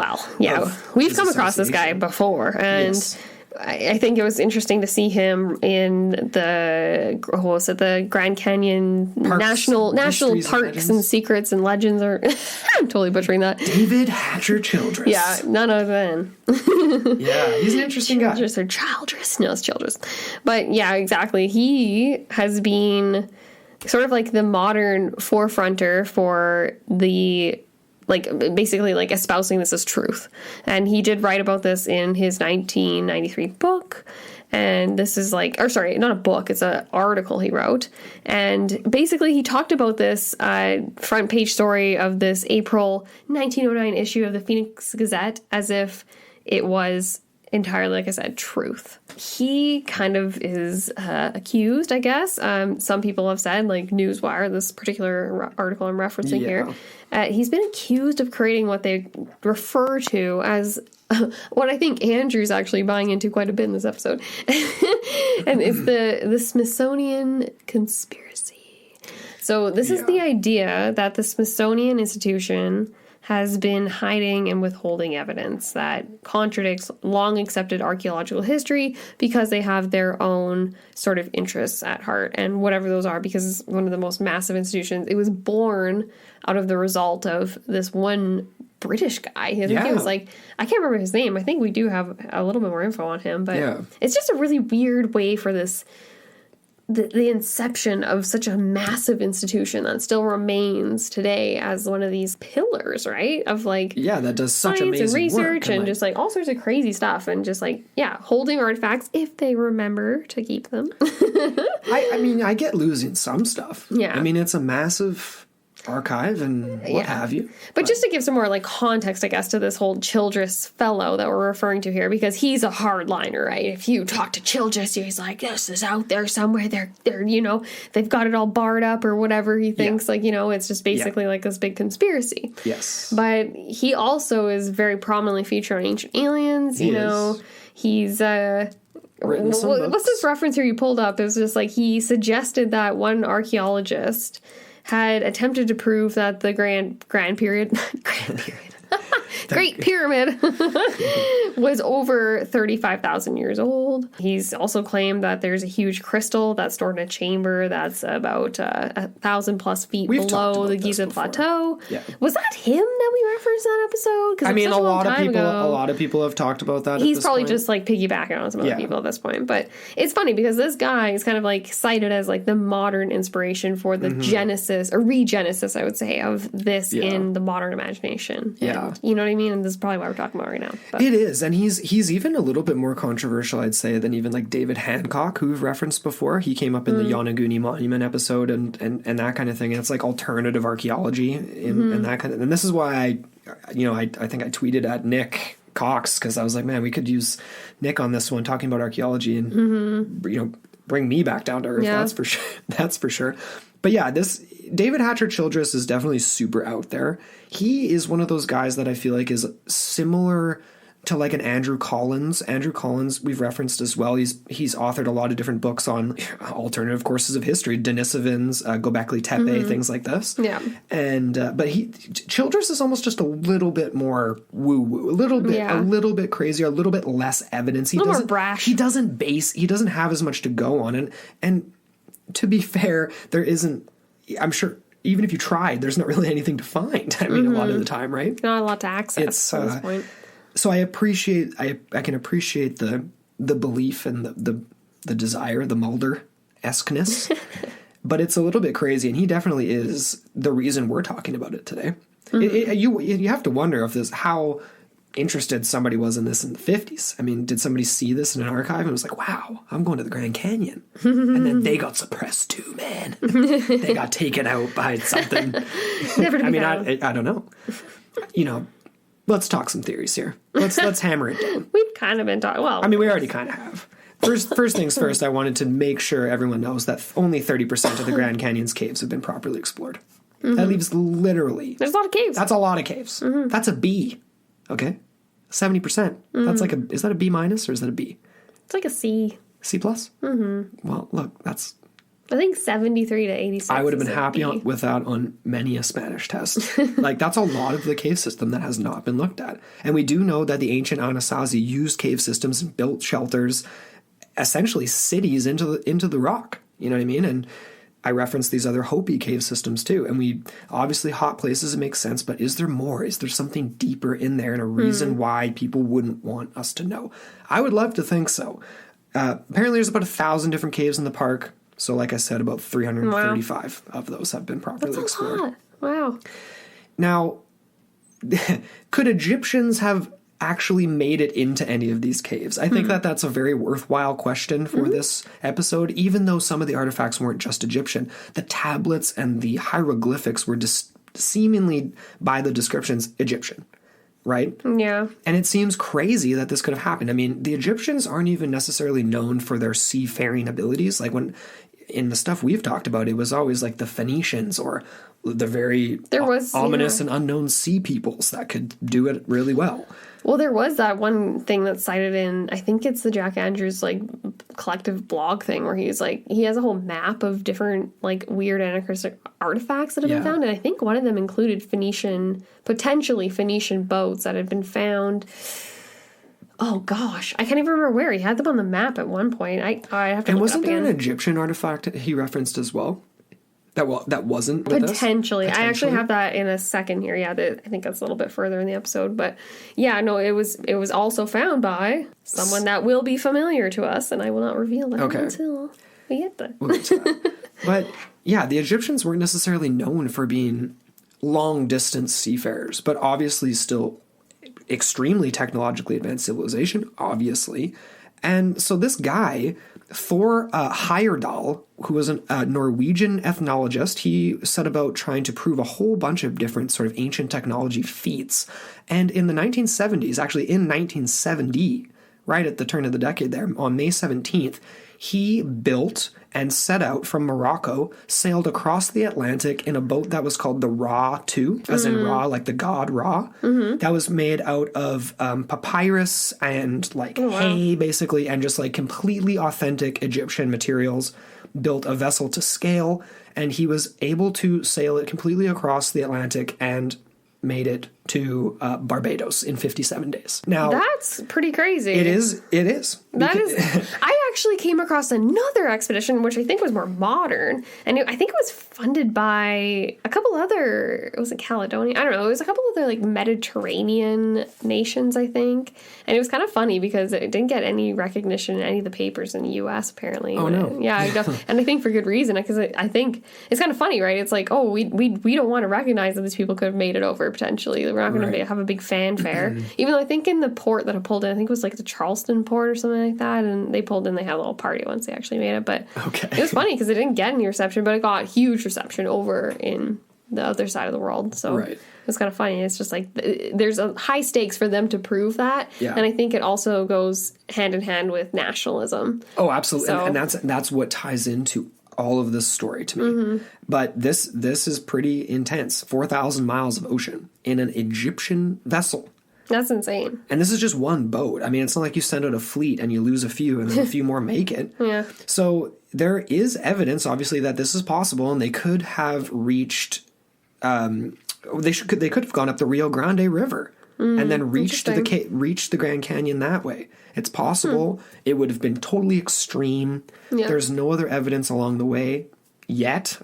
we've come across this guy before, and I think it was interesting to see him in the Grand Canyon National Parks and Secrets and Legends, or I'm totally butchering that. David Hatcher Childress. Yeah, none other than. Yeah, he's an interesting guy. Childress or Childress. No, it's Childress. But yeah, exactly. He has been sort of like the modern forefronter for the basically espousing this as truth. And he did write about this in his 1993 book. And this is not a book, it's an article he wrote. And basically he talked about this front page story of this April 1909 issue of the Phoenix Gazette as if it was entirely, like I said, truth. He kind of is accused, I guess. Some people have said, like Newswire, this particular article I'm referencing here, he's been accused of creating what they refer to as what I think Andrew's actually buying into quite a bit in this episode. And it's the Smithsonian conspiracy. So this is the idea that the Smithsonian Institution has been hiding and withholding evidence that contradicts long accepted archaeological history because they have their own sort of interests at heart, and whatever those are, because it's one of the most massive institutions. It was born out of the result of this one British guy. I think he was I can't remember his name. I think we do have a little bit more info on him, but it's just a really weird way for this the inception of such a massive institution that still remains today as one of these pillars, right? Of that does such science amazing and research work and just all sorts of crazy stuff, and just holding artifacts if they remember to keep them. I mean, I get losing some stuff. Yeah. I mean, it's a massive archive and what have you. But just to give some more context, I guess, to this whole Childress fellow that we're referring to here, because he's a hardliner, right? If you talk to Childress, he's like, this is out there somewhere. They're they've got it all barred up or whatever. He thinks it's just basically this big conspiracy. Yes. But he also is very prominently featured on Ancient Aliens. He's what's this reference here you pulled up? It was just he suggested that one archaeologist had attempted to prove that the Great Pyramid was over 35,000 years old. He's also claimed that there's a huge crystal that's stored in a chamber that's about 1,000 plus feet below the Giza Plateau. Yeah. Was that him that we referenced in that episode? I mean, a lot of people have talked about that. He's probably just like piggybacking on some other people at this point. But it's funny because this guy is kind of like cited as like the modern inspiration for the genesis or regenesis, I would say, of this in the modern imagination. Yeah. And, you know what I mean? And this is probably what we're talking about right now. But. It is. And he's even a little bit more controversial, I'd say, than even like David Hancock, who we've referenced before. He came up in the Yonaguni Monument episode and that kind of thing. And it's like alternative archaeology and that kind of. And this is why I think I tweeted at Nick Cox because I was like, man, we could use Nick on this one talking about archaeology and bring me back down to earth. Yeah. That's for sure. That's for sure. But yeah, this David Hatcher Childress is definitely super out there. He is one of those guys that I feel like is similar to like an Andrew Collins. Andrew Collins we've referenced as well. He's authored a lot of different books on alternative courses of history, Denisovans, Göbekli Tepe, things like this. Yeah. And but Childress is almost just a little bit more woo-woo, a little bit crazier, a little bit less evidence. He doesn't more brash. He doesn't have as much to go on. And to be fair, there isn't, I'm sure, even if you tried, there's not really anything to find. I mean, a lot of the time, right? Not a lot to access at this point. So I can appreciate the belief and the desire, the Mulder-esqueness, but it's a little bit crazy, and he definitely is the reason we're talking about it today. You have to wonder how interested somebody was in this in the 50s. I mean, did somebody see this in an archive and was like, wow, I'm going to the Grand Canyon. And then they got suppressed too, man. They got taken out by something. Never to be found. I don't know. You know, let's talk some theories here. Let's hammer it down. We've kind of been talking. Well, I mean, we already kind of have. First things first, I wanted to make sure everyone knows that only 30% of the Grand Canyon's caves have been properly explored. That leaves literally... There's a lot of caves. That's a lot of caves. That's a B. Okay? 70%. That's like is that a B minus or is that a B? It's like a C. C plus? Well, look, that's... I think 73 to 86. I would have been happy with that on many a Spanish test. Like, that's a lot of the cave system that has not been looked at. And we do know that the ancient Anasazi used cave systems and built shelters, essentially cities into the rock. You know what I mean? And I referenced these other Hopi cave systems too. And we obviously hot places, it makes sense, but is there more? Is there something deeper in there and a reason why people wouldn't want us to know? I would love to think so. Apparently there's about 1,000 different caves in the park. So like I said, about 335 of those have been properly explored. Lot. Wow. Now, could Egyptians have actually made it into any of these caves? I think that's a very worthwhile question for this episode, even though some of the artifacts weren't just Egyptian. The tablets and the hieroglyphics were seemingly, by the descriptions, Egyptian, right? Yeah. And it seems crazy that this could have happened. I mean, the Egyptians aren't even necessarily known for their seafaring abilities. Like when in the stuff we've talked about, it was always like the Phoenicians or the very ominous and unknown sea peoples that could do it really well. Well, there was that one thing that's cited in, I think it's the Jack Andrews, like, collective blog thing where he's like, he has a whole map of different, like, weird anachronistic artifacts that have been found. And I think one of them included potentially Phoenician boats that had been found. Oh, gosh. I can't even remember where. He had them on the map at one point. I have to look it up again. And wasn't there an Egyptian artifact he referenced as well? That wasn't with Potentially. I actually have that in a second here. Yeah, I think that's a little bit further in the episode. But yeah, no, it was also found by someone that will be familiar to us, and I will not reveal that until we get there. We'll get to that. But yeah, the Egyptians weren't necessarily known for being long-distance seafarers, but obviously still extremely technologically advanced civilization, obviously. And so this guy, Thor Heyerdahl, who was a Norwegian ethnologist, he set about trying to prove a whole bunch of different sort of ancient technology feats. And in the 1970s, actually in 1970, right at the turn of the decade there, on May 17th, he built and set out from Morocco, sailed across the Atlantic in a boat that was called the Ra 2, as in Ra, like the god Ra. That was made out of papyrus and like hay, basically, and just like completely authentic Egyptian materials. Built a vessel to scale, and he was able to sail it completely across the Atlantic and made it to Barbados in 57 days. Now, that's pretty crazy. It is. I actually came across another expedition, which I think was more modern, and I think it was funded by a couple other, was it Caledonia? I don't know. It was a couple other like Mediterranean nations, I think. And it was kind of funny because it didn't get any recognition in any of the papers in the U.S. apparently. Oh, no. Yeah, and I think for good reason, because I think it's kind of funny, right? It's like, oh, we don't want to recognize that these people could have made it over potentially. We're not going to have a big fanfare. Even though I think in the port that I pulled in, I think it was like the Charleston port or something like that, and they pulled in, they had a little party once they actually made it. But it was funny because it didn't get any reception, but it got huge reception over in the other side of the world. So it was kind of funny. It's just like there's a high stakes for them to prove that. Yeah. And I think it also goes hand in hand with nationalism. Oh, absolutely. So, and that's what ties into all of this story to me. But this is pretty intense. 4,000 miles of ocean in an Egyptian vessel. That's insane. And this is just one boat. I mean, it's not like you send out a fleet and you lose a few and then a few more make it. Yeah. So there is evidence, obviously, that this is possible, and they could have reached. They could have gone up the Rio Grande River and then reached the Grand Canyon that way. It's possible. It would have been totally extreme. Yeah. There's no other evidence along the way yet,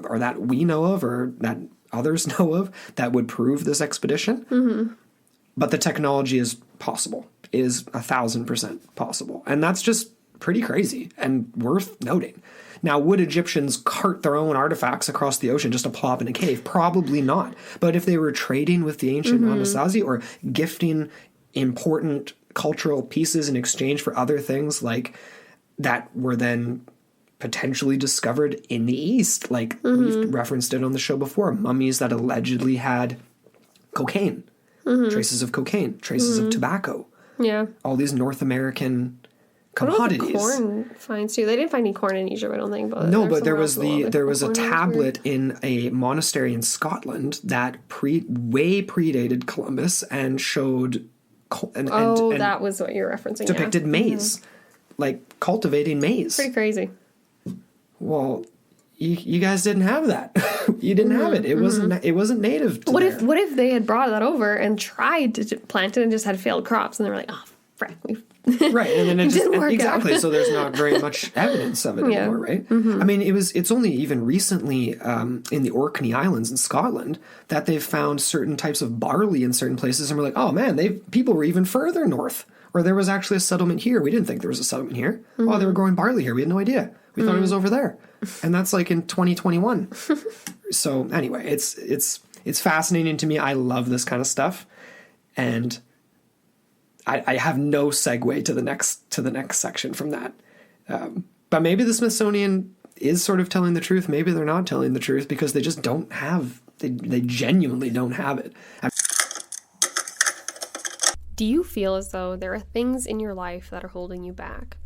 or that we know of, or that others know of, that would prove this expedition. But the technology is possible, is 1,000% possible. And that's just pretty crazy and worth noting. Now, would Egyptians cart their own artifacts across the ocean just to plop in a cave? Probably not. But if they were trading with the ancient Anasazi or gifting important cultural pieces in exchange for other things like that were then potentially discovered in the East, like we've referenced it on the show before, mummies that allegedly had cocaine. Traces of cocaine, traces of tobacco. Yeah. All these North American commodities. What about the corn finds too? They didn't find any corn in Egypt, I don't think. But no, but there was a tablet in a monastery in Scotland that way predated Columbus and showed and that was what you're referencing. Depicted maize, like cultivating maize. Pretty crazy. Well, you guys didn't have that. You didn't have it. It wasn't native to What if they had brought that over and tried to plant it and just had failed crops, and they were like, oh, frick. Right, and then it just didn't work exactly. out. So there's not very much evidence of it anymore, right? I mean, it's only even recently in the Orkney Islands in Scotland that they've found certain types of barley in certain places, and we're like, oh man, people were even further north, or there was actually a settlement here. We didn't think there was a settlement here. Oh, they were growing barley here. We had no idea. We thought it was over there. And that's like in 2021. So anyway, it's fascinating to me. I love this kind of stuff. And I have no segue to the next section from that. But maybe the Smithsonian is sort of telling the truth. Maybe they're not telling the truth because they just don't have, they genuinely don't have it. Do you feel as though there are things in your life that are holding you back?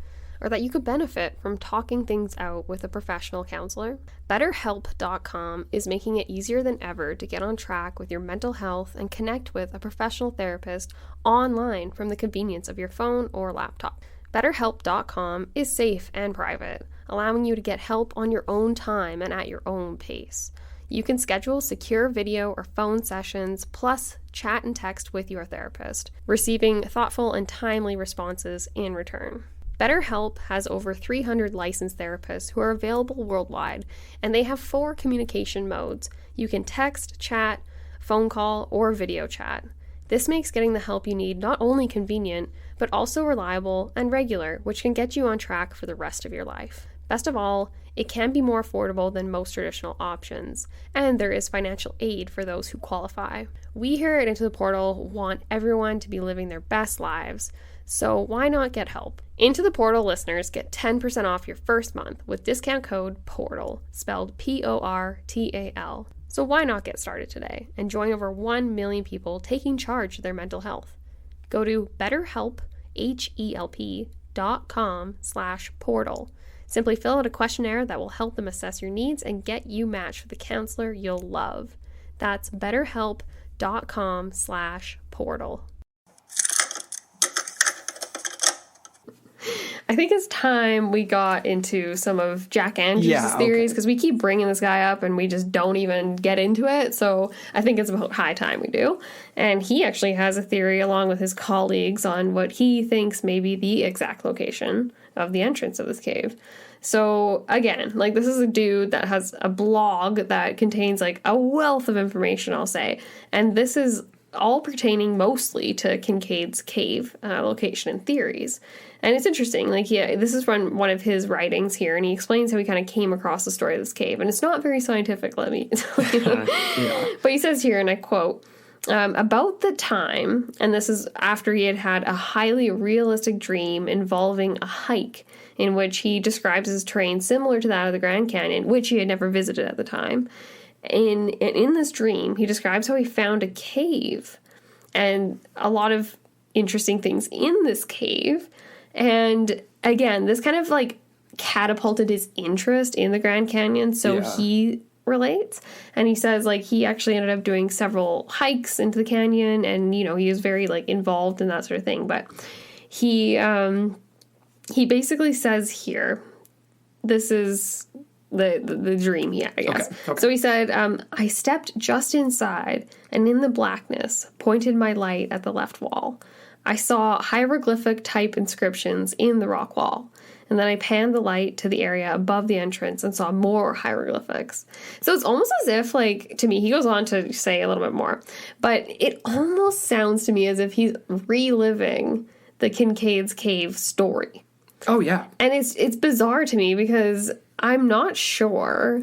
Or that you could benefit from talking things out with a professional counselor? BetterHelp.com is making it easier than ever to get on track with your mental health and connect with a professional therapist online from the convenience of your phone or laptop. BetterHelp.com is safe and private, allowing you to get help on your own time and at your own pace. You can schedule secure video or phone sessions, plus chat and text with your therapist, receiving thoughtful and timely responses in return. BetterHelp has over 300 licensed therapists who are available worldwide, and they have 4 communication modes. You can text, chat, phone call, or video chat. This makes getting the help you need not only convenient, but also reliable and regular, which can get you on track for the rest of your life. Best of all, it can be more affordable than most traditional options, and there is financial aid for those who qualify. We here at Into the Portal want everyone to be living their best lives, so why not get help? Into the Portal listeners get 10% off your first month with discount code PORTAL, spelled PORTAL. So why not get started today and join over 1 million people taking charge of their mental health? Go to betterhelp.com/portal. Simply fill out a questionnaire that will help them assess your needs and get you matched with a counselor you'll love. That's betterhelp.com/portal. I think it's time we got into some of Jack Andrews' theories, because we keep bringing this guy up and we just don't even get into it. So I think it's about high time we do. And he actually has a theory along with his colleagues on what he thinks may be the exact location of the entrance of this cave. So again, like, this is a dude that has a blog that contains like a wealth of information, I'll say. And this is all pertaining mostly to Kincaid's cave location and theories. And it's interesting, like, this is from one of his writings here, and he explains how he kind of came across the story of this cave. And it's not very scientific, let me tell you. But he says here, and I quote, about the time, and this is after he had a highly realistic dream involving a hike, in which he describes his terrain similar to that of the Grand Canyon, which he had never visited at the time. In this dream, he describes how he found a cave and a lot of interesting things in this cave. And again, this kind of like catapulted his interest in the Grand Canyon. So he relates, and he says like he actually ended up doing several hikes into the canyon, and he was very like involved in that sort of thing. But he basically says here, this is the dream he had, I guess. Okay. So he said, I stepped just inside, and in the blackness pointed my light at the left wall. I saw hieroglyphic type inscriptions in the rock wall, and then I panned the light to the area above the entrance and saw more hieroglyphics. So it's almost as if, like, to me, he goes on to say a little bit more, but it almost sounds to me as if he's reliving the Kincaid's cave story. Oh, yeah. And it's bizarre to me, because I'm not sure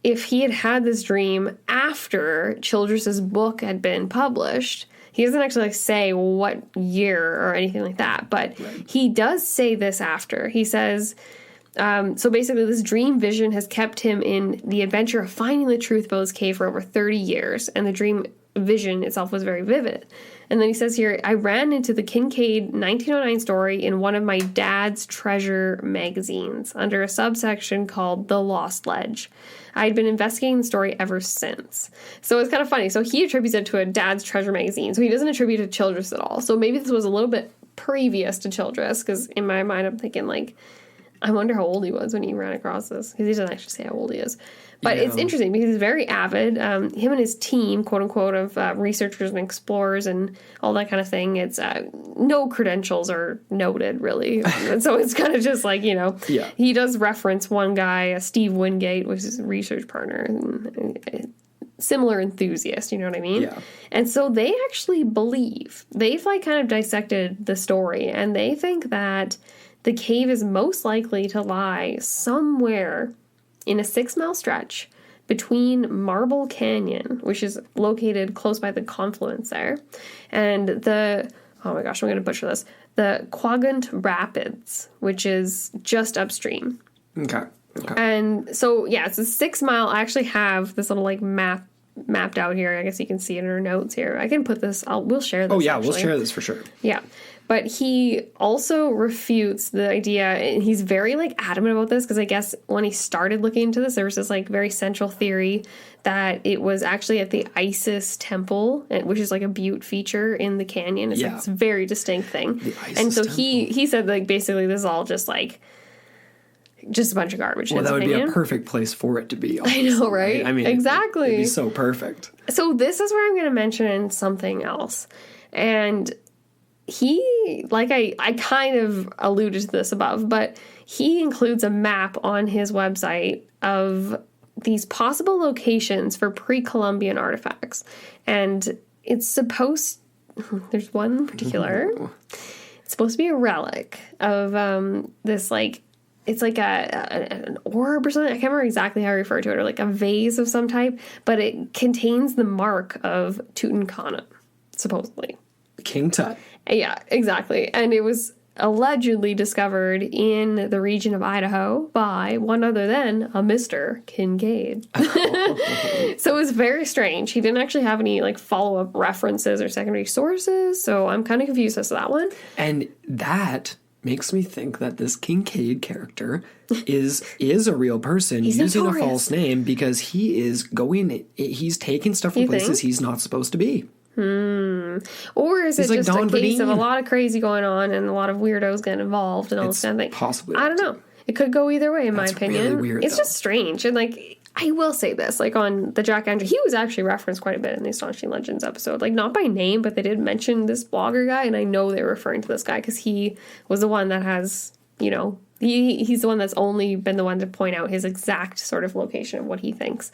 if he had this dream after Childress's book had been published. He doesn't actually say what year or anything like that, but he does say this after. He says, so basically this dream vision has kept him in the adventure of finding the truth about his cave for over 30 years, and the dream vision itself was very vivid. And then he says here, I ran into the Kinkade 1909 story in one of my dad's treasure magazines under a subsection called The Lost Ledge. I had been investigating the story ever since. So it's kind of funny. So he attributes it to a dad's treasure magazine. So he doesn't attribute it to Childress at all. So maybe this was a little bit previous to Childress, because in my mind I'm thinking, like, I wonder how old he was when he ran across this, because he doesn't actually say how old he is. But it's interesting because he's very avid. Him and his team, quote unquote, of researchers and explorers and all that kind of thing. It's no credentials are noted, really. And so it's kind of just like, he does reference one guy, Steve Wingate, was his research partner, and similar enthusiast, you know what I mean? Yeah. And so they actually believe, they've like kind of dissected the story, and they think that the cave is most likely to lie somewhere in a 6-mile stretch between Marble Canyon, which is located close by the confluence there, and oh my gosh, I'm going to butcher this, the Quagant Rapids, which is just upstream. Okay. And so, yeah, it's a 6-mile. I actually have this little like mapped out here. I guess you can see it in our notes here. I can put this, we'll share this. Oh yeah, actually. We'll share this for sure. Yeah. But he also refutes the idea, and he's very, like, adamant about this, because I guess when he started looking into this, there was this, like, very central theory that it was actually at the Isis temple, which is, like, a butte feature in the canyon. It's, like, this very distinct thing. The Isis and so temple. he said, like, basically this is all just, like, just a bunch of garbage. Well, that would be a perfect place for it to be. Honestly. I know, right? I mean, exactly. It'd be so perfect. So this is where I'm going to mention something else. And he, like I kind of alluded to this above, but he includes a map on his website of these possible locations for pre-Columbian artifacts. And it's supposed, there's one in particular, it's supposed to be a relic of this, like, it's like an orb or something. I can't remember exactly how I refer to it, or like a vase of some type, but it contains the mark of Tutankhamun, supposedly. King Tut. Yeah, exactly. And it was allegedly discovered in the region of Idaho by one other than a Mr. Kincaid. So it was very strange. He didn't actually have any like follow-up references or secondary sources, so I'm kind of confused as to that one. And that makes me think that this Kinkade character is a real person using a false name, because he's taking stuff from places he's not supposed to be. Or is He's it like just Don a case of a Burdine. lot of crazy going on and a lot of weirdos getting involved and all this kind of thing? Possibly. I don't know. It could go either way, in my That's opinion. really weird, It's though. just strange. And, like, I will say this, like, on the Jack Andrew, he was actually referenced quite a bit in the Astonishing Legends episode. Like, not by name, but they did mention this blogger guy, and I know they're referring to this guy because he was the one that has, you know, he's the one that's only been the one to point out his exact sort of location of what he thinks,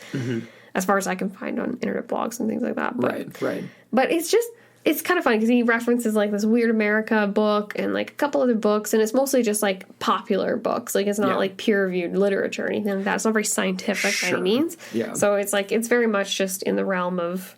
as far as I can find on internet blogs and things like that. But, Right. But it's just, it's kind of funny because he references like this Weird America book and like a couple other books, and it's mostly just like popular books. Like it's not like peer reviewed literature or anything like that. It's not very scientific by any means. Yeah. So it's like, it's very much just in the realm of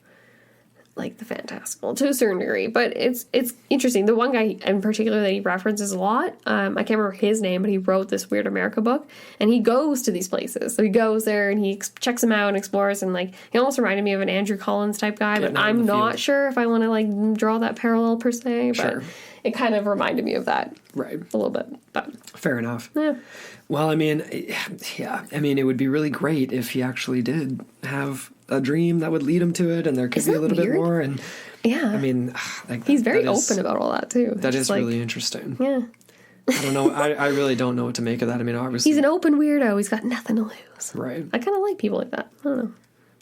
like the fantastical to a certain degree, but it's interesting. The one guy in particular that he references a lot, I can't remember his name, but he wrote this Weird America book, and he goes to these places. So he goes there and he checks them out and explores, and like he almost reminded me of an Andrew Collins type guy, but I'm not sure if I want to like draw that parallel per se. But it kind of reminded me of that, a little bit. But fair enough. Yeah. Well, I mean, it would be really great if he actually did have a dream that would lead him to it, and there could Isn't be a little that bit weird? more. And yeah, I mean, like he's very open about all that too. That is like, really interesting. Yeah. I don't know. I really don't know what to make of that. I mean, obviously, He's an open weirdo. He's got nothing to lose. Right. I kind of like people like that. I don't know.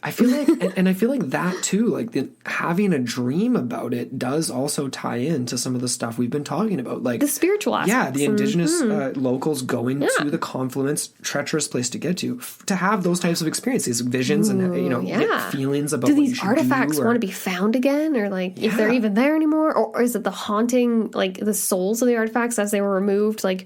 I feel like, and I feel like that too, like having a dream about it does also tie into some of the stuff we've been talking about, like the spiritual aspects. Yeah, the indigenous locals going to the confluence, treacherous place to get to have those types of experiences, visions, and get feelings about. Do what these you should artifacts do, or, want to be found again, or like if they're even there anymore, or is it the haunting, like the souls of the artifacts as they were removed, like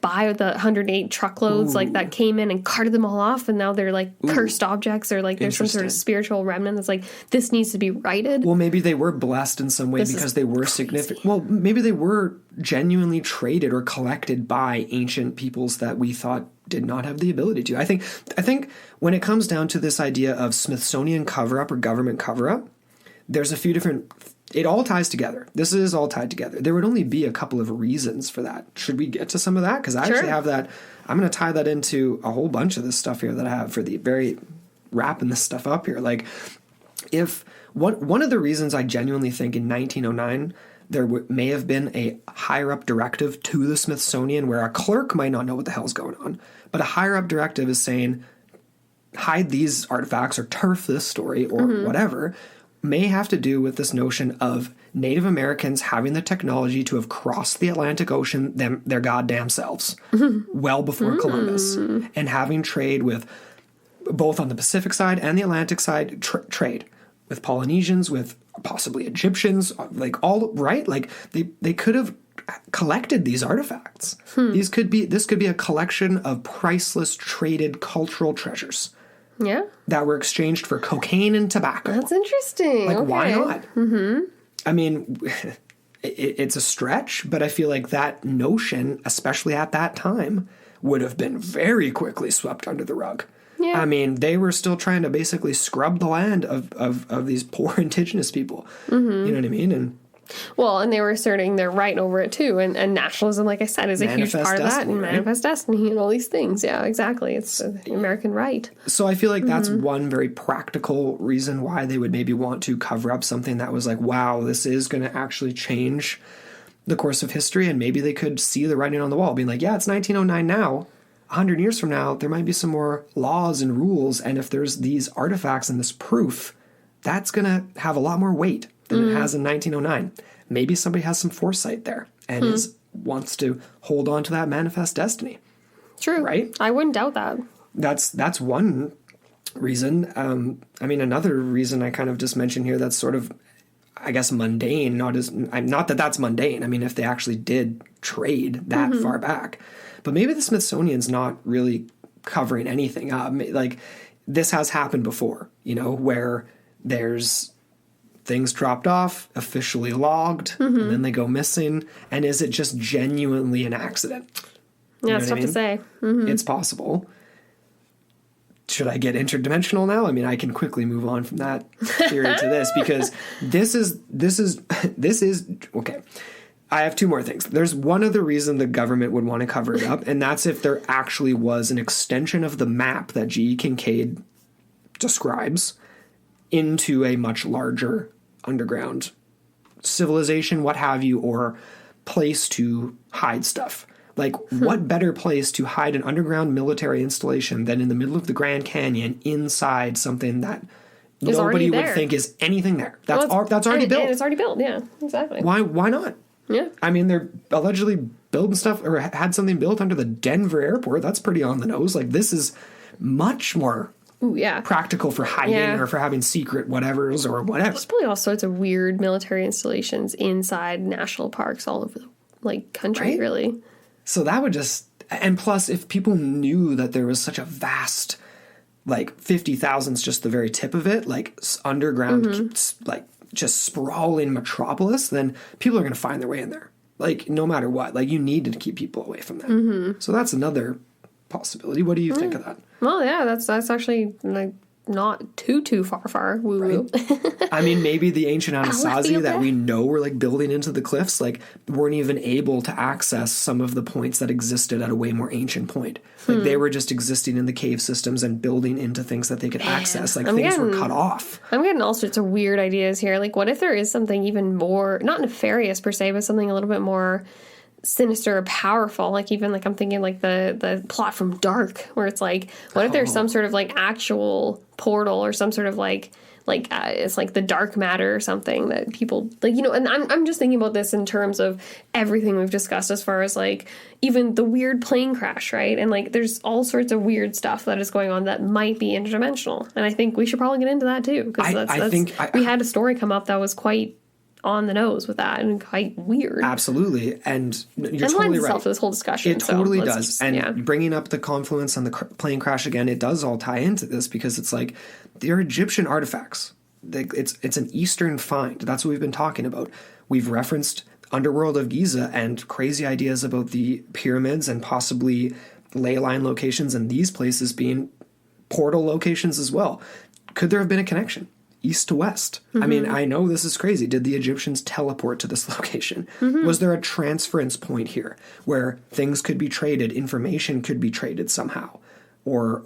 by the 108 truckloads, like that came in and carted them all off, and now they're like cursed objects, or like there's some sort of spiritual remnant that's like, this needs to be righted. Well, maybe they were blessed in some way because they were significant. Well, maybe they were genuinely traded or collected by ancient peoples that we thought did not have the ability to. I think when it comes down to this idea of Smithsonian cover-up or government cover-up, there's a few different... It all ties together. This is all tied together. There would only be a couple of reasons for that. Should we get to some of that? Because I actually have that... I'm going to tie that into a whole bunch of this stuff here that I have for the very... wrapping this stuff up here. Like, if... One of the reasons I genuinely think in 1909 there may have been a higher-up directive to the Smithsonian where a clerk might not know what the hell's going on, but a higher-up directive is saying, hide these artifacts or turf this story or whatever, may have to do with this notion of Native Americans having the technology to have crossed the Atlantic Ocean their goddamn selves well before Columbus, and having trade with, both on the Pacific side and the Atlantic side, trade with Polynesians, with possibly Egyptians, like all, right? Like they could have collected these artifacts. This could be a collection of priceless traded cultural treasures. Yeah. That were exchanged for cocaine and tobacco. That's interesting. Like, why not? Mm-hmm. I mean, it's a stretch, but I feel like that notion, especially at that time, would have been very quickly swept under the rug. Yeah. I mean, they were still trying to basically scrub the land of these poor indigenous people. You know what I mean? And they were asserting their right over it too. And nationalism, like I said, is a huge part of that. And manifest destiny and all these things. Yeah, exactly. It's the American right. So I feel like that's one very practical reason why they would maybe want to cover up something that was like, wow, this is going to actually change the course of history. And maybe they could see the writing on the wall, being like, yeah, it's 1909 now. 100 years from now, there might be some more laws and rules, and if there's these artifacts and this proof, that's going to have a lot more weight than it has in 1909. Maybe somebody has some foresight there and wants to hold on to that manifest destiny. True. Right? I wouldn't doubt that. That's one reason. I mean, another reason I kind of just mentioned here that's sort of, I guess, mundane, not that that's mundane. I mean, if they actually did trade that far back. But maybe the Smithsonian's not really covering anything up. Like, this has happened before, where there's things dropped off, officially logged, and then they go missing. And is it just genuinely an accident? Yeah, it's tough to say. It's possible. Should I get interdimensional now? I mean, I can quickly move on from that theory to this, because this is okay. I have two more things. There's one other reason the government would want to cover it up, and that's if there actually was an extension of the map that G. Kinkade describes into a much larger underground civilization, what have you, or place to hide stuff. Like, what better place to hide an underground military installation than in the middle of the Grand Canyon inside something that nobody would think is anything there? That's already built. And it's already built, yeah, exactly. Why not? Yeah. I mean, they're allegedly building stuff or had something built under the Denver airport. That's pretty on the nose. Like, this is much more practical for hiding or for having secret whatevers or whatever. There's probably all sorts of weird military installations inside national parks all over the country, really. So that would just... And plus, if people knew that there was such a vast... 50,000's just the very tip of it, underground, just sprawling metropolis, then people are going to find their way in there. No matter what. You need to keep people away from that. Mm-hmm. So that's another possibility. What do you think of that? Well, yeah, that's actually not too far woo-woo. Right? I mean, maybe the ancient Anasazi that we know were building into the cliffs weren't even able to access some of the points that existed at a way more ancient point. They were just existing in the cave systems and building into things that they could access. Things were cut off. I'm getting all sorts of weird ideas here. What if there is something even more, not nefarious per se, but something a little bit more sinister or powerful, I'm thinking the plot from Dark, where it's what if there's some sort of actual portal or some sort of it's the dark matter or something that people and I'm just thinking about this in terms of everything we've discussed as far as even the weird plane crash, right? And there's all sorts of weird stuff that is going on that might be interdimensional, and I think we should probably get into that too, because we had a story come up that was quite on the nose with that and quite weird. Absolutely. And you're totally right. To this whole discussion. It totally does. Bringing up the confluence on the plane crash again, it does all tie into this, because it's they're Egyptian artifacts. It's an Eastern find. That's what we've been talking about. We've referenced Underworld of Giza and crazy ideas about the pyramids and possibly ley line locations and these places being portal locations as well. Could there have been a connection? East to west. Mm-hmm. I mean, I know this is crazy. Did the Egyptians teleport to this location? Mm-hmm. Was there a transference point here where things could be traded, information could be traded somehow, or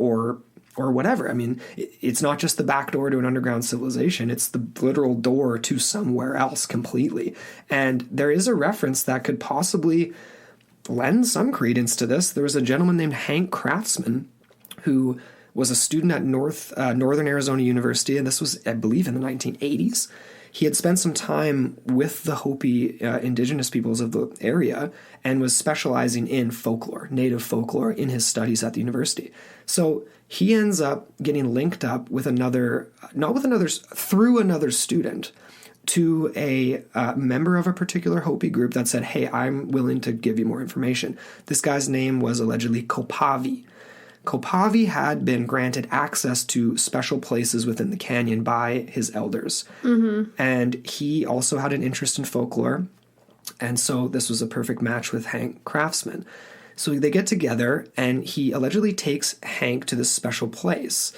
whatever? I mean, it's not just the back door to an underground civilization. It's the literal door to somewhere else completely. And there is a reference that could possibly lend some credence to this. There was a gentleman named Hank Craftsman who was a student at Northern Arizona University, and this was, I believe, in the 1980s. He had spent some time with the Hopi indigenous peoples of the area and was specializing in folklore, native folklore, in his studies at the university. So he ends up getting linked up with through another student to a member of a particular Hopi group that said, hey, I'm willing to give you more information. This guy's name was allegedly Kopavi. Kopavi had been granted access to special places within the canyon by his elders. Mm-hmm. And he also had an interest in folklore. And so this was a perfect match with Hank Craftsman. So they get together, and he allegedly takes Hank to this special place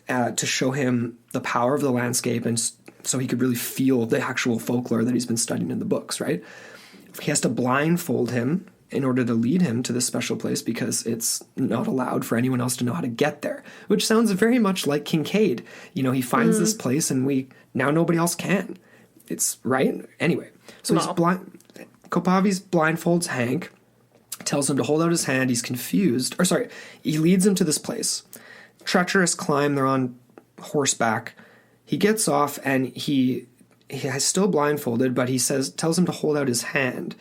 to show him the power of the landscape, and so he could really feel the actual folklore that he's been studying in the books, right? He has to blindfold him in order to lead him to this special place, because it's not allowed for anyone else to know how to get there, which sounds very much like Kinkade. He finds this place, and now nobody else can. It's right. Anyway, so Kopavi blindfolds Hank, tells him to hold out his hand. He's confused. He leads him to this place. Treacherous climb. They're on horseback. He gets off, and he is still blindfolded, but he tells him to hold out his hand.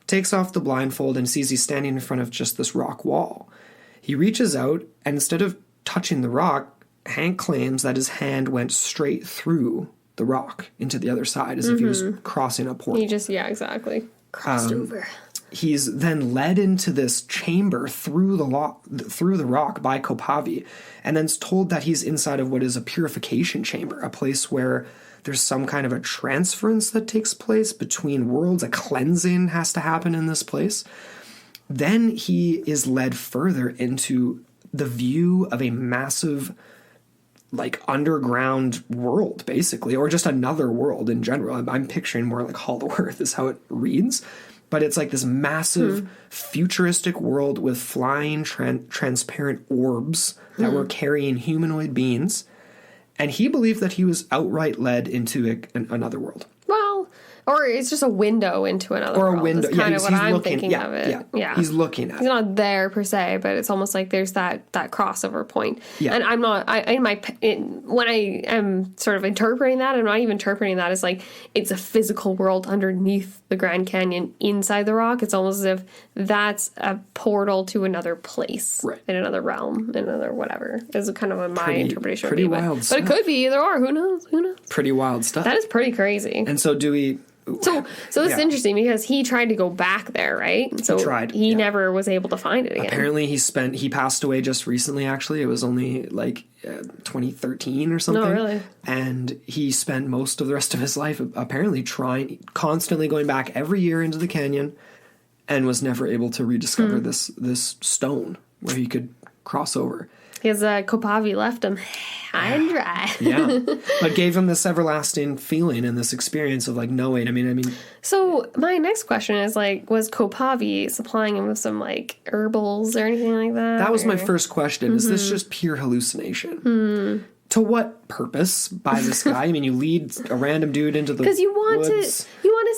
Takes off the blindfold and sees he's standing in front of just this rock wall. He reaches out, and instead of touching the rock, Hank claims that his hand went straight through the rock into the other side, as if he was crossing a portal. Exactly. Crossed over. He's then led into this chamber through the rock by Kopavi, and then's told that he's inside of what is a purification chamber, a place where there's some kind of a transference that takes place between worlds. A cleansing has to happen in this place. Then he is led further into the view of a massive, underground world, basically, or just another world in general. I'm picturing more like Hollow Earth is how it reads. But it's this massive futuristic world with flying transparent orbs that were carrying humanoid beings. And he believed that he was outright led into another world. Well, or it's just a window into another world. Or a window. That's kind of what I'm looking, thinking of it. Yeah. He's looking at He's not there per se, but it's almost like there's that crossover point. Yeah. And I'm not, when I am sort of interpreting that, I'm not even interpreting that as like it's a physical world underneath the Grand Canyon inside the rock. It's almost as if that's a portal to another place. Right. In another realm, another whatever. Is kind of what my interpretation would pretty be. wild but it could be either or. Who knows? Pretty wild stuff. That is pretty crazy. And so do we... So this is interesting because he tried to go back there, right? So he never was able to find it again. Apparently he passed away just recently, actually. It was only like 2013 or something. No, really? And he spent most of the rest of his life apparently constantly going back every year into the canyon, and was never able to rediscover this stone where he could cross over. Because Kopavi left him high and dry. Yeah. But gave him this everlasting feeling and this experience of like knowing. I mean. So my next question is like, was Kopavi supplying him with some like herbals or anything like that? That was my first question. Is this just pure hallucination? To what purpose by this guy? I mean, you lead a random dude into the because you want woods. to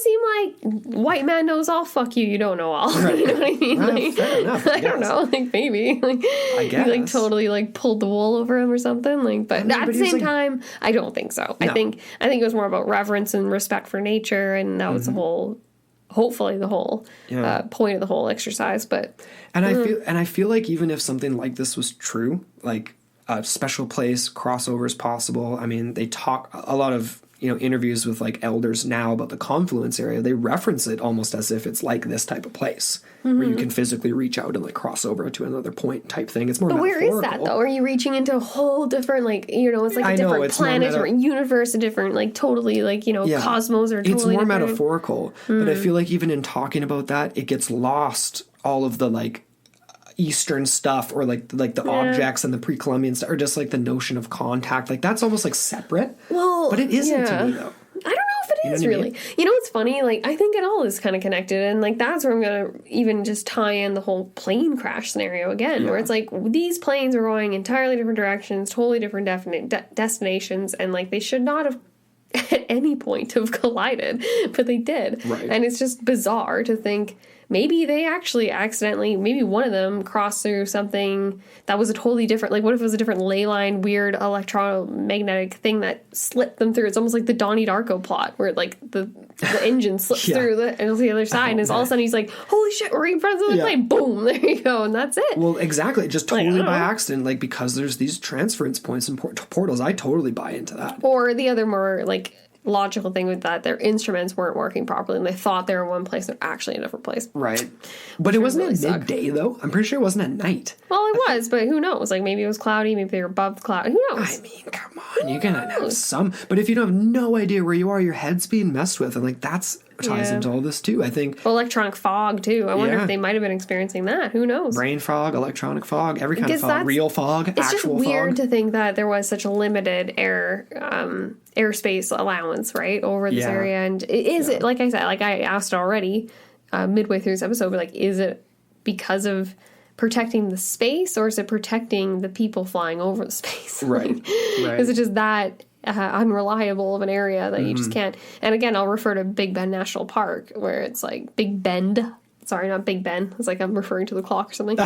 seem like white man knows all. Fuck you, you don't know all. Right. You know what I mean? Like, fair enough, I don't know. Like maybe like I guess. you like totally like pulled the wool over him or something. Like, but at the same time, I don't think so. No. I think it was more about reverence and respect for nature, and that was the whole. Hopefully, the whole point of the whole exercise. But I feel like even if something like this was true, like. A special place, crossovers possible. I mean, they talk a lot of interviews with like elders now about the confluence area. They reference it almost as if it's like this type of place where you can physically reach out and like cross over to another point type thing. It's more. But where is that though? Are you reaching into a whole different like it's like a different planet, different universe, a different like totally like cosmos or totally it's more different. Metaphorical. But I feel like even in talking about that, it gets lost all of the like. Eastern stuff or like the objects and the pre-Columbian stuff or just like the notion of contact, like that's almost like separate. Well, but it isn't to me though. I don't know if it is really. I mean? You know what's funny? Like I think it all is kind of connected, and like that's where I'm gonna even just tie in the whole plane crash scenario again, where it's like these planes are going entirely different directions, totally different destinations, and like they should not have at any point have collided, but they did. Right. And it's just bizarre to think maybe they actually accidentally, maybe one of them crossed through something that was a totally different, like what if it was a different ley line, weird electromagnetic thing that slipped them through. It's almost like the Donnie Darko plot where like the engine slips through the other side and all of a sudden he's like, holy shit, we're in front of the plane. Boom, there you go. And that's it. Well, exactly. Just totally by accident, like because there's these transference points and portals. I totally buy into that. Or the other more like logical thing with that, their instruments weren't working properly and they thought they were in one place, they're actually in a different place. Right. But it wasn't really at midday though. I'm pretty sure it wasn't at night. Well, it was, but who knows? Like maybe it was cloudy, maybe they were above the cloud. Who knows? I mean, come on, you're gonna have some. But if you don't have no idea where you are, your head's being messed with, and like that's ties into all this too. I think electronic fog too. I wonder if they might have been experiencing that. Who knows? Brain fog, electronic fog, every kind of fog, real fog, it's actual just weird fog. To think that there was such a limited airspace allowance right over this area, and is it like I said, like I asked already midway through this episode, but like is it because of protecting the space or is it protecting the people flying over the space? Right. Is it just that unreliable of an area that you just can't? And again, I'll refer to Big Bend National Park where it's like Big Bend. Sorry, not Big Ben. It's like I'm referring to the clock or something.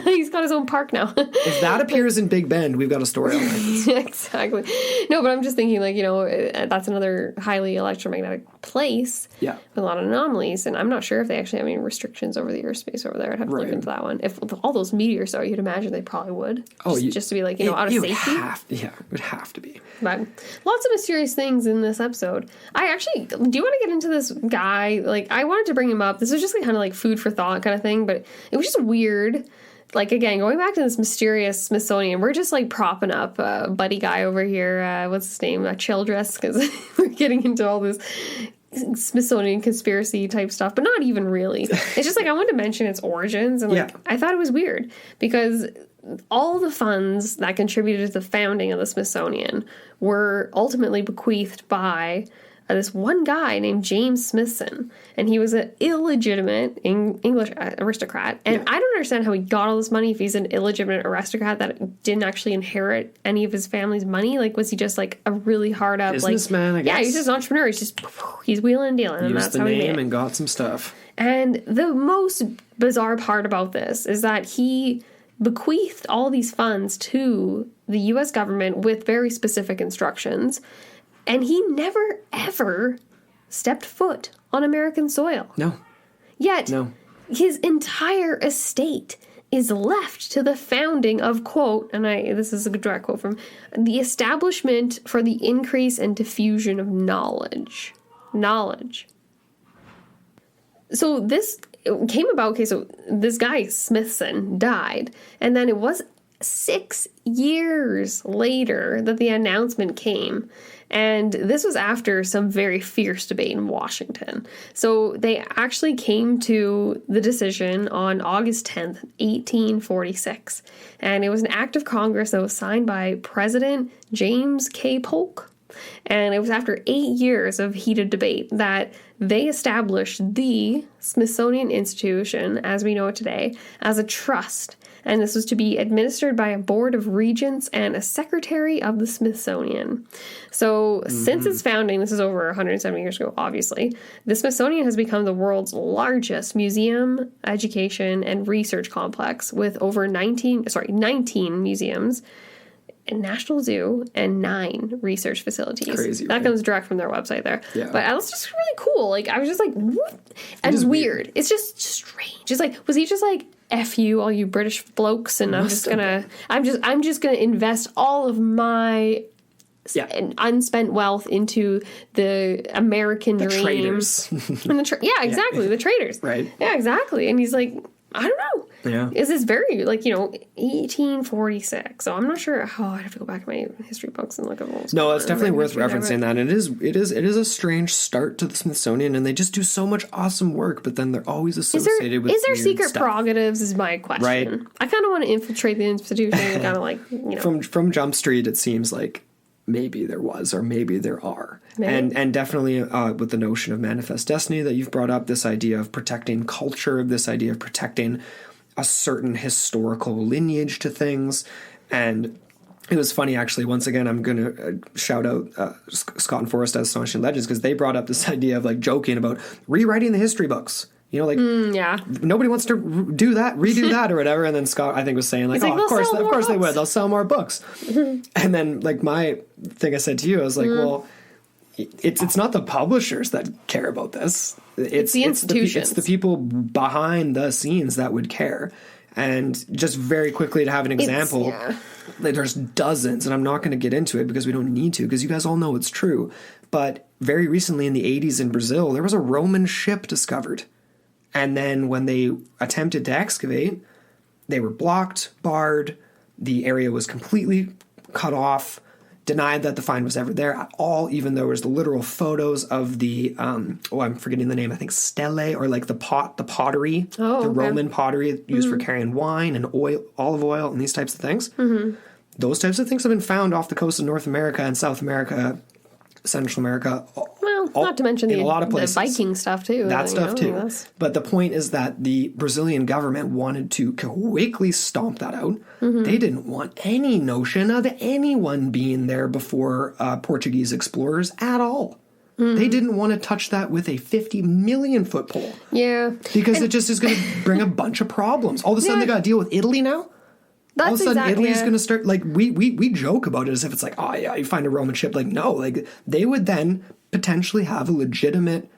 He's got his own park now. If that appears in Big Bend, we've got a story on that. Exactly. No, but I'm just thinking, like, that's another highly electromagnetic place with a lot of anomalies. And I'm not sure if they actually have any restrictions over the airspace over there. I'd have to look into that one. If all those meteors are, you'd imagine they probably would. Just to be like, out of safety. It would have to be. But lots of mysterious things in this episode. Do you want to get into this guy? Like, I wanted to bring him up. This was just kind of like food for thought kind of thing, but it was just weird. Like, again, going back to this mysterious Smithsonian, we're just like propping up a buddy guy over here. What's his name? Childress, because we're getting into all this Smithsonian conspiracy type stuff, but not even really. It's just like I wanted to mention its origins, and like I thought it was weird because all the funds that contributed to the founding of the Smithsonian were ultimately bequeathed by this one guy named James Smithson, and he was an illegitimate English aristocrat. And I don't understand how he got all this money if he's an illegitimate aristocrat that didn't actually inherit any of his family's money. Like, was he just like a really hard up businessman? I guess. Yeah, he's just an entrepreneur. He's wheeling and dealing, and that's how he made it. Used the name and got some stuff. And the most bizarre part about this is that he bequeathed all these funds to the U.S. government with very specific instructions, and he never, ever stepped foot on American soil. No. Yet, his entire estate is left to the founding of, quote, and this is a direct quote from, the establishment for the increase and diffusion of knowledge. Knowledge. So this came about, okay, so this guy, Smithson, died, and then it was 6 years later that the announcement came, and this was after some very fierce debate in Washington. So they actually came to the decision on August 10th, 1846, and it was an act of Congress that was signed by President James K. Polk. And it was after 8 years of heated debate that they established the Smithsonian Institution, as we know it today, as a trust. And this was to be administered by a board of regents and a secretary of the Smithsonian. So since its founding, this is over 170 years ago, obviously, the Smithsonian has become the world's largest museum, education, and research complex with over 19 museums, a national zoo, and 9 research facilities. Crazy, that right? comes direct from their website there. Yeah. But it was just really cool. Like, I was just like, what? And it's weird. It's just strange. It's like, was he just like, F you, all you British blokes, and I'm just gonna invest all of my unspent wealth into the American dream. Traders. And exactly. The traders. Right. Yeah, exactly. And he's like, I don't know. Yeah. Is this very, 1846. So I'm not sure how I'd have to go back to my history books and look at those. No, it's definitely worth referencing that. And it is a strange start to the Smithsonian, and they just do so much awesome work, but then they're always associated with Is there weird secret stuff. prerogatives is my question. Right. I kind of want to infiltrate the institution and kind of From Jump Street, it seems like maybe there was, or maybe there are. Maybe. And definitely with the notion of manifest destiny that you've brought up, this idea of protecting culture, this idea of protecting a certain historical lineage to things. And it was funny, actually. Once again, I'm going to shout out Scott and Forrest as Astonishing Legends, because they brought up this idea of joking about rewriting the history books. Nobody wants to redo that or whatever. And then Scott, I think, was saying of course they would. They'll sell more books. And then my thing I said to you, I was like, well, it's not the publishers that care about this. It's the institutions. It's the people behind the scenes that would care. And just very quickly to have an example, there's dozens, and I'm not going to get into it because we don't need to, because you guys all know it's true. But very recently in the 80s in Brazil, there was a Roman ship discovered. And then when they attempted to excavate, they were blocked, barred, the area was completely cut off, denied that the find was ever there at all, even though there was the literal photos of the, I'm forgetting the name, I think stele, or the pottery, Roman pottery used for carrying wine and olive oil and these types of things. Mm-hmm. Those types of things have been found off the coast of North America and South America, Central America. Not to mention a lot of places. The Viking stuff too. That stuff too. But the point is that the Brazilian government wanted to quickly stomp that out. Mm-hmm. They didn't want any notion of anyone being there before Portuguese explorers at all. Mm-hmm. They didn't want to touch that with a 50 million foot pole. Yeah. Because it just is going to bring a bunch of problems. All of a sudden they got to deal with Italy now. All of a sudden, Italy's going to start, we joke about it as if it's you find a Roman ship. No, they would then potentially have a legitimate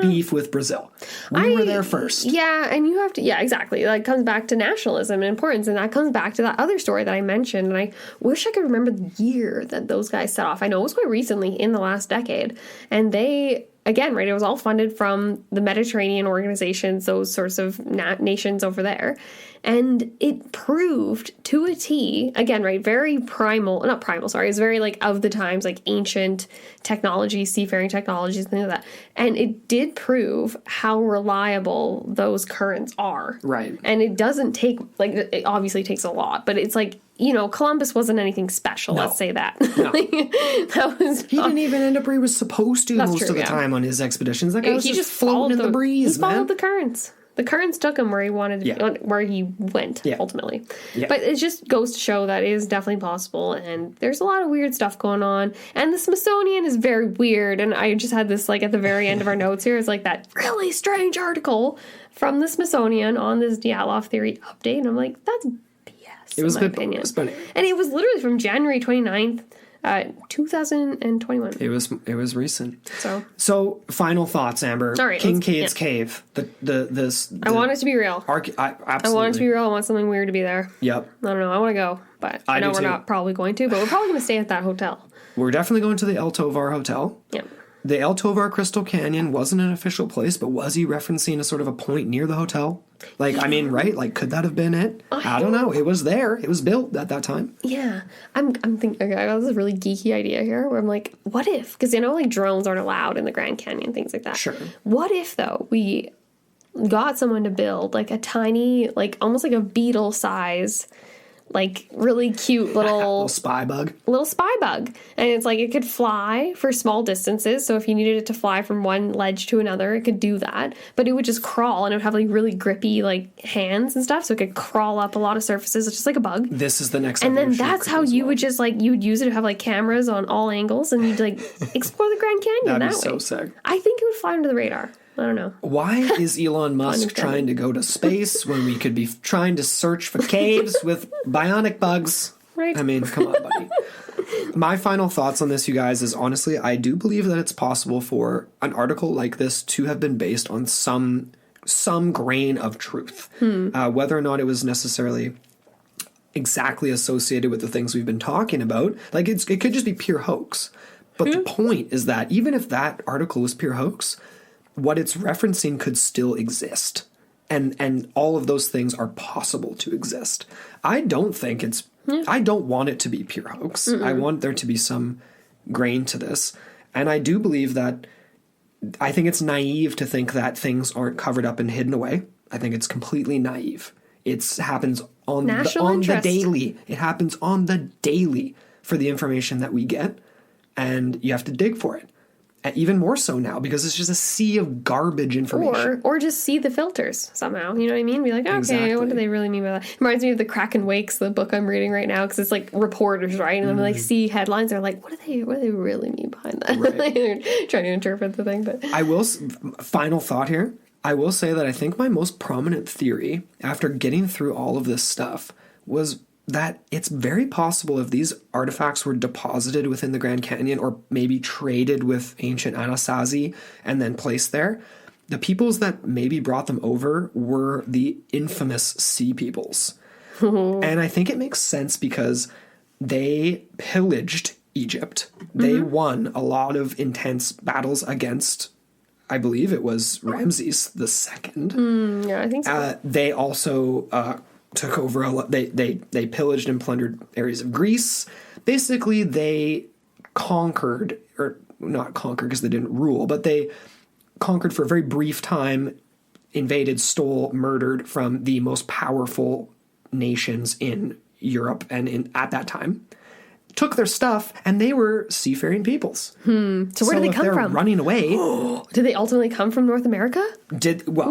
beef with Brazil. We were there first. Yeah, and you have to, exactly. It comes back to nationalism and importance, and that comes back to that other story that I mentioned, and I wish I could remember the year that those guys set off. I know it was quite recently, in the last decade, and they... Again, right, it was all funded from the Mediterranean organizations, those sorts of nations over there. And it proved to a T, again, right, very it's very of the times, ancient technology, seafaring technologies, things like that. And it did prove how reliable those currents are. Right. And it doesn't take, it obviously takes a lot, but it's Columbus wasn't anything special. No. Let's say that. No. That was He didn't even end up where he was supposed to most of the time on his expeditions. That guy was just floating in the breeze, He followed the currents. The currents took him where he wanted to, where he went, ultimately. Yeah. But it just goes to show that it is definitely possible, and there's a lot of weird stuff going on. And the Smithsonian is very weird, and I just had this, like, at the very end of our notes here, is like that really strange article from the Smithsonian on this Dyatlov theory update, and I'm like, that's BS, it was in my opinion. It was funny. And it was literally from January 29th, 2021. It was recent. So final thoughts, Amber. All right, Kinkade's cave. I want it to be real. Absolutely. I want it to be real. I want something weird to be there. Yep. I don't know. I want to go, but I know we're not probably going to. But we're probably going to stay at that hotel. We're definitely going to the El Tovar Hotel. Yep. The El Tovar Crystal Canyon wasn't an official place, but was he referencing a sort of a point near the hotel? Like, I mean, right? Like, could that have been it? I don't know. It was there. It was built at that time. Yeah. I'm thinking, okay, I got this really geeky idea here where I'm like, what if? Because like drones aren't allowed in the Grand Canyon, things like that. Sure. What if, though, we got someone to build like a tiny, like almost like a beetle size, like really cute little spy bug. And it's like it could fly for small distances. So if you needed it to fly from one ledge to another, it could do that. But it would just crawl, and it would have like really grippy like hands and stuff. So it could crawl up a lot of surfaces. It's just like a bug. This is the next. And then that's how you would just like, you would use it to have like cameras on all angles, and you'd like explore the Grand Canyon that way. That'd be so sick. I think it would fly under the radar. I don't know. Why is Elon Musk trying to go to space when we could be trying to search for caves with bionic bugs? Right. I mean, come on, buddy. My final thoughts on this, you guys, is honestly, I do believe that it's possible for an article like this to have been based on some grain of truth. Whether or not it was necessarily exactly associated with the things we've been talking about. Like, it could just be pure hoax. But the point is that even if that article was pure hoax, what it's referencing could still exist. And all of those things are possible to exist. I don't think I don't want it to be pure hoax. I want there to be some grain to this. And I do believe that, I think it's naive to think that things aren't covered up and hidden away. I think it's completely naive. It happens on the daily. It happens on the daily for the information that we get. And you have to dig for it. Even more so now, because it's just a sea of garbage information. Or just see the filters somehow. You know what I mean? Be like, okay, Exactly. What do they really mean by that? It reminds me of the Kraken Wakes, the book I'm reading right now, because it's like reporters, right? And then they like see headlines, they're like, what do they really mean behind that? Right. They're trying to interpret the thing. But Final thought here. I will say that I think my most prominent theory after getting through all of this stuff was that it's very possible if these artifacts were deposited within the Grand Canyon or maybe traded with ancient Anasazi and then placed there, the peoples that maybe brought them over were the infamous Sea Peoples. And I think it makes sense because they pillaged Egypt. They won a lot of intense battles against, I believe it was Ramses II. Yeah, I think so. They also took over a lot. They pillaged and plundered areas of Greece. Basically, they conquered, or not conquered because they didn't rule, but they conquered for a very brief time, invaded, stole, murdered from the most powerful nations in Europe and at that time. Took their stuff, and they were seafaring peoples. So where did they come from? Running away. Did they ultimately come from North America?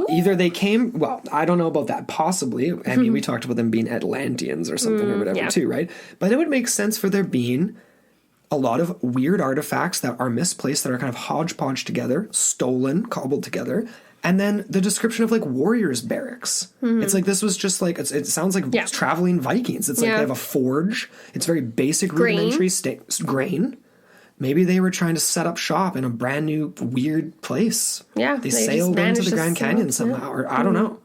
Either they came, I don't know about that, possibly. I mean, we talked about them being Atlanteans or something or whatever too, right? But it would make sense for there being a lot of weird artifacts that are misplaced, that are kind of hodgepodge together, stolen, cobbled together. And then the description of like warriors' barracks. It's like this was just like, it sounds like traveling Vikings. It's like they have a forge. It's very basic rudimentary grain. Maybe they were trying to set up shop in a brand new weird place. Yeah. They sailed into the Grand Canyon somehow, or I don't know.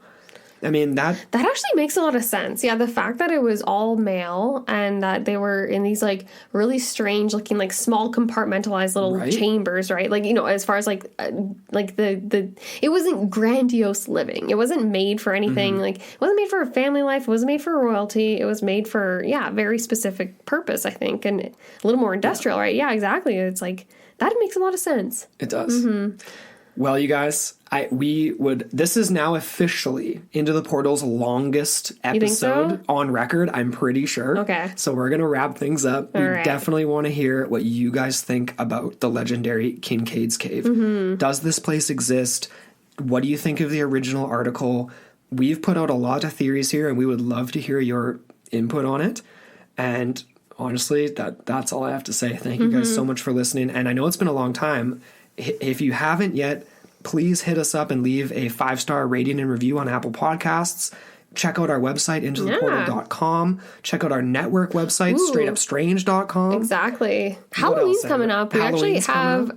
I mean, that actually makes a lot of sense. Yeah, the fact that it was all male and that they were in these like really strange looking like small compartmentalized little chambers, right? Like, you know, as far as like the it wasn't grandiose living. It wasn't made for anything. Like, it wasn't made for a family life. It wasn't made for royalty. It was made for very specific purpose, I think, and a little more industrial, right? Yeah, exactly. It's like that makes a lot of sense. It does. Well, you guys, This is now officially Into the Portal's longest episode on record, I'm pretty sure. Okay. So we're going to wrap things up. We definitely want to hear what you guys think about the legendary Kinkade's Cave. Mm-hmm. Does this place exist? What do you think of the original article? We've put out a lot of theories here, and we would love to hear your input on it. And honestly, that's all I have to say. Thank you guys so much for listening. And I know it's been a long time. If you haven't yet, please hit us up and leave a 5-star rating and review on Apple Podcasts. Check out our website, intotheportal.com. Check out our network website, straightupstrange.com. Exactly. Halloween's coming up. We actually have...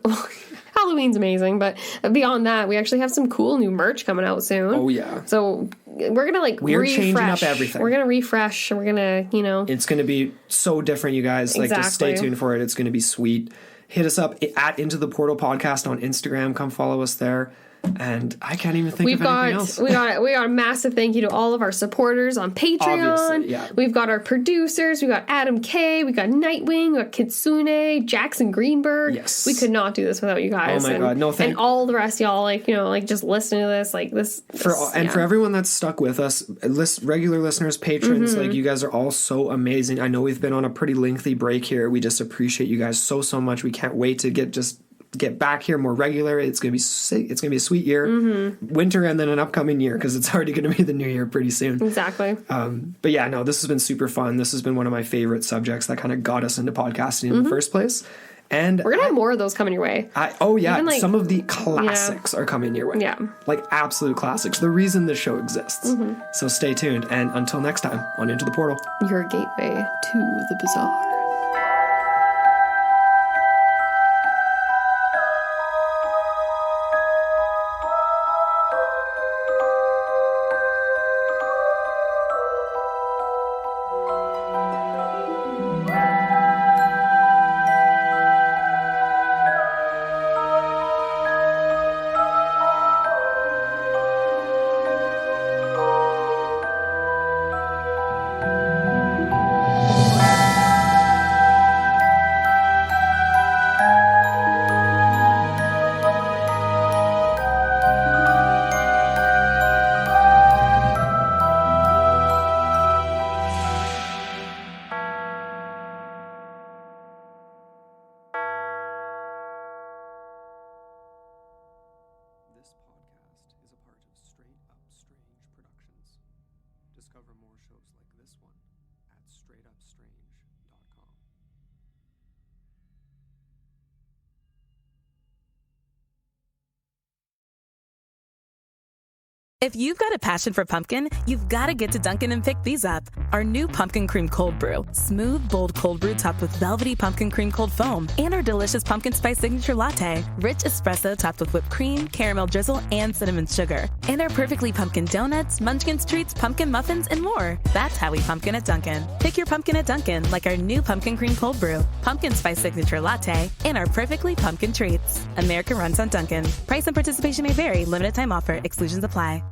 Halloween's amazing, but beyond that, we actually have some cool new merch coming out soon. Oh, yeah. So we're going to we're refresh. Changing up everything. We're going to refresh. We're going to, It's going to be so different, you guys. Like, just stay tuned for it. It's going to be sweet. Hit us up at Into the Portal Podcast on Instagram. Come follow us there. And I can't even think of anything else. We got a massive thank you to all of our supporters on Patreon. Obviously, yeah. We've got our producers. We got Adam K. We got Nightwing. We got Kitsune. Jackson Greenberg. Yes. We could not do this without you guys. Oh my God. No, thank you. And all the rest of y'all, just listening to this. For everyone that's stuck with us, regular listeners, patrons, you guys are all so amazing. I know we've been on a pretty lengthy break here. We just appreciate you guys so much. We can't wait to get back here more regular. It's gonna be a sweet year, winter, and then an upcoming year, because it's already gonna be the new year pretty soon. Exactly. But yeah, no, this has been super fun. This has been one of my favorite subjects that kind of got us into podcasting in the first place. And we're gonna have more of those coming your way. Some of the classics are coming your way. Yeah, like absolute classics. The reason the show exists. So stay tuned, and until next time on Into the Portal, your gateway to the bizarre. Discover more shows like this one at straightupstrange.com. If you've got a passion for pumpkin, you've got to get to Dunkin' and pick these up. Our new Pumpkin Cream Cold Brew. Smooth, bold cold brew topped with velvety pumpkin cream cold foam. And our delicious pumpkin spice signature latte. Rich espresso topped with whipped cream, caramel drizzle, and cinnamon sugar. And our perfectly pumpkin donuts, munchkins treats, pumpkin muffins, and more. That's how we pumpkin at Dunkin'. Pick your pumpkin at Dunkin', like our new Pumpkin Cream Cold Brew, pumpkin spice signature latte, and our perfectly pumpkin treats. America runs on Dunkin'. Price and participation may vary. Limited time offer. Exclusions apply.